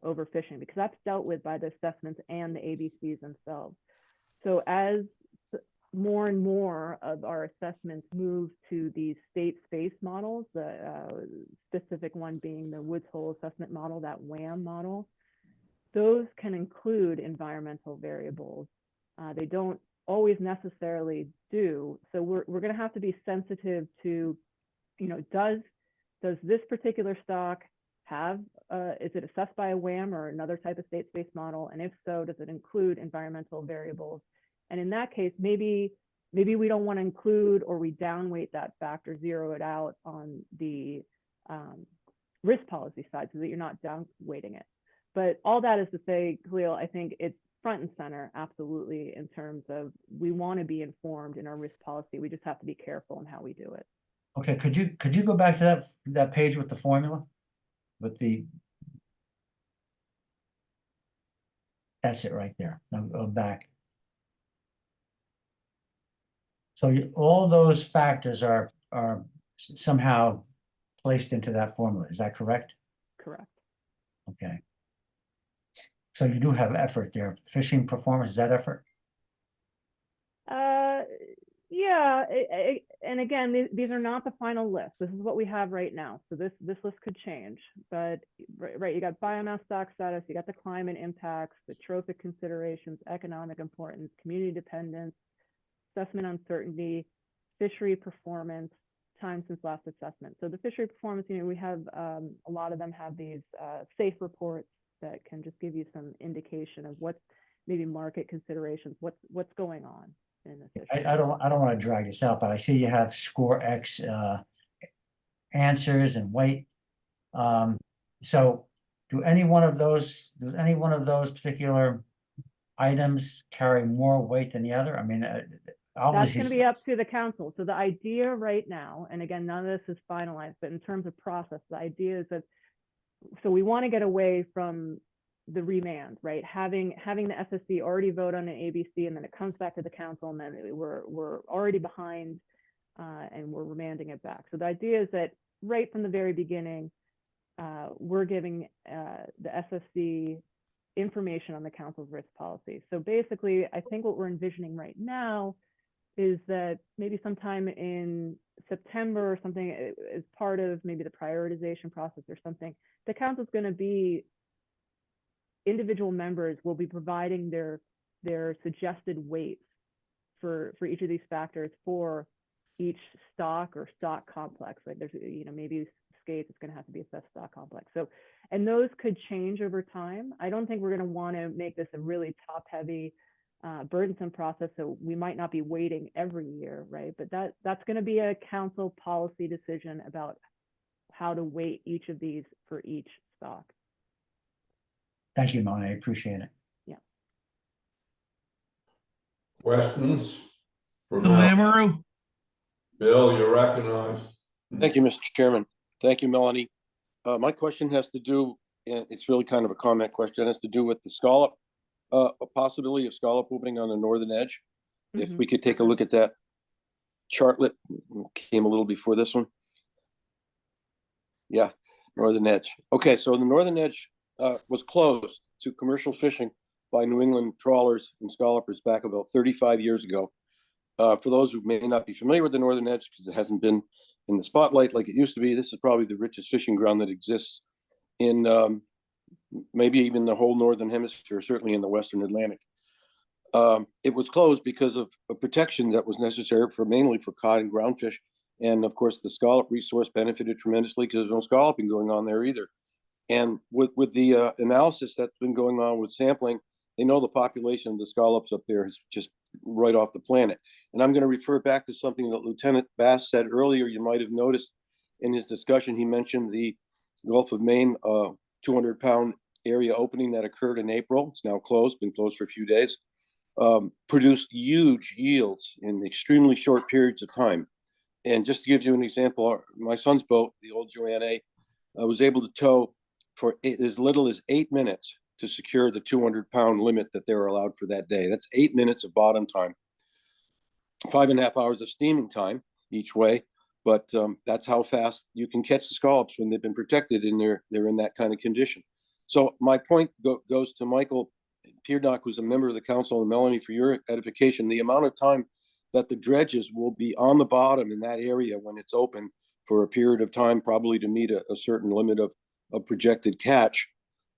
overfishing, because that's dealt with by the assessments and the ABCs themselves. So as more and more of our assessments move to these state space models, the specific one being the Woods Hole assessment model, that WHAM model, those can include environmental variables. They don't always necessarily do. So we're going to have to be sensitive to, you know, does this particular stock have, is it assessed by a WHAM or another type of state space model? And if so, does it include environmental variables? And in that case, maybe we don't want to include, or we downweight that factor, zero it out on the risk policy side so that you're not downweighting it. But all that is to say, Khalil, I think it's front and center, absolutely, in terms of we want to be informed in our risk policy. We just have to be careful in how we do it. Okay, could you go back to that page with the formula? With the, that's it right there. Now go back. So all those factors are somehow placed into that formula. Is that correct? Correct. Okay. So you do have effort there. Fishing performance, is that effort? Yeah, and again, these are not the final list. This is what we have right now. So this list could change, but right, you got biomass stock status, you got the climate impacts, the trophic considerations, economic importance, community dependence, assessment uncertainty, fishery performance, time since last assessment. So the fishery performance, you know, we have a lot of them have these safe reports that can just give you some indication of what's maybe market considerations, what's going on in the fishery. I don't want to drag this out, but I see you have score X answers and weight. So do any one of those particular items carry more weight than the other? I mean, That's obviously going to be up to the council. So the idea right now, and again, none of this is finalized, but in terms of process, the idea is that, so we want to get away from the remand, right? Having the SSC already vote on an ABC, and then it comes back to the council, and then we're already behind, and we're remanding it back. So the idea is that right from the very beginning, we're giving the SSC information on the council's risk policy. So basically, I think what we're envisioning right now is that maybe sometime in September or something, as part of maybe the prioritization process or something, the council's going to be, individual members will be providing their suggested weights for each of these factors for each stock or stock complex. Like there's, you know, maybe skates, it's going to have to be a cess stock complex. So, and those could change over time. I don't think we're going to want to make this a really top heavy, burdensome process. So we might not be waiting every year, right? But that's going to be a council policy decision about how to weight each of these for each stock. Thank you, Melanie. I appreciate it. Questions? For Bill Mel? Amaru? Bill, you're recognized. Thank you, Mr. Chairman. Thank you, Melanie. My question has to do, and it's really kind of a comment question, it has to do with the scallop, a possibility of scallop opening on the northern edge. If we could take a look at that chartlet, came a little before this one. Yeah, northern edge. Okay, so the northern edge was closed to commercial fishing by New England trawlers and scallopers back about 35 years ago. For those who may not be familiar with the northern edge, because it hasn't been in the spotlight like it used to be, this is probably the richest fishing ground that exists in maybe even the whole northern hemisphere, certainly in the western Atlantic. It was closed because of a protection that was necessary for mainly for cod and groundfish. And of course, the scallop resource benefited tremendously because there's no scalloping going on there either. And with the analysis that's been going on with sampling, they know the population of the scallops up there is just right off the planet. And I'm going to refer back to something that Lieutenant Bass said earlier. You might have noticed in his discussion, he mentioned the Gulf of Maine 200-pound area opening that occurred in April. It's now closed, been closed for a few days. Produced huge yields in extremely short periods of time. And just to give you an example, my son's boat, the old Joanne, was able to tow for as little as 8 minutes to secure the 200-pound limit that they were allowed for that day. That's 8 minutes of bottom time, 5.5 hours of steaming time each way. But that's how fast you can catch the scallops when they've been protected and they're in that kind of condition. So my point goes to Michael Pierdock, who's a member of the council, and Melanie, for your edification. The amount of time that the dredges will be on the bottom in that area when it's open for a period of time, probably to meet a certain limit of projected catch,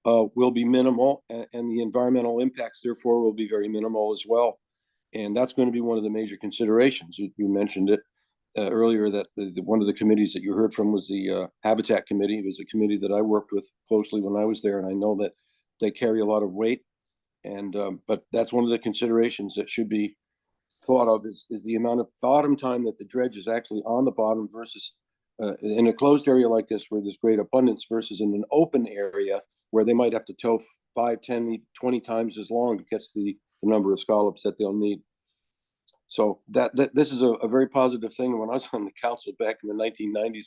will be minimal, and the environmental impacts therefore will be very minimal as well. And that's going to be one of the major considerations. You mentioned it earlier that one of the committees that you heard from was the Habitat Committee. It was a committee that I worked with closely when I was there, and I know that they carry a lot of weight. And but that's one of the considerations that should be thought of is the amount of bottom time that the dredge is actually on the bottom versus in a closed area like this where there's great abundance versus in an open area where they might have to tow 5, 10, 20 times as long to catch the number of scallops that they'll need. So that this is a very positive thing. When I was on the council back in the 1990s,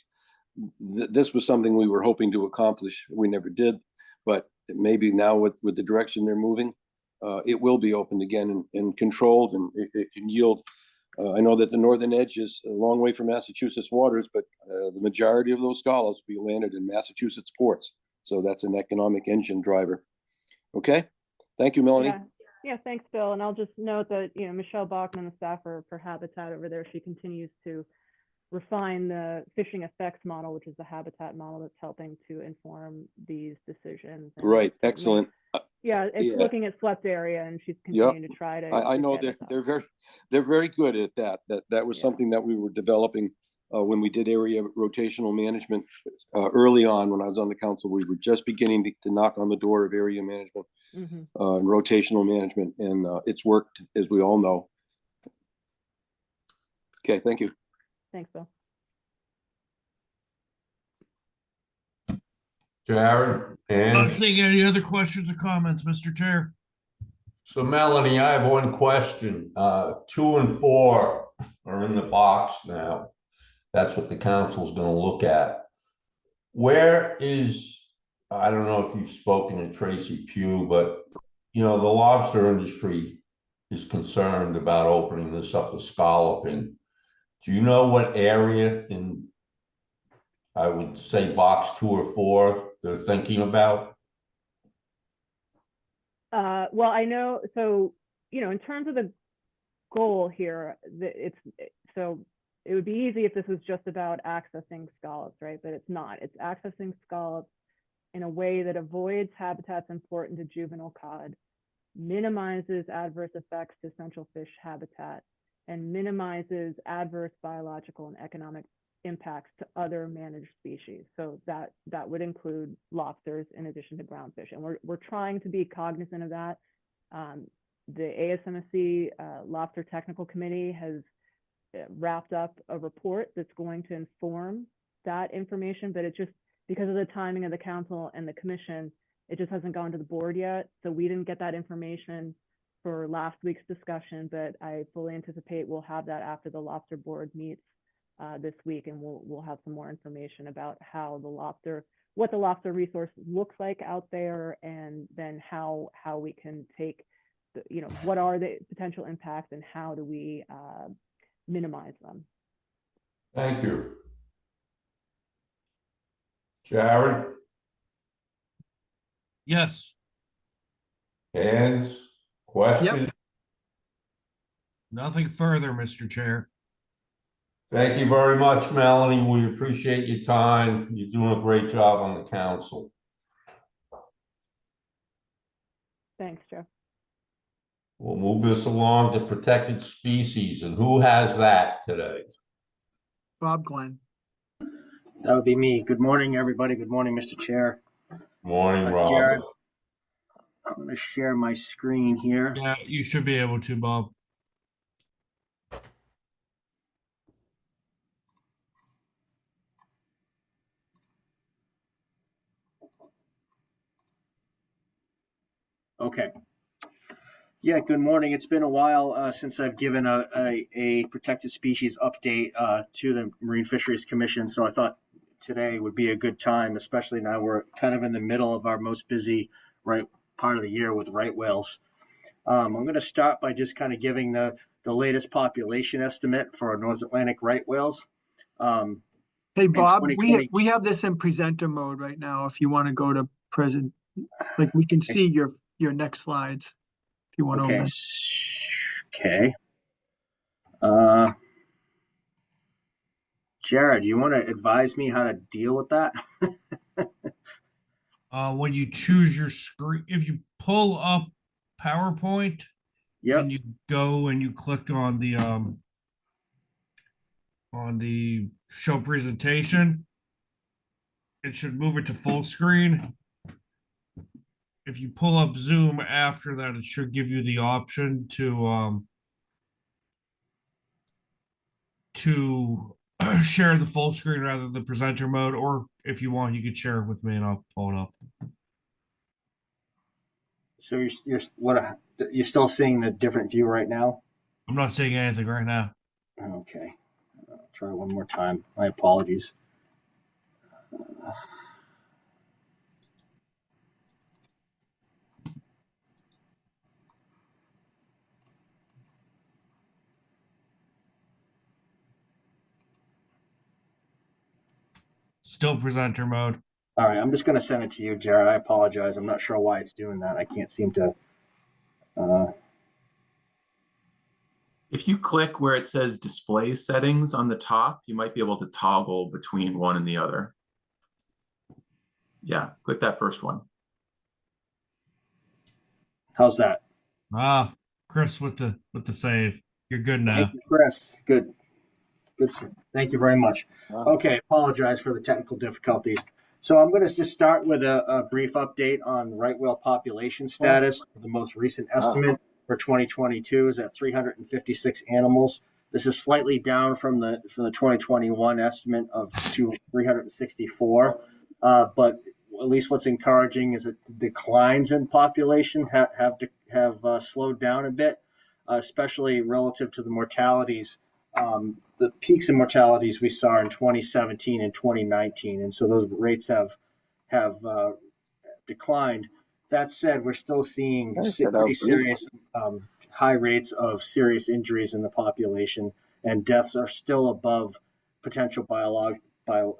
this was something we were hoping to accomplish. We never did, but maybe now with the direction they're moving, it will be opened again and controlled, and it can yield. I know that the northern edge is a long way from Massachusetts waters, but the majority of those scallops will be landed in Massachusetts ports. So that's an economic engine driver. Okay, thank you, Melanie. Yeah, thanks, Bill. And I'll just note that, Michelle Bachman, the staffer for Habitat over there, she continues to refine the fishing effects model, which is the Habitat model that's helping to inform these decisions. And right, excellent. It's looking at swept area, and she's continuing to try to. I know they're very good at that. That was something that we were developing when we did area rotational management early on. When I was on the council, we were just beginning to knock on the door of area management and rotational management, and it's worked, as we all know. Okay, thank you. Thanks, Bill. Jared, Not seeing any other questions or comments, Mr. Chair. So Melanie, I have one question. 2 and 4 are in the box now. That's what the council's going to look at. Where is, I don't know if you've spoken to Tracy Pugh, but the lobster industry is concerned about opening this up to scalloping. Do you know what area in, I would say, box 2 or 4 they're thinking about? Well, I know, so, in terms of the goal here, it would be easy if this was just about accessing scallops, right? But it's not. It's accessing scallops in a way that avoids habitats important to juvenile cod, minimizes adverse effects to central fish habitat, and minimizes adverse biological and economic impacts to other managed species. So that would include lobsters in addition to groundfish. And we're trying to be cognizant of that. The ASMSC Lobster Technical Committee has wrapped up a report that's going to inform that information, but it just, because of the timing of the council and the commission, it just hasn't gone to the board yet. So we didn't get that information for last week's discussion, but I fully anticipate we'll have that after the lobster board meets this week, and we'll have some more information about how what the lobster resource looks like out there, and then how we can take what are the potential impacts and how do we minimize them. Thank you. Jared, Yes, hands, questions? nothing further, Mr. Chair. Thank you very much, Melanie. We appreciate your time. You're doing a great job on the council. Thanks, Joe. We'll move this along to protected species, and who has that today? Bob Glenn. That would be me. Good morning, everybody. Good morning, Mr. Chair. Morning, Jared, Robert. I'm going to share my screen here. Yeah, you should be able to, Bob. Okay. Yeah, good morning. It's been a while since I've given a protected species update to the Marine Fisheries Commission, so I thought today would be a good time, especially now we're kind of in the middle of our most busy part of the year with right whales. I'm going to start by just kind of giving the latest population estimate for our North Atlantic right whales. Hey, Bob, we have this in presenter mode right now. If you want to go to present, like we can see your next slides. If you want to open. Okay. Jared, you want to advise me how to deal with that? When you choose your screen, if you pull up PowerPoint, Yep. and you go and you click on the show presentation, it should move it to full screen. If you pull up Zoom after that, it should give you the option to share the full screen rather than the presenter mode, or if you want, you could share it with me and I'll pull it up. So you're still seeing the different view right now? I'm not seeing anything right now. Okay. I'll try one more time. My apologies. Still presenter mode. All right, I'm just going to send it to you, Jared. I apologize. I'm not sure why it's doing that. I can't seem to. If you click where it says display settings on the top, you might be able to toggle between one and the other. Yeah, click that first one. How's that? Chris with the save. You're good now. Thank you, Chris. Good. Thank you very much. Okay, apologize for the technical difficulties. So I'm going to just start with a brief update on right whale population status. The most recent estimate for 2022 is at 356 animals. This is slightly down from the 2021 estimate of 364. But at least what's encouraging is that the declines in population have slowed down a bit, especially relative to the mortalities. The peaks in mortalities we saw in 2017 and 2019, and so those rates have declined. That said, we're still seeing pretty serious high rates of serious injuries in the population, and deaths are still above potential biological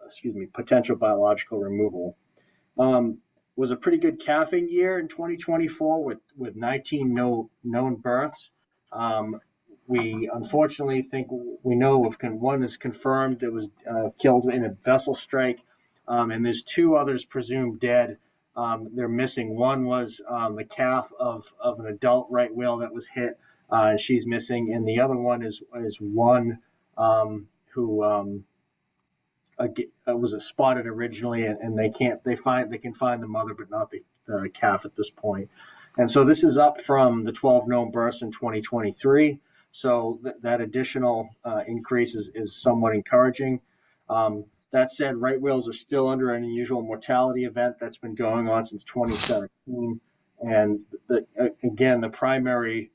removal. Was a pretty good calving year in 2024 with 19 known births. We unfortunately think we know of one is confirmed that was killed in a vessel strike, and there's two others presumed dead. They're missing. One was the calf of an adult right whale that was hit. She's missing, and the other one is one who was spotted originally, and they can find the mother but not the calf at this point. And so this is up from the 12 known births in 2023. So that additional increase is somewhat encouraging. That said, right whales are still under an unusual mortality event that's been going on since 2017. And again, the primary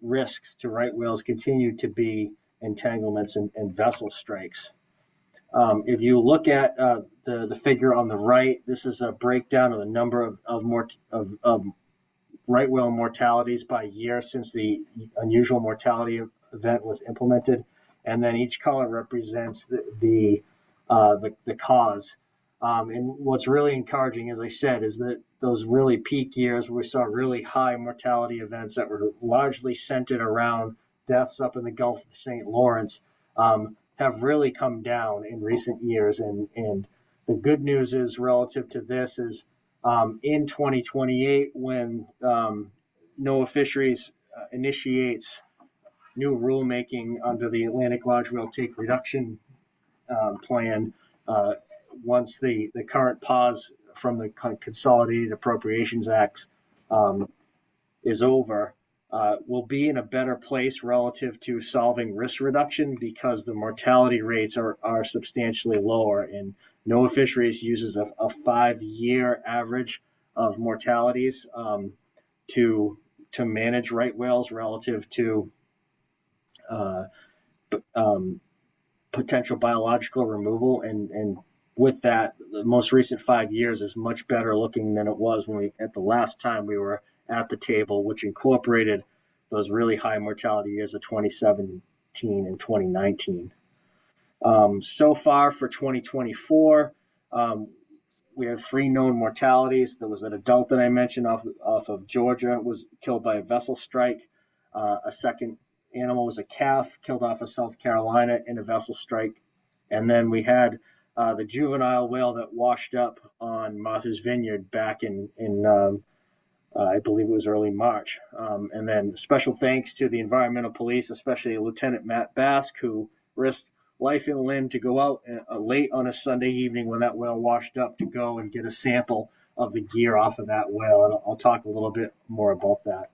risks to right whales continue to be entanglements and vessel strikes. If you look at the figure on the right, this is a breakdown of the number of right whale mortalities by year since the unusual mortality event was implemented, and then each color represents the cause. And what's really encouraging, as I said, is that those really peak years where we saw really high mortality events that were largely centered around deaths up in the Gulf of St. Lawrence have really come down in recent years. And the good news is relative to this is in 2028, when NOAA Fisheries initiates new rulemaking under the Atlantic large whale take reduction plan, once the current pause from the Consolidated Appropriations Act is over, we'll be in a better place relative to solving risk reduction because the mortality rates are substantially lower. And NOAA Fisheries uses a 5-year average of mortalities to manage right whales relative to potential biological removal. And with that, the most recent 5 years is much better looking than it was at the last time we were at the table, which incorporated those really high mortality years of 2017 and 2019. So far for 2024, we have 3 known mortalities. There was an adult that I mentioned off of Georgia, was killed by a vessel strike. A second animal was a calf killed off of South Carolina in a vessel strike. And then we had the juvenile whale that washed up on Martha's Vineyard back in I believe it was early March. And then special thanks to the environmental police, especially Lieutenant Matt Bask, who risked life and limb to go out late on a Sunday evening when that whale washed up to go and get a sample of the gear off of that whale. And I'll talk a little bit more about that.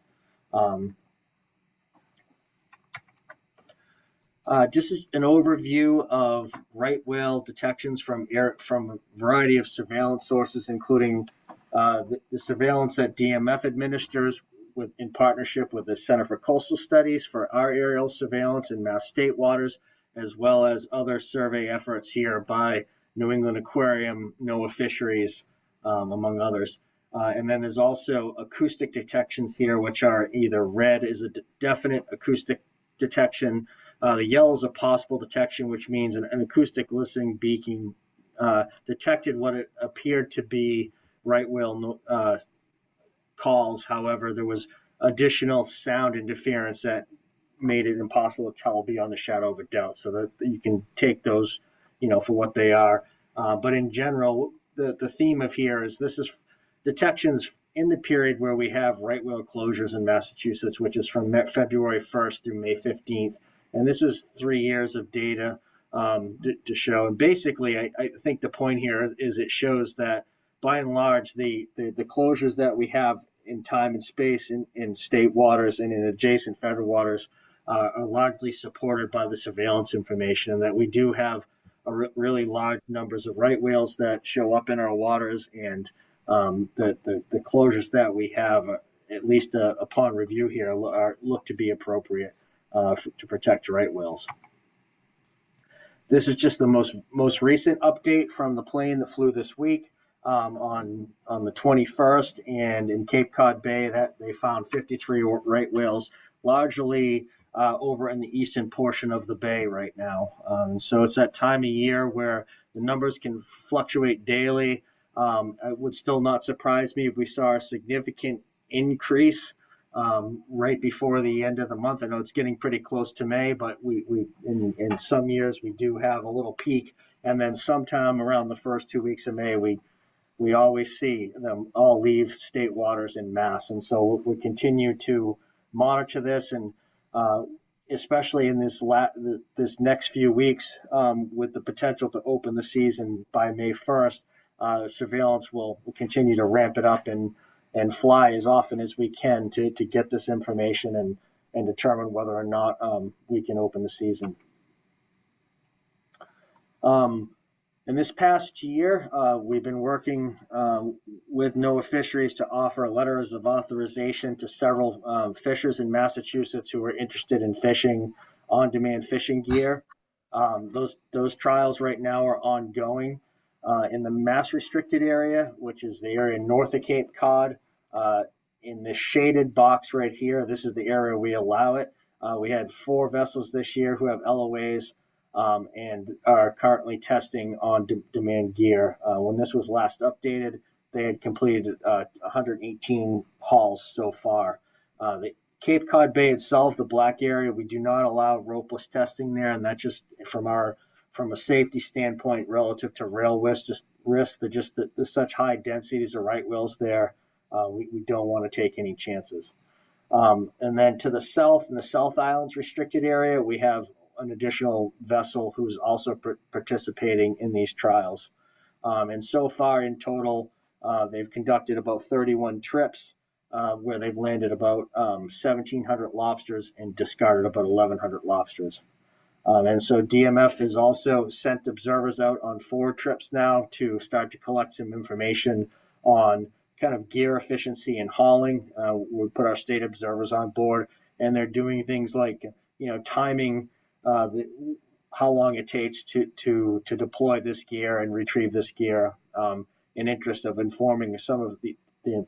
Just an overview of right whale detections from a variety of surveillance sources, including the surveillance that DMF administers in partnership with the Center for Coastal Studies for our aerial surveillance in Mass State waters, as well as other survey efforts here by New England Aquarium, NOAA Fisheries, among others. And then there's also acoustic detections here, which are either red is a definite acoustic detection. The yellow is a possible detection, which means an acoustic listening beacon detected what it appeared to be right whale calls. However, there was additional sound interference that made it impossible to tell beyond the shadow of a doubt. So that you can take those, for what they are. But in general, the theme of here is this is detections in the period where we have right whale closures in Massachusetts, which is from February 1st through May 15th. And this is 3 years of data to show. And basically, I think the point here is it shows that by and large, the closures that we have in time and space in state waters and in adjacent federal waters are largely supported by the surveillance information, and that we do have really large numbers of right whales that show up in our waters, and the closures that we have, at least upon review here, look to be appropriate to protect right whales. This is just the most recent update from the plane that flew this week on the 21st, and in Cape Cod Bay that they found 53 right whales, largely over in the eastern portion of the bay right now. So it's that time of year where the numbers can fluctuate daily. It would still not surprise me if we saw a significant increase right before the end of the month. I know it's getting pretty close to May, but we in some years we do have a little peak, and then sometime around the first 2 weeks of May we always see them all leave state waters in mass. And so we continue to monitor this, and especially in this next few weeks, with the potential to open the season by May 1st, surveillance will continue to ramp it up and fly as often as we can to get this information and determine whether or not we can open the season. In this past year, we've been working with NOAA Fisheries to offer letters of authorization to several fishers in Massachusetts who are interested in fishing on-demand fishing gear. Those trials right now are ongoing. In the mass restricted area, which is the area north of Cape Cod, in the shaded box right here, this is the area we allow it. We had 4 vessels this year who have LOAs. And are currently testing on demand gear. When this was last updated, they had completed 118 hauls so far. The Cape Cod Bay itself, the black area, we do not allow ropeless testing there, and that's just from a safety standpoint relative to rail risk. There's such high densities of right whales there. We don't want to take any chances. And then to the south, in the South Islands restricted area, we have an additional vessel who's also participating in these trials. And so far in total, they've conducted about 31 trips where they've landed about 1,700 lobsters and discarded about 1,100 lobsters. And so DMF has also sent observers out on 4 trips now to start to collect some information on kind of gear efficiency and hauling. We put our state observers on board, and they're doing things like, timing how long it takes to deploy this gear and retrieve this gear, in interest of informing some of the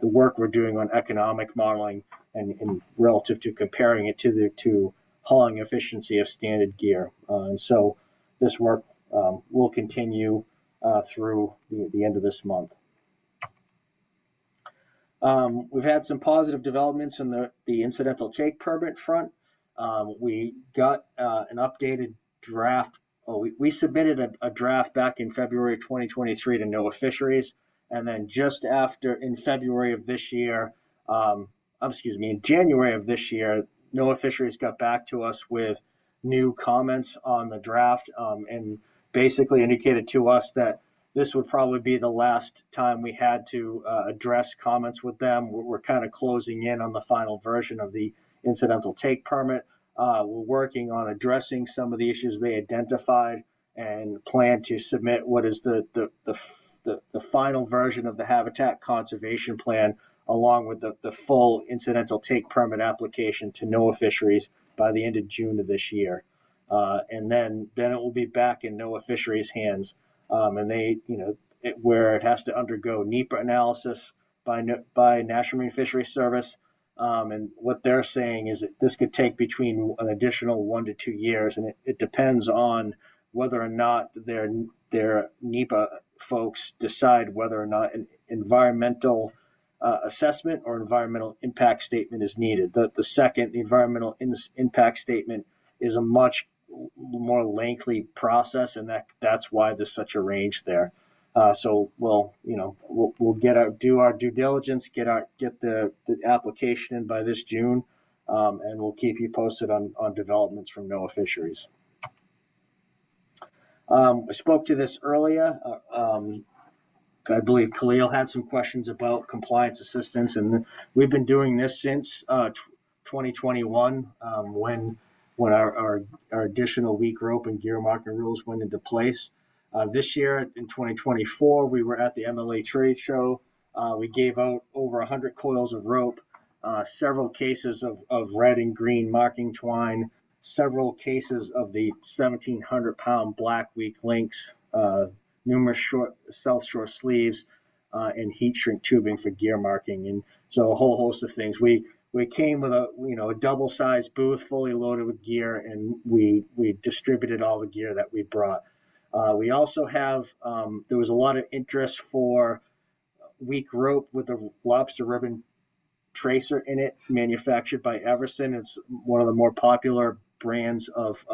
work we're doing on economic modeling and relative to comparing it to hauling efficiency of standard gear. And so this work will continue through the end of this month. We've had some positive developments in the incidental take permit front. We got an updated draft. We submitted a draft back in February 2023 to NOAA Fisheries, and then just after in February of this year, in January of this year, NOAA Fisheries got back to us with new comments on the draft, and basically indicated to us that this would probably be the last time we had to address comments with them. We're kind of closing in on the final version of the incidental take permit. We're working on addressing some of the issues they identified and plan to submit what is the final version of the habitat conservation plan, along with the full incidental take permit application to NOAA Fisheries by the end of June of this year. And then it will be back in NOAA Fisheries' hands. And they, where it has to undergo NEPA analysis by National Marine Fisheries Service. And what they're saying is that this could take between an additional 1 to 2 years, and it depends on whether or not their NEPA folks decide whether or not an environmental assessment or environmental impact statement is needed. The environmental impact statement is a much more lengthy process, and that's why there's such a range there. So we'll do our due diligence, get the application in by this June, and we'll keep you posted on developments from NOAA Fisheries. I spoke to this earlier. I believe Khalil had some questions about compliance assistance, and we've been doing this since 2021, when our additional weak rope and gear marking rules went into place. This year in 2024, we were at the MLA trade show. We gave out over 100 coils of rope, several cases of red and green marking twine, several cases of the 1,700-pound black weak links, numerous short South Shore sleeves, and heat shrink tubing for gear marking, and so a whole host of things. We came with a double-sized booth fully loaded with gear, and we distributed all the gear that we brought. We also have there was a lot of interest for weak rope with a lobster ribbon tracer in it, manufactured by Everson. It's one of the more popular brands of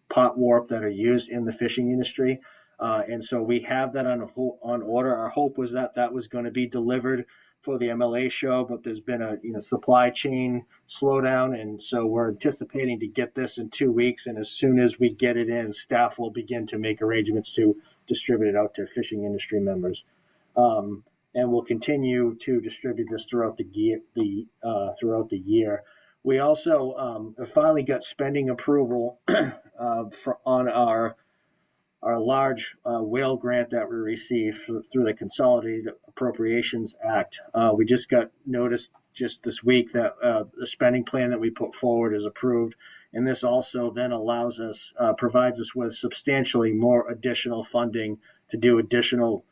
pot warp that are used in the fishing industry. And so we have that on order. Our hope was that that was going to be delivered for the MLA show, but there's been a supply chain slowdown, and so we're anticipating to get this in 2 weeks. And as soon as we get it in, staff will begin to make arrangements to distribute it out to fishing industry members. And we'll continue to distribute this throughout throughout the year. We also finally got spending approval on our large whale grant that we received through the Consolidated Appropriations Act. We just got notice just this week that the spending plan that we put forward is approved. And this also then allows us, provides us with substantially more additional funding to do additional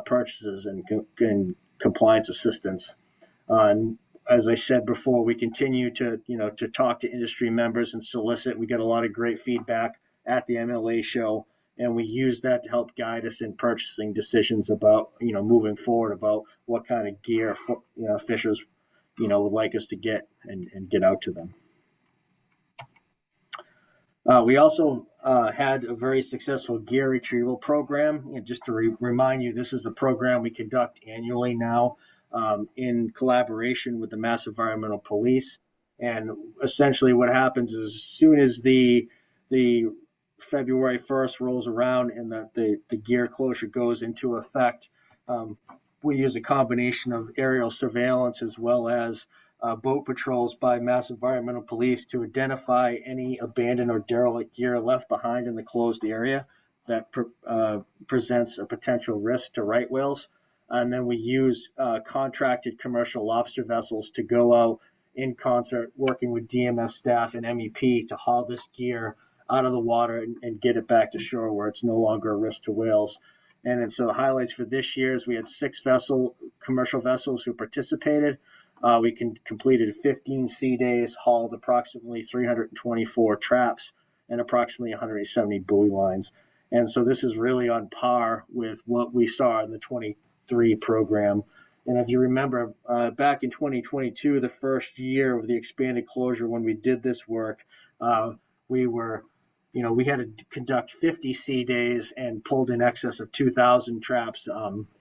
purchases and compliance assistance. And as I said before, we continue to talk to industry members and solicit. We get a lot of great feedback at the MLA show, and we use that to help guide us in purchasing decisions about moving forward about what kind of gear fishers would like us to get and get out to them. We also had a very successful gear retrieval program. Just to remind you, this is a program we conduct annually now in collaboration with the Mass Environmental Police. And essentially what happens is as soon as the February 1st rolls around and the gear closure goes into effect, we use a combination of aerial surveillance as well as boat patrols by Mass Environmental Police to identify any abandoned or derelict gear left behind in the closed area that presents a potential risk to right whales. And then we use contracted commercial lobster vessels to go out in concert, working with DMS staff and MEP to haul this gear out of the water and get it back to shore where it's no longer a risk to whales. And so the highlights for this year is we had 6 commercial vessels who participated. We completed 15 sea days, hauled approximately 324 traps and approximately 170 buoy lines. And so this is really on par with what we saw in the 23 program. And if you remember, back in 2022, the first year of the expanded closure, when we did this work, we had to conduct 50 sea days and pulled in excess of 2,000 traps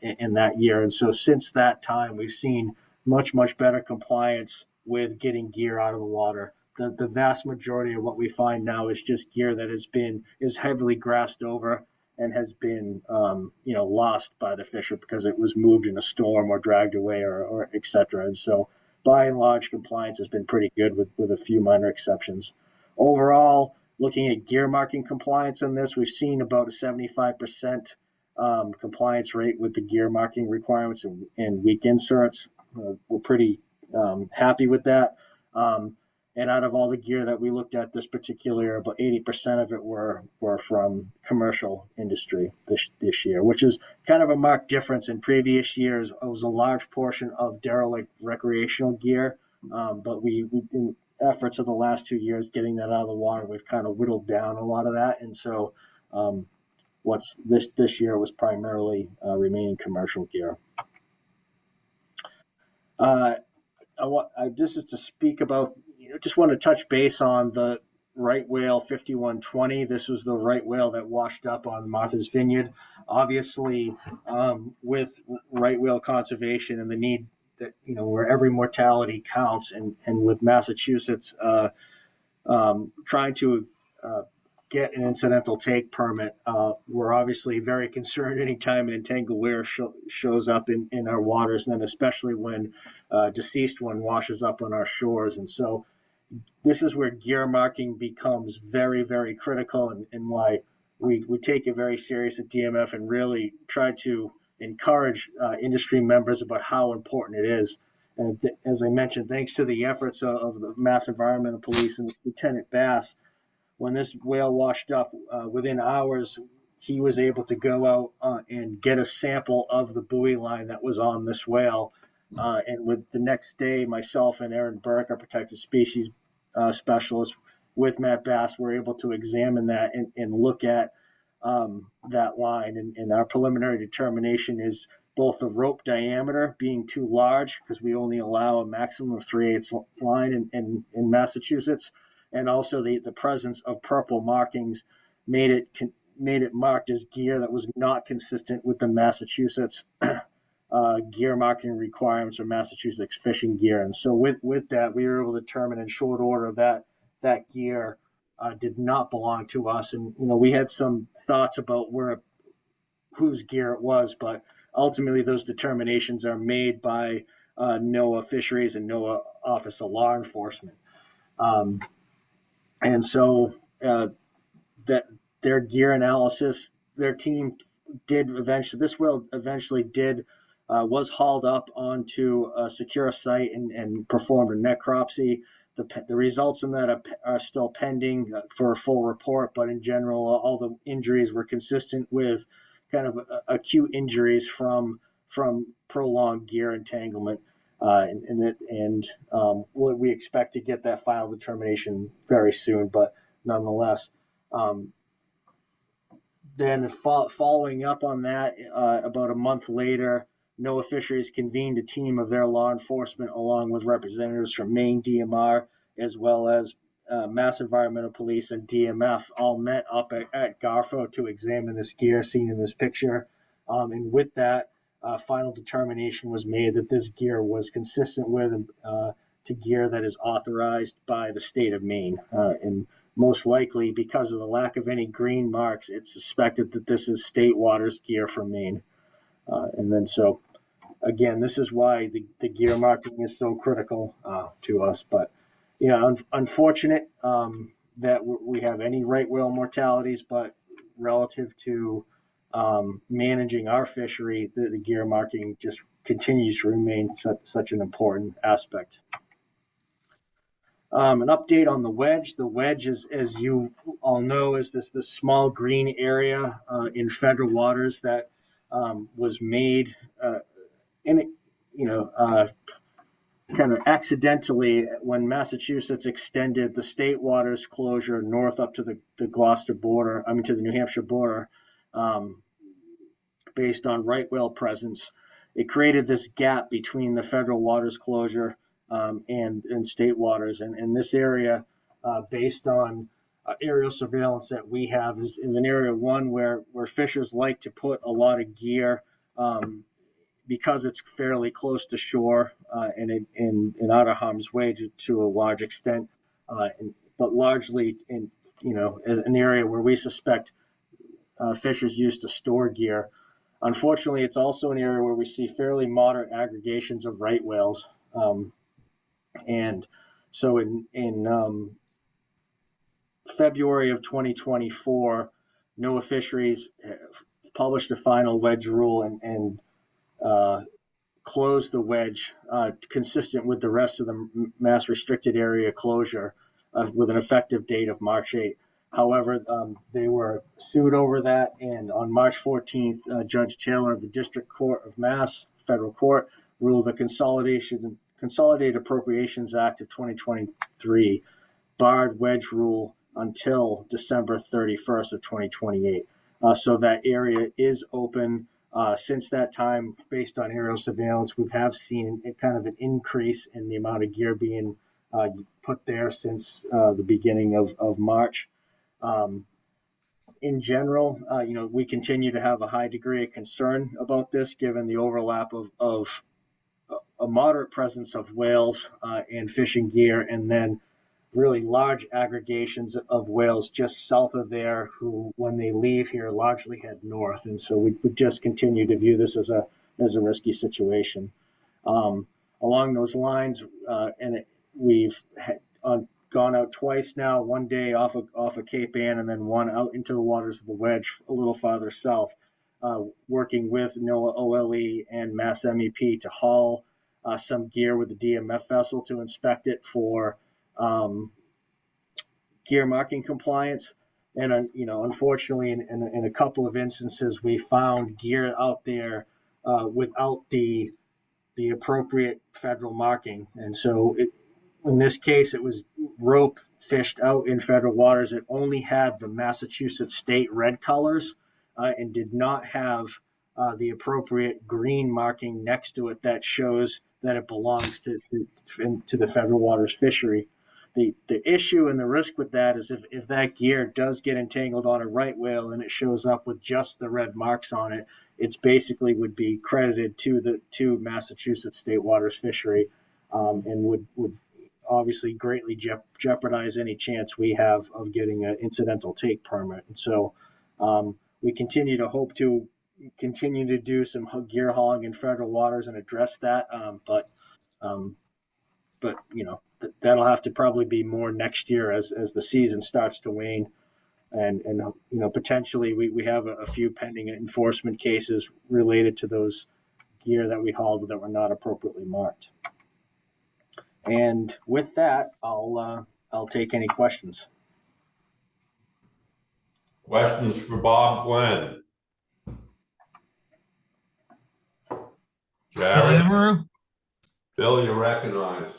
in that year. And so since that time, we've seen much better compliance with getting gear out of the water. The vast majority of what we find now is just gear that is heavily grassed over and has been lost by the fisher because it was moved in a storm or dragged away or et cetera. And so by and large, compliance has been pretty good with a few minor exceptions. Overall, looking at gear marking compliance on this, we've seen about a 75% compliance rate with the gear marking requirements and weak inserts. We're pretty happy with that. And out of all the gear that we looked at this particular year, about 80% of it were from commercial industry this year, which is kind of a marked difference. In previous years, it was a large portion of derelict recreational gear, but we in efforts of the last 2 years getting that out of the water, we've kind of whittled down a lot of that. And so what's this year was primarily remaining commercial gear. This is to speak about, just want to touch base on the right whale 5120. This was the right whale that washed up on Martha's Vineyard. Obviously, with right whale conservation and the need that, where every mortality counts, and with Massachusetts trying to get an incidental take permit, we're obviously very concerned anytime an entangled whale shows up in our waters, and then especially when deceased one washes up on our shores. And so this is where gear marking becomes very, very critical, and why we take it very serious at DMF and really try to encourage industry members about how important it is. And as I mentioned, thanks to the efforts of the Mass Environmental Police and Lieutenant Bass, when this whale washed up, within hours, he was able to go out and get a sample of the buoy line that was on this whale. And with the next day, myself and Aaron Burke, our protected species specialist, with Matt Bass, were able to examine that and look at that line. And our preliminary determination is both the rope diameter being too large, because we only allow a maximum of 3/8 line in Massachusetts, and also the presence of purple markings made it made it marked as gear that was not consistent with the Massachusetts gear marking requirements or Massachusetts fishing gear. And so with that, we were able to determine in short order that that gear did not belong to us. And, we had some thoughts about whose gear it was, but ultimately those determinations are made by NOAA Fisheries and NOAA Office of Law Enforcement. And so that their gear analysis, their team did eventually, this whale eventually was hauled up onto a secure site and performed a necropsy. The results in that are still pending for a full report, but in general, all the injuries were consistent with kind of acute injuries from prolonged gear entanglement. We expect to get that final determination very soon, but nonetheless. Then following up on that, about a month later, NOAA Fisheries convened a team of their law enforcement along with representatives from Maine DMR, as well as Mass Environmental Police and DMF, all met up at Garfo to examine this gear seen in this picture. And with that, final determination was made that this gear was consistent with to gear that is authorized by the state of Maine. And most likely, because of the lack of any green marks, it's suspected that this is state waters gear from Maine. And then so, again, this is why the gear marking is so critical to us. But, unfortunate that we have any right whale mortalities, but relative to managing our fishery, the gear marking just continues to remain such an important aspect. An update on the wedge. The wedge is, as you all know, is this small green area in federal waters that was made kind of accidentally when Massachusetts extended the state waters closure north up to the Gloucester border, to the New Hampshire border, based on right whale presence. It created this gap between the federal waters closure and state waters. And this area, based on aerial surveillance that we have, is an area one where fishers like to put a lot of gear because it's fairly close to shore and out of harm's way to a large extent, but largely as an area where we suspect fishers used to store gear. Unfortunately, it's also an area where we see fairly moderate aggregations of right whales. And so in February of 2024, NOAA Fisheries published a final wedge rule and closed the wedge consistent with the rest of the mass restricted area closure with an effective date of March 8th. However, they were sued over that, and on March 14th, Judge Taylor of the District Court of Mass, Federal Court, ruled the Consolidated Appropriations Act of 2023 barred wedge rule until December 31st of 2028. So that area is open. Since that time, based on aerial surveillance, we have seen kind of an increase in the amount of gear being put there since the beginning of March. In general, we continue to have a high degree of concern about this, given the overlap of a moderate presence of whales and fishing gear, and then really large aggregations of whales just south of there who, when they leave here, largely head north. And so we just continue to view this as a risky situation. Along those lines, we've gone out twice now, one day off of Cape Ann and then one out into the waters of the wedge a little farther south, working with NOAA OLE and Mass MEP to haul some gear with the DMF vessel to inspect it for gear marking compliance. And unfortunately, in a couple of instances, we found gear out there without the appropriate federal marking. And so in this case, it was rope fished out in federal waters. It only had the Massachusetts state red colors and did not have the appropriate green marking next to it that shows that it belongs to the federal waters fishery. the issue and the risk with that is if that gear does get entangled on a right whale and it shows up with just the red marks on it, it's basically would be credited to Massachusetts State Waters Fishery, and would obviously greatly jeopardize any chance we have of getting an incidental take permit. And so we continue to hope to continue to do some gear hauling in federal waters and address that. But you know, that'll have to probably be more next year as the season starts to wane. And you know, potentially we have a few pending enforcement cases related to those gear that we hauled that were not appropriately marked. And with that, I'll take any questions. Questions for Bob Glenn? Bill Jared, Amaru? Bill, you're recognized.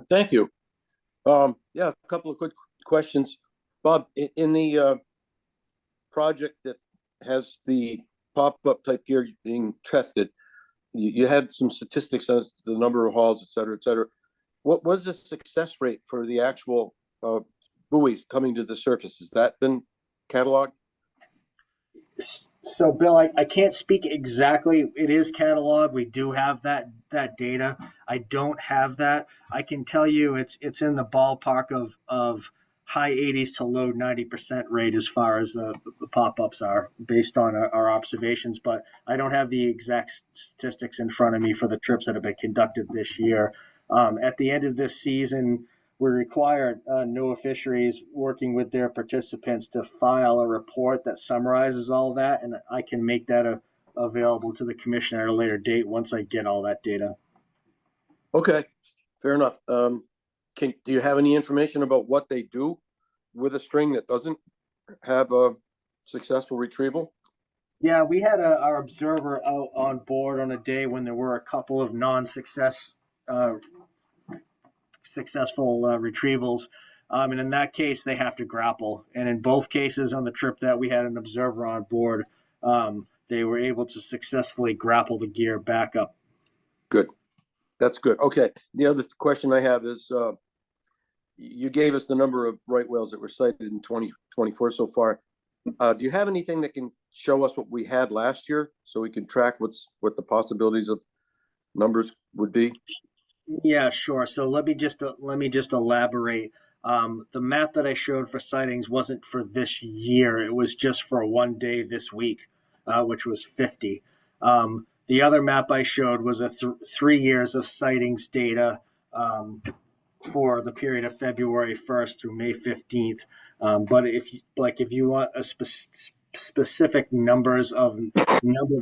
Thank you. Yeah, a couple of quick questions. Bob, in the project that has the pop-up type gear being tested, you had some statistics as to the number of hauls, et cetera, et cetera. What was the success rate for the actual buoys coming to the surface? Has that been cataloged? So, Bill, I can't speak exactly. It is cataloged. We do have that data. I don't have that. I can tell you it's in the ballpark of high 80s to low 90% rate as far as the pop-ups are based on our observations. But I don't have the exact statistics in front of me for the trips that have been conducted this year. At the end of this season, we require NOAA Fisheries working with their participants to file a report that summarizes all that, and I can make that available to the commission at a later date once I get all that data. Okay, fair enough. Do you have any information about what they do with a string that doesn't have a successful retrieval? Yeah, we had our observer out on board on a day when there were a couple of successful retrievals. And in that case, they have to grapple. And in both cases on the trip that we had an observer on board, they were able to successfully grapple the gear back up. Good. That's good. Okay. The other question I have is, you gave us the number of right whales that were sighted in 2024 so far. Do you have anything that can show us what we had last year so we can track what the possibilities of numbers would be? Yeah, sure. So let me just elaborate. The map that I showed for sightings wasn't for this year. It was just for one day this week, which was 50. The other map I showed was 3 years of sightings data for the period of February 1st through May 15th. But if you want a specific number of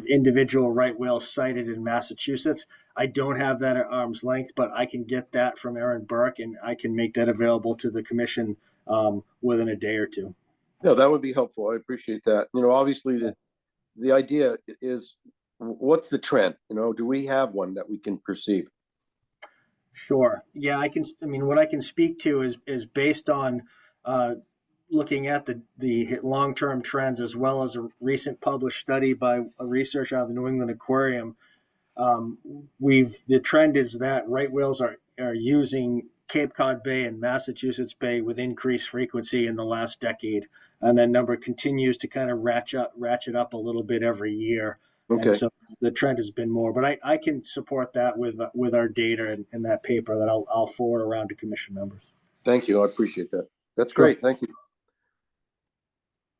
individual right whales sighted in Massachusetts, I don't have that at arm's length, but I can get that from Aaron Burke and I can make that available to the commission within a day or two. No, that would be helpful. I appreciate that. You know, obviously the idea is, what's the trend? You know, do we have one that we can perceive? Sure. Yeah, what I can speak to is based on looking at the long-term trends as well as a recent published study by a researcher out of the New England Aquarium. The trend is that right whales are using Cape Cod Bay and Massachusetts Bay with increased frequency in the last decade, and that number continues to kind of ratchet up a little bit every year. Okay. And so the trend has been more, but I can support that with our data and that paper that I'll forward around to commission members. Thank you. I appreciate that. That's Sure. great. Thank you.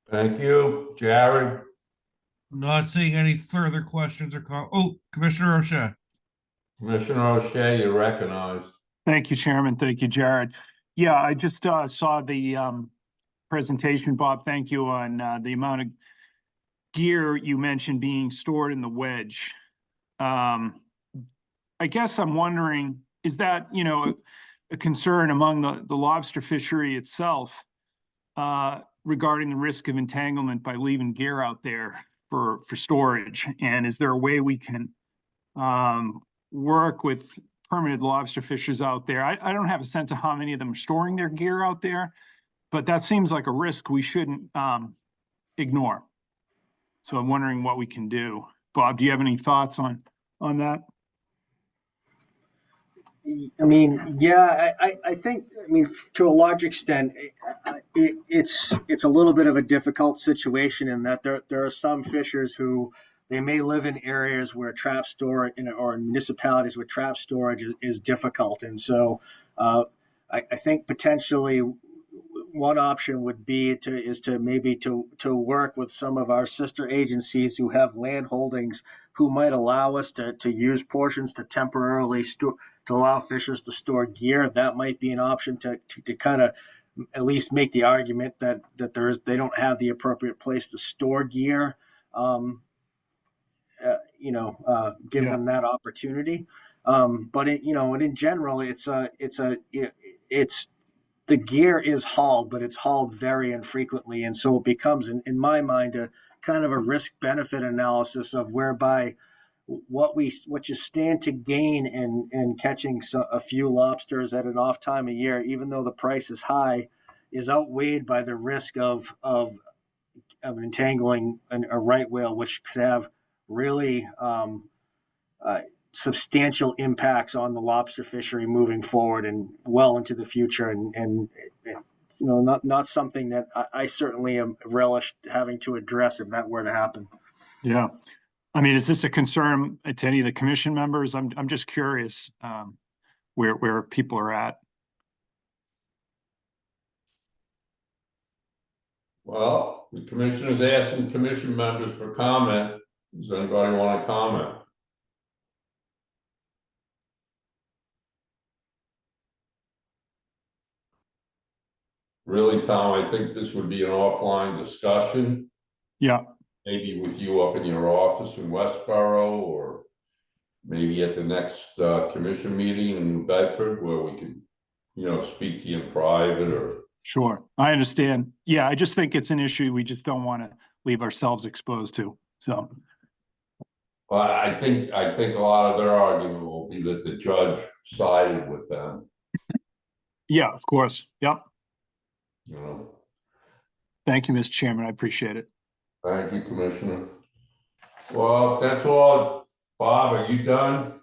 Thank you. Jared? Not seeing any further questions or Commissioner O'Shea. Commissioner O'Shea, you're recognized. Thank you, Chairman. Thank you, Jared. Yeah, I just saw the presentation, Bob. Thank you on the amount of gear you mentioned being stored in the wedge. I guess I'm wondering, is that, a concern among the lobster fishery itself regarding the risk of entanglement by leaving gear out there for storage? And is there a way we can work with permanent lobster fishers out there? I don't have a sense of how many of them are storing their gear out there, but that seems like a risk we shouldn't ignore. So I'm wondering what we can do. Bob, do you have any thoughts on that? I mean, yeah, I think, I mean, to a large extent, it's a little bit of a difficult situation in that there are some fishers who they may live in areas where trap storage or municipalities where trap storage is difficult, and so I think potentially one option would be to maybe to work with some of our sister agencies who have land holdings who might allow us to use portions to temporarily store to allow fishers to store gear. That might be an option to kind of at least make the argument that they don't have the appropriate place to store gear. Give Yeah. them that opportunity. But and in general, it's the gear is hauled, but it's hauled very infrequently, and so it becomes, in my mind, a kind of a risk benefit analysis of whereby what you stand to gain in catching a few lobsters at an off time of year, even though the price is high, is outweighed by the risk of entangling a right whale, which could have really uh, substantial impacts on the lobster fishery moving forward and well into the future, and not something that I certainly am relished having to address if that were to happen. Yeah. I mean, is this a concern to any of the commission members? I'm just curious where people are at. Well, the commission is asking commission members for comment. Does anybody want to comment? Really, Tom, I think this would be an offline discussion, Yeah. maybe with you up in your office in Westboro, or maybe at the next commission meeting in New Bedford, where we can, speak to you in private. Or Sure. I understand. Yeah, I just think it's an issue we just don't want to leave ourselves exposed to. So, well, I think a lot of their argument will be that the judge sided with them. yeah, of course. Yep. You know. Thank you, Mr. Chairman. I appreciate it. Thank you, Commissioner. Well, that's all. Bob, are you done?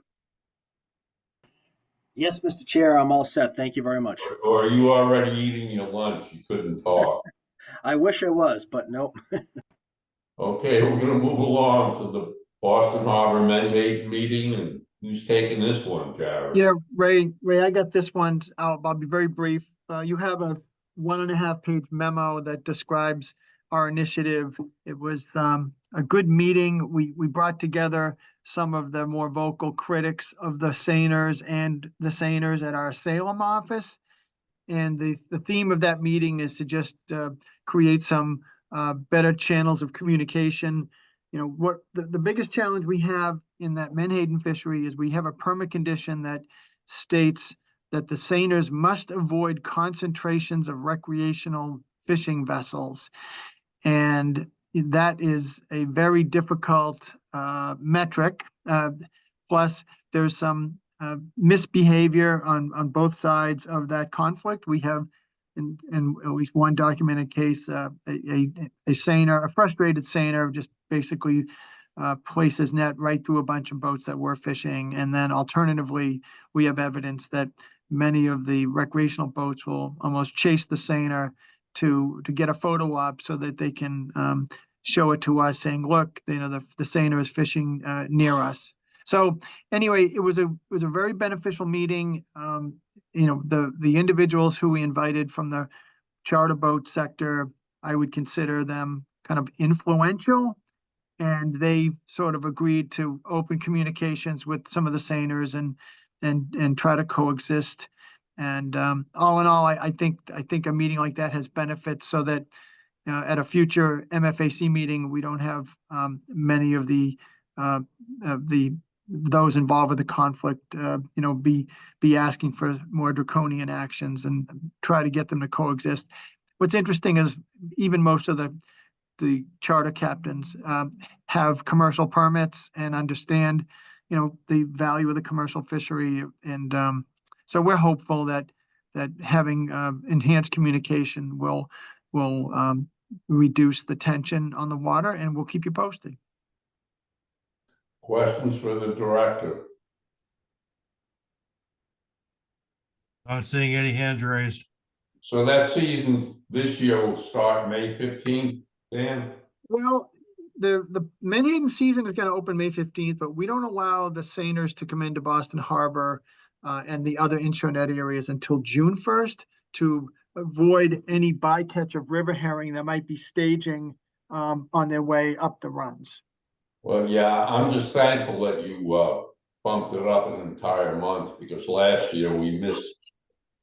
Yes, Mr. Chair, I'm all set. Thank you very much. Or are you already eating your lunch? You couldn't talk. I wish I was, but nope. Okay, we're gonna move along to the Boston Harbor Menhaden meeting, and who's taking this one, Jared? Yeah, Ray, I got this one. I'll be very brief. You have a 1.5-page memo that describes our initiative. It was a good meeting. We brought together some of the more vocal critics of the seiners and the seiners at our Salem office. And the theme of that meeting is to just create some better channels of communication. What the biggest challenge we have in that Menhaden fishery is we have a permit condition that states that the seiners must avoid concentrations of recreational fishing vessels. And that is a very difficult metric. Plus, there's some misbehavior on both sides of that conflict. We have, in at least one documented case, a seiner, a frustrated seiner, just basically places net right through a bunch of boats that were fishing. And then alternatively, we have evidence that many of the recreational boats will almost chase the seiner to get a photo op so that they can show it to us, saying, look, the seiner is fishing near us. So anyway, it was a very beneficial meeting. The individuals who we invited from the charter boat sector, I would consider them kind of influential, and they sort of agreed to open communications with some of the seiners and try to coexist. And all in all, I think a meeting like that has benefits, so that at a future MFAC meeting, we don't have many of those involved with the conflict, be asking for more draconian actions and try to get them to coexist. What's interesting is even most of the charter captains have commercial permits and understand, the value of the commercial fishery. And so we're hopeful that having enhanced communication will reduce the tension on the water, and we'll keep you posted. Questions for the director? Not seeing any hands raised. So that season this year will start May 15th, Dan? Well, the Manhattan season is gonna open May 15th, but we don't allow the seiners to come into Boston Harbor and the other intranet areas until June 1st to avoid any bycatch of river herring that might be staging on their way up the runs. Well, yeah, I'm just thankful that you bumped it up an entire month, because last year we missed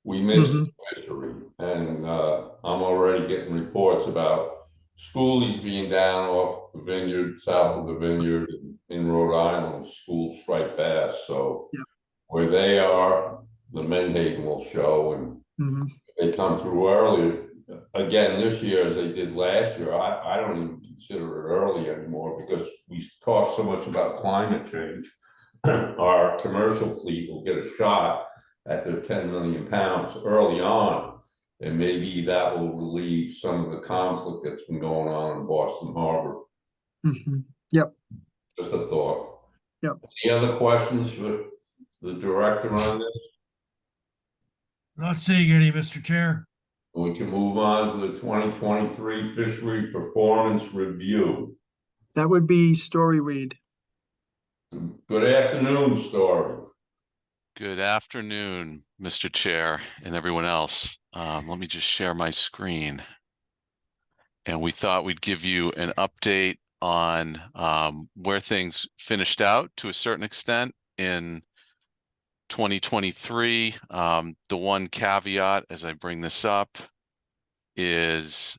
Mhm. fishery, and I'm already getting reports about schoolies being down off the vineyard, south of the vineyard in Rhode Island, school striped bass. So Yeah. where they are, the Menhaden will show, and Mhm. they come through early again this year as they did last year. I don't even consider it early anymore, because we talk so much about climate change. Our commercial fleet will get a shot at their 10 million pounds early on, and maybe that will relieve some of the conflict that's been going on in Boston Harbor. Mhm. Yep. Just a thought. Yep. Any other questions for the director on this? Not seeing any, Mr. Chair. We can move on to the 2023 fishery performance review. That would be Story Read. Good afternoon, Story. Good afternoon, Mr. Chair and everyone else. Let me just share my screen. And we thought we'd give you an update on where things finished out to a certain extent in 2023. The one caveat as I bring this up is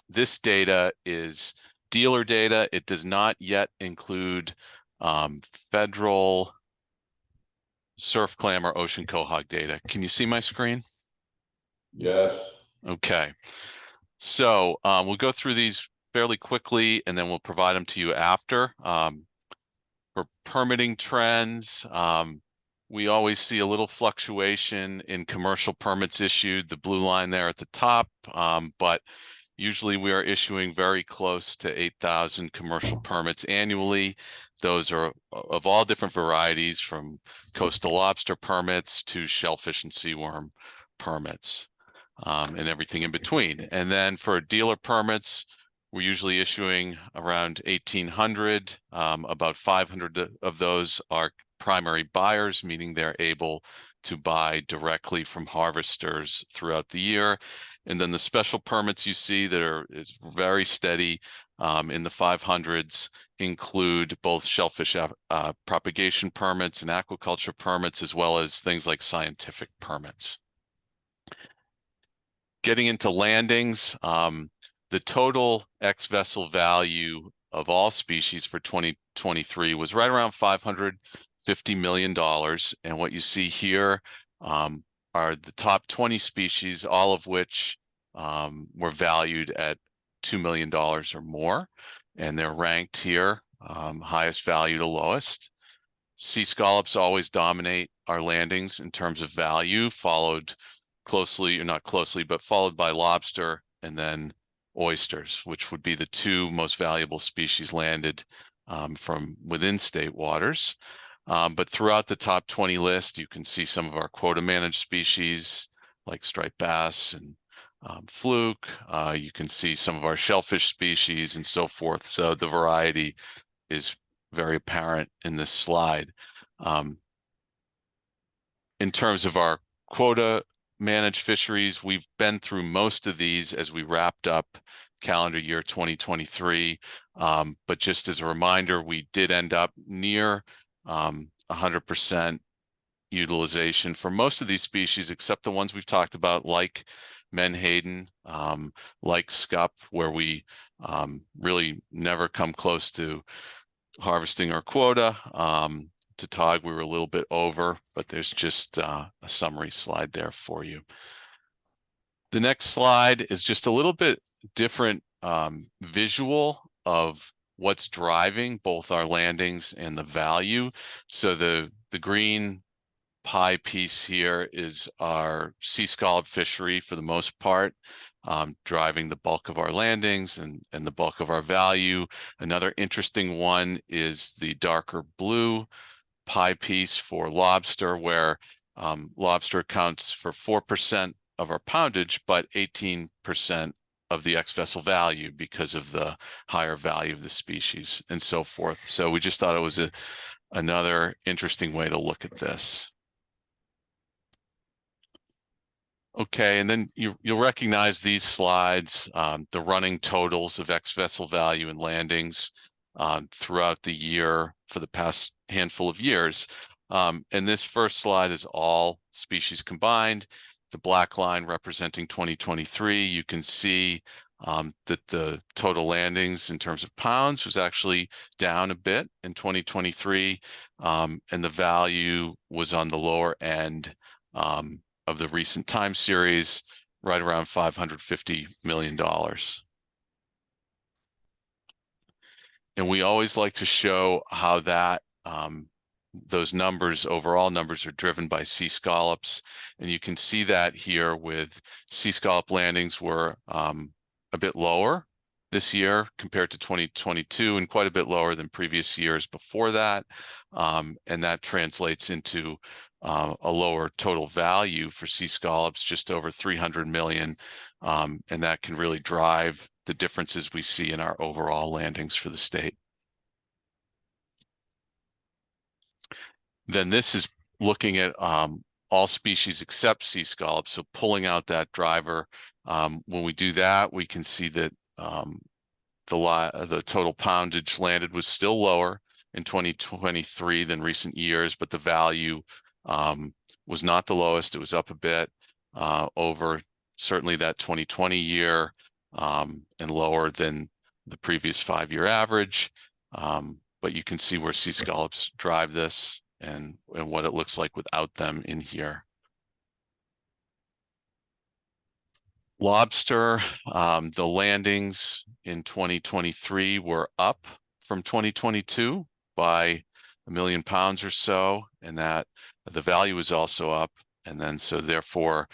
this data is dealer data. It does not yet include federal surf clam or ocean quahog data. Can you see my screen? Yes. Okay. So we'll go through these fairly quickly, and then we'll provide them to you after. For permitting trends, we always see a little fluctuation in commercial permits issued, the blue line there at the top, but usually we are issuing very close to 8,000 commercial permits annually. Those are of all different varieties, from coastal lobster permits to shellfish and seaworm permits, and everything in between. And then for dealer permits, we're usually issuing around 1,800. About 500 of those are primary buyers, meaning they're able to buy directly from harvesters throughout the year. And then the special permits you see that is very steady in the 500s include both shellfish propagation permits and aquaculture permits, as well as things like scientific permits. Getting into landings, the total ex-vessel value of all species for 2023 was right around $550 million. And what you see here are the top 20 species, all of which were valued at $2 million or more. And they're ranked here, highest value to lowest. Sea scallops always dominate our landings in terms of value, followed closely, or not closely, but followed by lobster and then oysters, which would be the two most valuable species landed from within state waters. But throughout the top 20 list, you can see some of our quota managed species like striped bass and fluke. You can see some of our shellfish species and so forth. So the variety is very apparent in this slide. In terms of our quota managed fisheries, we've been through most of these as we wrapped up calendar year 2023. But just as a reminder, we did end up near 100% utilization for most of these species, except the ones we've talked about, like menhaden, like scup, where we really never come close to harvesting our quota. To TOG, we were a little bit over, but there's just a summary slide there for you. The next slide is just a little bit different visual of what's driving both our landings and the value. So the green pie piece here is our sea scallop fishery for the most part, driving the bulk of our landings and the bulk of our value. Another interesting one is the darker blue pie piece for lobster, where lobster accounts for 4% of our poundage, but 18% of the ex-vessel value because of the higher value of the species and so forth. So we just thought it was another interesting way to look at this. Okay, and then you'll recognize these slides, the running totals of ex-vessel value and landings throughout the year for the past handful of years. And this first slide is all species combined. The black line representing 2023, you can see that the total landings in terms of pounds was actually down a bit in 2023, and the value was on the lower end of the recent time series, right around $550 million. And we always like to show how that those numbers, overall numbers, are driven by sea scallops. And you can see that here with sea scallop landings were a bit lower this year compared to 2022 and quite a bit lower than previous years before that. And that translates into a lower total value for sea scallops, just over 300 million. And that can really drive the differences we see in our overall landings for the state. Then this is looking at all species except sea scallops, so pulling out that driver. When we do that, we can see that the total poundage landed was still lower in 2023 than recent years, but the value was not the lowest. It was up a bit over certainly that 2020 year and lower than the previous 5-year average. But you can see where sea scallops drive this and what it looks like without them in here. Lobster, the landings in 2023 were up from 2022 by 1 million pounds or so, and that the value was also up. And then so therefore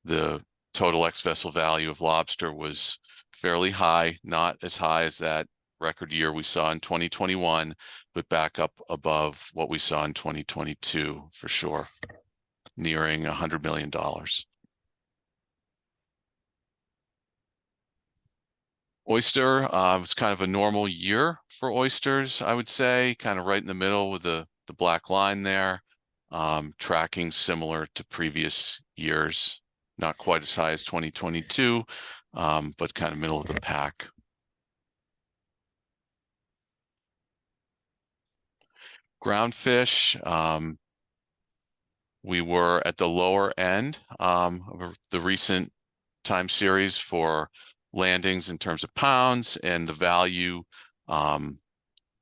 the total ex-vessel value of lobster was fairly high, not as high as that record year we saw in 2021, but back up above what we saw in 2022 for sure, nearing $100 million. Oyster was kind of a normal year for oysters, I would say, kind of right in the middle with the black line there, tracking similar to previous years, not quite as high as 2022, but kind of middle of the pack. Groundfish, we were at the lower end of the recent time series for landings in terms of pounds, and the value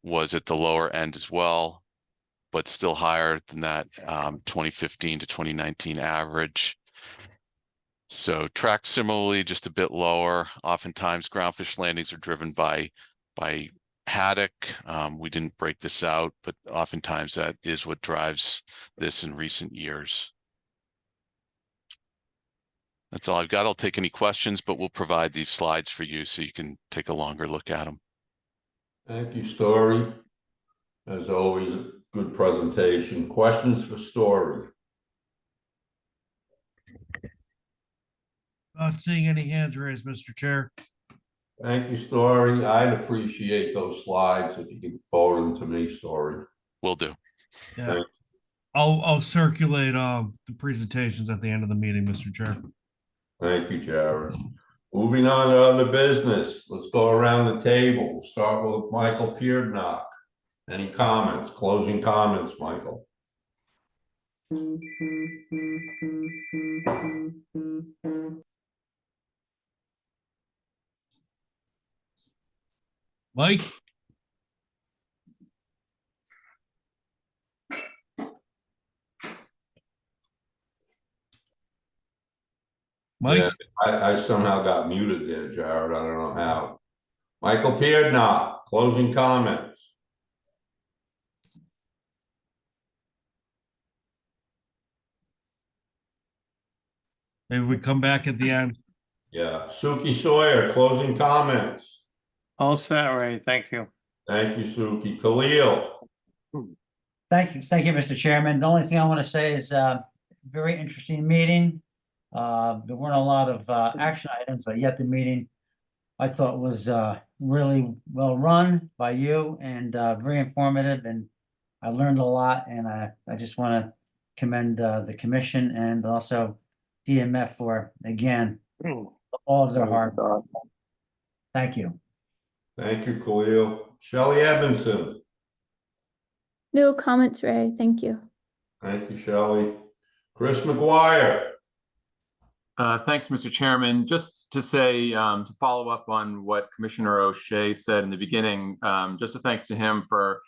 was at the lower end as well, but still higher than that 2015 to 2019 average. So tracked similarly, just a bit lower. Oftentimes groundfish landings are driven by haddock. We didn't break this out, but oftentimes that is what drives this in recent years. That's all I've got. I'll take any questions, but we'll provide these slides for you so you can take a longer look at them. Thank you, Story. As always, a good presentation. Questions for Story? Not seeing any hands raised, Mr. Chair. Thank you, Story. I'd appreciate those slides if you could forward them to me, Story. Will do. Yeah. I'll circulate the presentations at the end of the meeting, Mr. Chair. Thank you, Jared. Moving on to other business. Let's go around the table. We'll start with Michael Peardnock. Any comments? Closing comments, Michael? Mike? Mike? Yeah, I somehow got muted there, Jared. I don't know how. Michael Peardnock, closing comments. Maybe we come back at the end. Yeah, Suki Sawyer, closing comments. All set, Ray. Thank you. Thank you, Suki. Khalil. Thank you, Mr. Chairman. The only thing I want to say is very interesting meeting. There weren't a lot of action items, but yet the meeting I thought was really well run by you and very informative, and I learned a lot, and I just want to commend the commission and also DMF for, again, all of their hard work. Thank you. Thank you, Khalil. Shelley Edmondson. No comments, Ray. Thank you. Thank you, Shelley. Chris McGuire. Thanks, Mr. Chairman. Just to say, to follow up on what Commissioner O'Shea said in the beginning, just a thanks to him for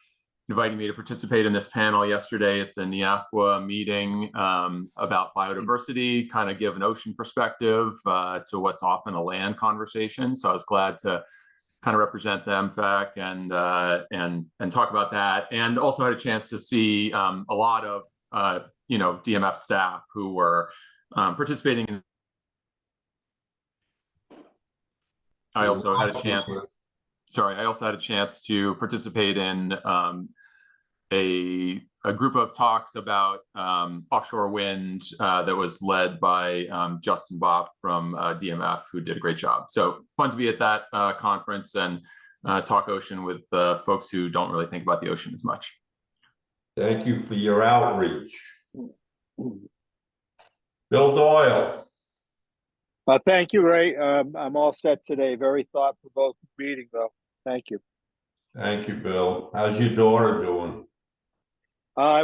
inviting me to participate in this panel yesterday at the NIAFWA meeting about biodiversity, kind of give an ocean perspective to what's often a land conversation. So I was glad to kind of represent the MFAC and talk about that, and also had a chance to see a lot of DMF staff who were participating in. I also had a chance to participate in a group of talks about offshore wind that was led by Justin Bopp from DMF, who did a great job. So fun to be at that conference and talk ocean with folks who don't really think about the ocean as much. Thank you for your outreach. Bill Doyle. Thank you, Ray. I'm all set today. Very thought-provoking meeting, though. Thank you. Thank you, Bill. How's your daughter doing?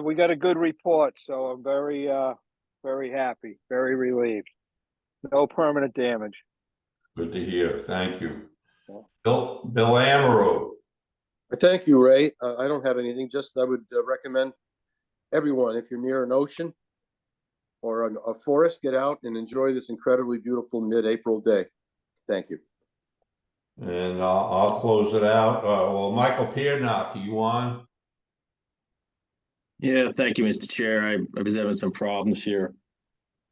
We got a good report, so I'm very, very happy, very relieved. No permanent damage. Good to hear. Thank you. Bill Amaru. Thank you, Ray. I don't have anything. Just I would recommend everyone, if you're near an ocean or a forest, get out and enjoy this incredibly beautiful mid-April day. Thank you. And I'll close it out. Well, Michael Piernock, are you on? Yeah, thank you, Mr. Chair. I was having some problems here.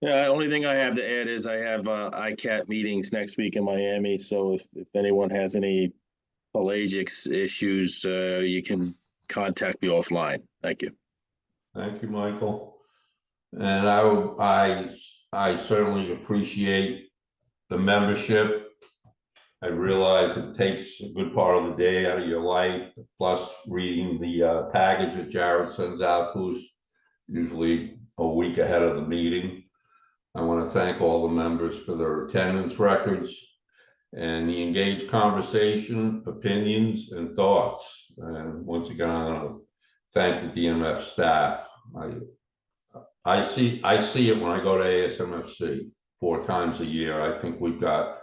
Yeah, only thing I have to add is I have ICAT meetings next week in Miami. So if anyone has any pelagics issues, you can contact me offline. Thank you. Thank you, Michael. And I certainly appreciate the membership. I realize it takes a good part of the day out of your life, plus reading the package that Jared sends out to us, usually a week ahead of the meeting. I want to thank all the members for their attendance records and the engaged conversation, opinions, and thoughts. And once again, I want to thank the DMF staff. I see it when I go to ASMFC 4 times a year. I think we've got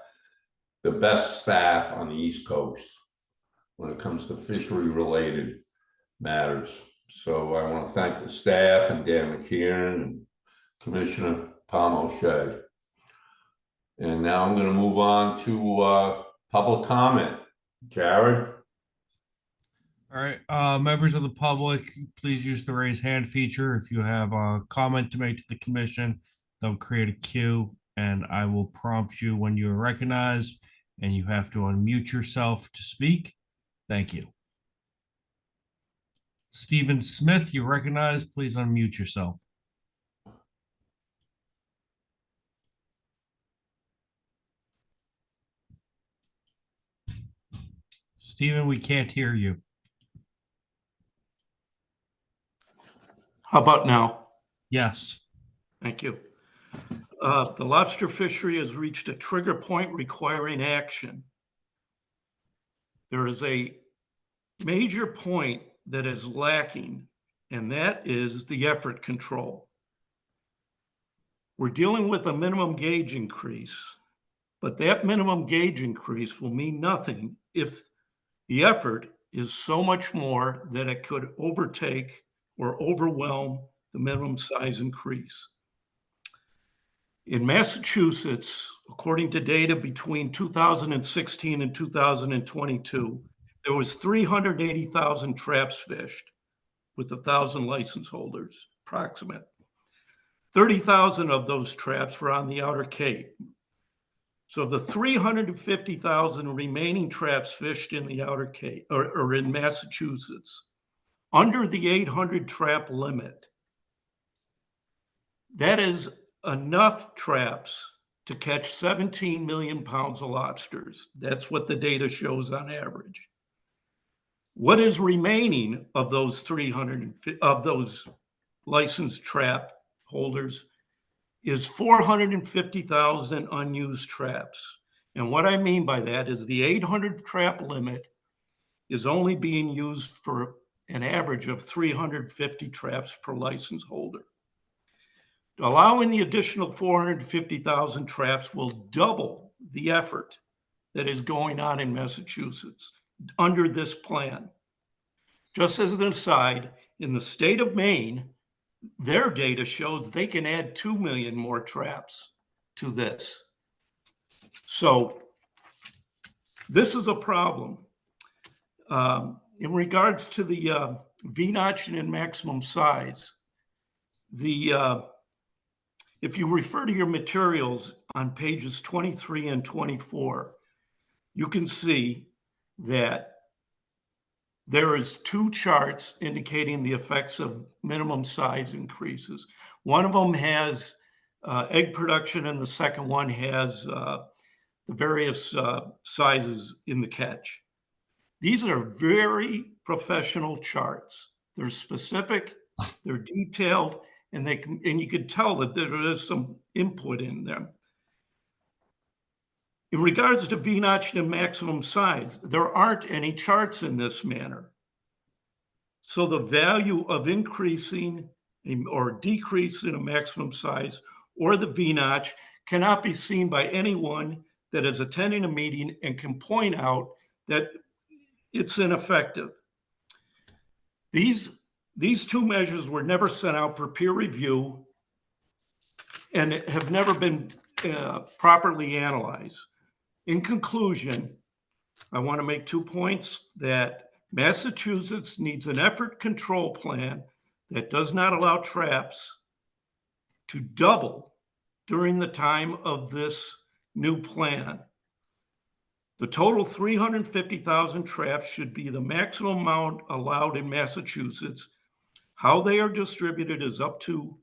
the best staff on the East Coast when it comes to fishery related matters. So I want to thank the staff and Dan McKeon and Commissioner Tom O'Shea. And now I'm going to move on to public comment. Jared? All right, members of the public, please use the raise hand feature. If you have a comment to make to the commission, they'll create a queue and I will prompt you when you are recognized, and you have to unmute yourself to speak. Thank you. Stephen Smith, you're recognized. Please unmute yourself. Stephen, we can't hear you. How about now? Yes. Thank you. The lobster fishery has reached a trigger point requiring action. There is a major point that is lacking, and that is the effort control. We're dealing with a minimum gauge increase, but that minimum gauge increase will mean nothing if the effort is so much more that it could overtake or overwhelm the minimum size increase. In Massachusetts, according to data between 2016 and 2022, there was 380,000 traps fished with 1,000 license holders, approximate. 30,000 of those traps were on the Outer Cape. So the 350,000 remaining traps fished in the Outer Cape or in Massachusetts, under the 800 trap limit, That is enough traps to catch 17 million pounds of lobsters. That's what the data shows on average. What is remaining of those 350 of those licensed trap holders is 450,000 unused traps. And what I mean by that is the 800 trap limit is only being used for an average of 350 traps per license holder. Allowing the additional 450,000 traps will double the effort that is going on in Massachusetts under this plan. Just as an aside, in the state of Maine, their data shows they can add 2 million more traps to this. So this is a problem. In regards to the V-notch and maximum size, if you refer to your materials on pages 23 and 24, you can see that there is 2 charts indicating the effects of minimum size increases. One of them has egg production, and the second one has the various sizes in the catch. These are very professional charts. They're specific, they're detailed, and you can tell that there is some input in them. In regards to V-notch and maximum size, there aren't any charts in this manner. So the value of increasing or decreasing a maximum size or the V-notch cannot be seen by anyone that is attending a meeting and can point out that it's ineffective. These 2 measures were never sent out for peer review and have never been properly analyzed. In conclusion, I want to make 2 points: that Massachusetts needs an effort control plan that does not allow traps to double during the time of this new plan. The total 350,000 traps should be the maximum amount allowed in Massachusetts. How they are distributed is up to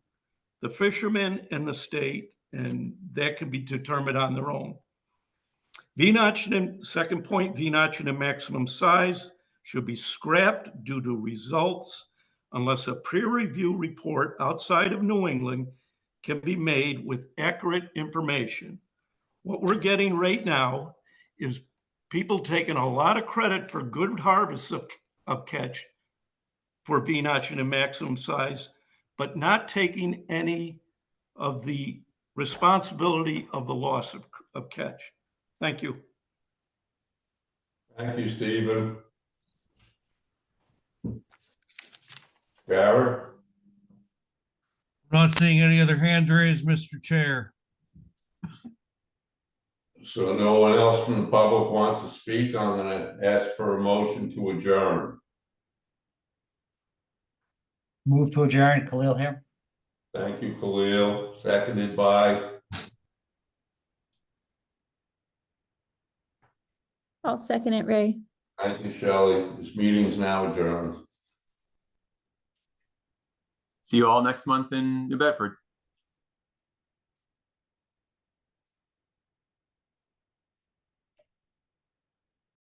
the fishermen and the state, and that can be determined on their own. V-notch and second point, V-notch and maximum size should be scrapped due to results unless a peer review report outside of New England can be made with accurate information. What we're getting right now is people taking a lot of credit for good harvests of catch for V-notch and maximum size, but not taking any of the responsibility of the loss of catch. Thank you. Thank you, Stephen. Garrett? Not seeing any other hands raised, Mr. Chair. So no one else from the public wants to speak. I'm gonna ask for a motion to adjourn. Move to adjourn, Khalil here. Thank you, Khalil. Seconded by, I'll second it, Ray. thank you, Shelley. This meeting is now adjourned. See you all next month in New Bedford.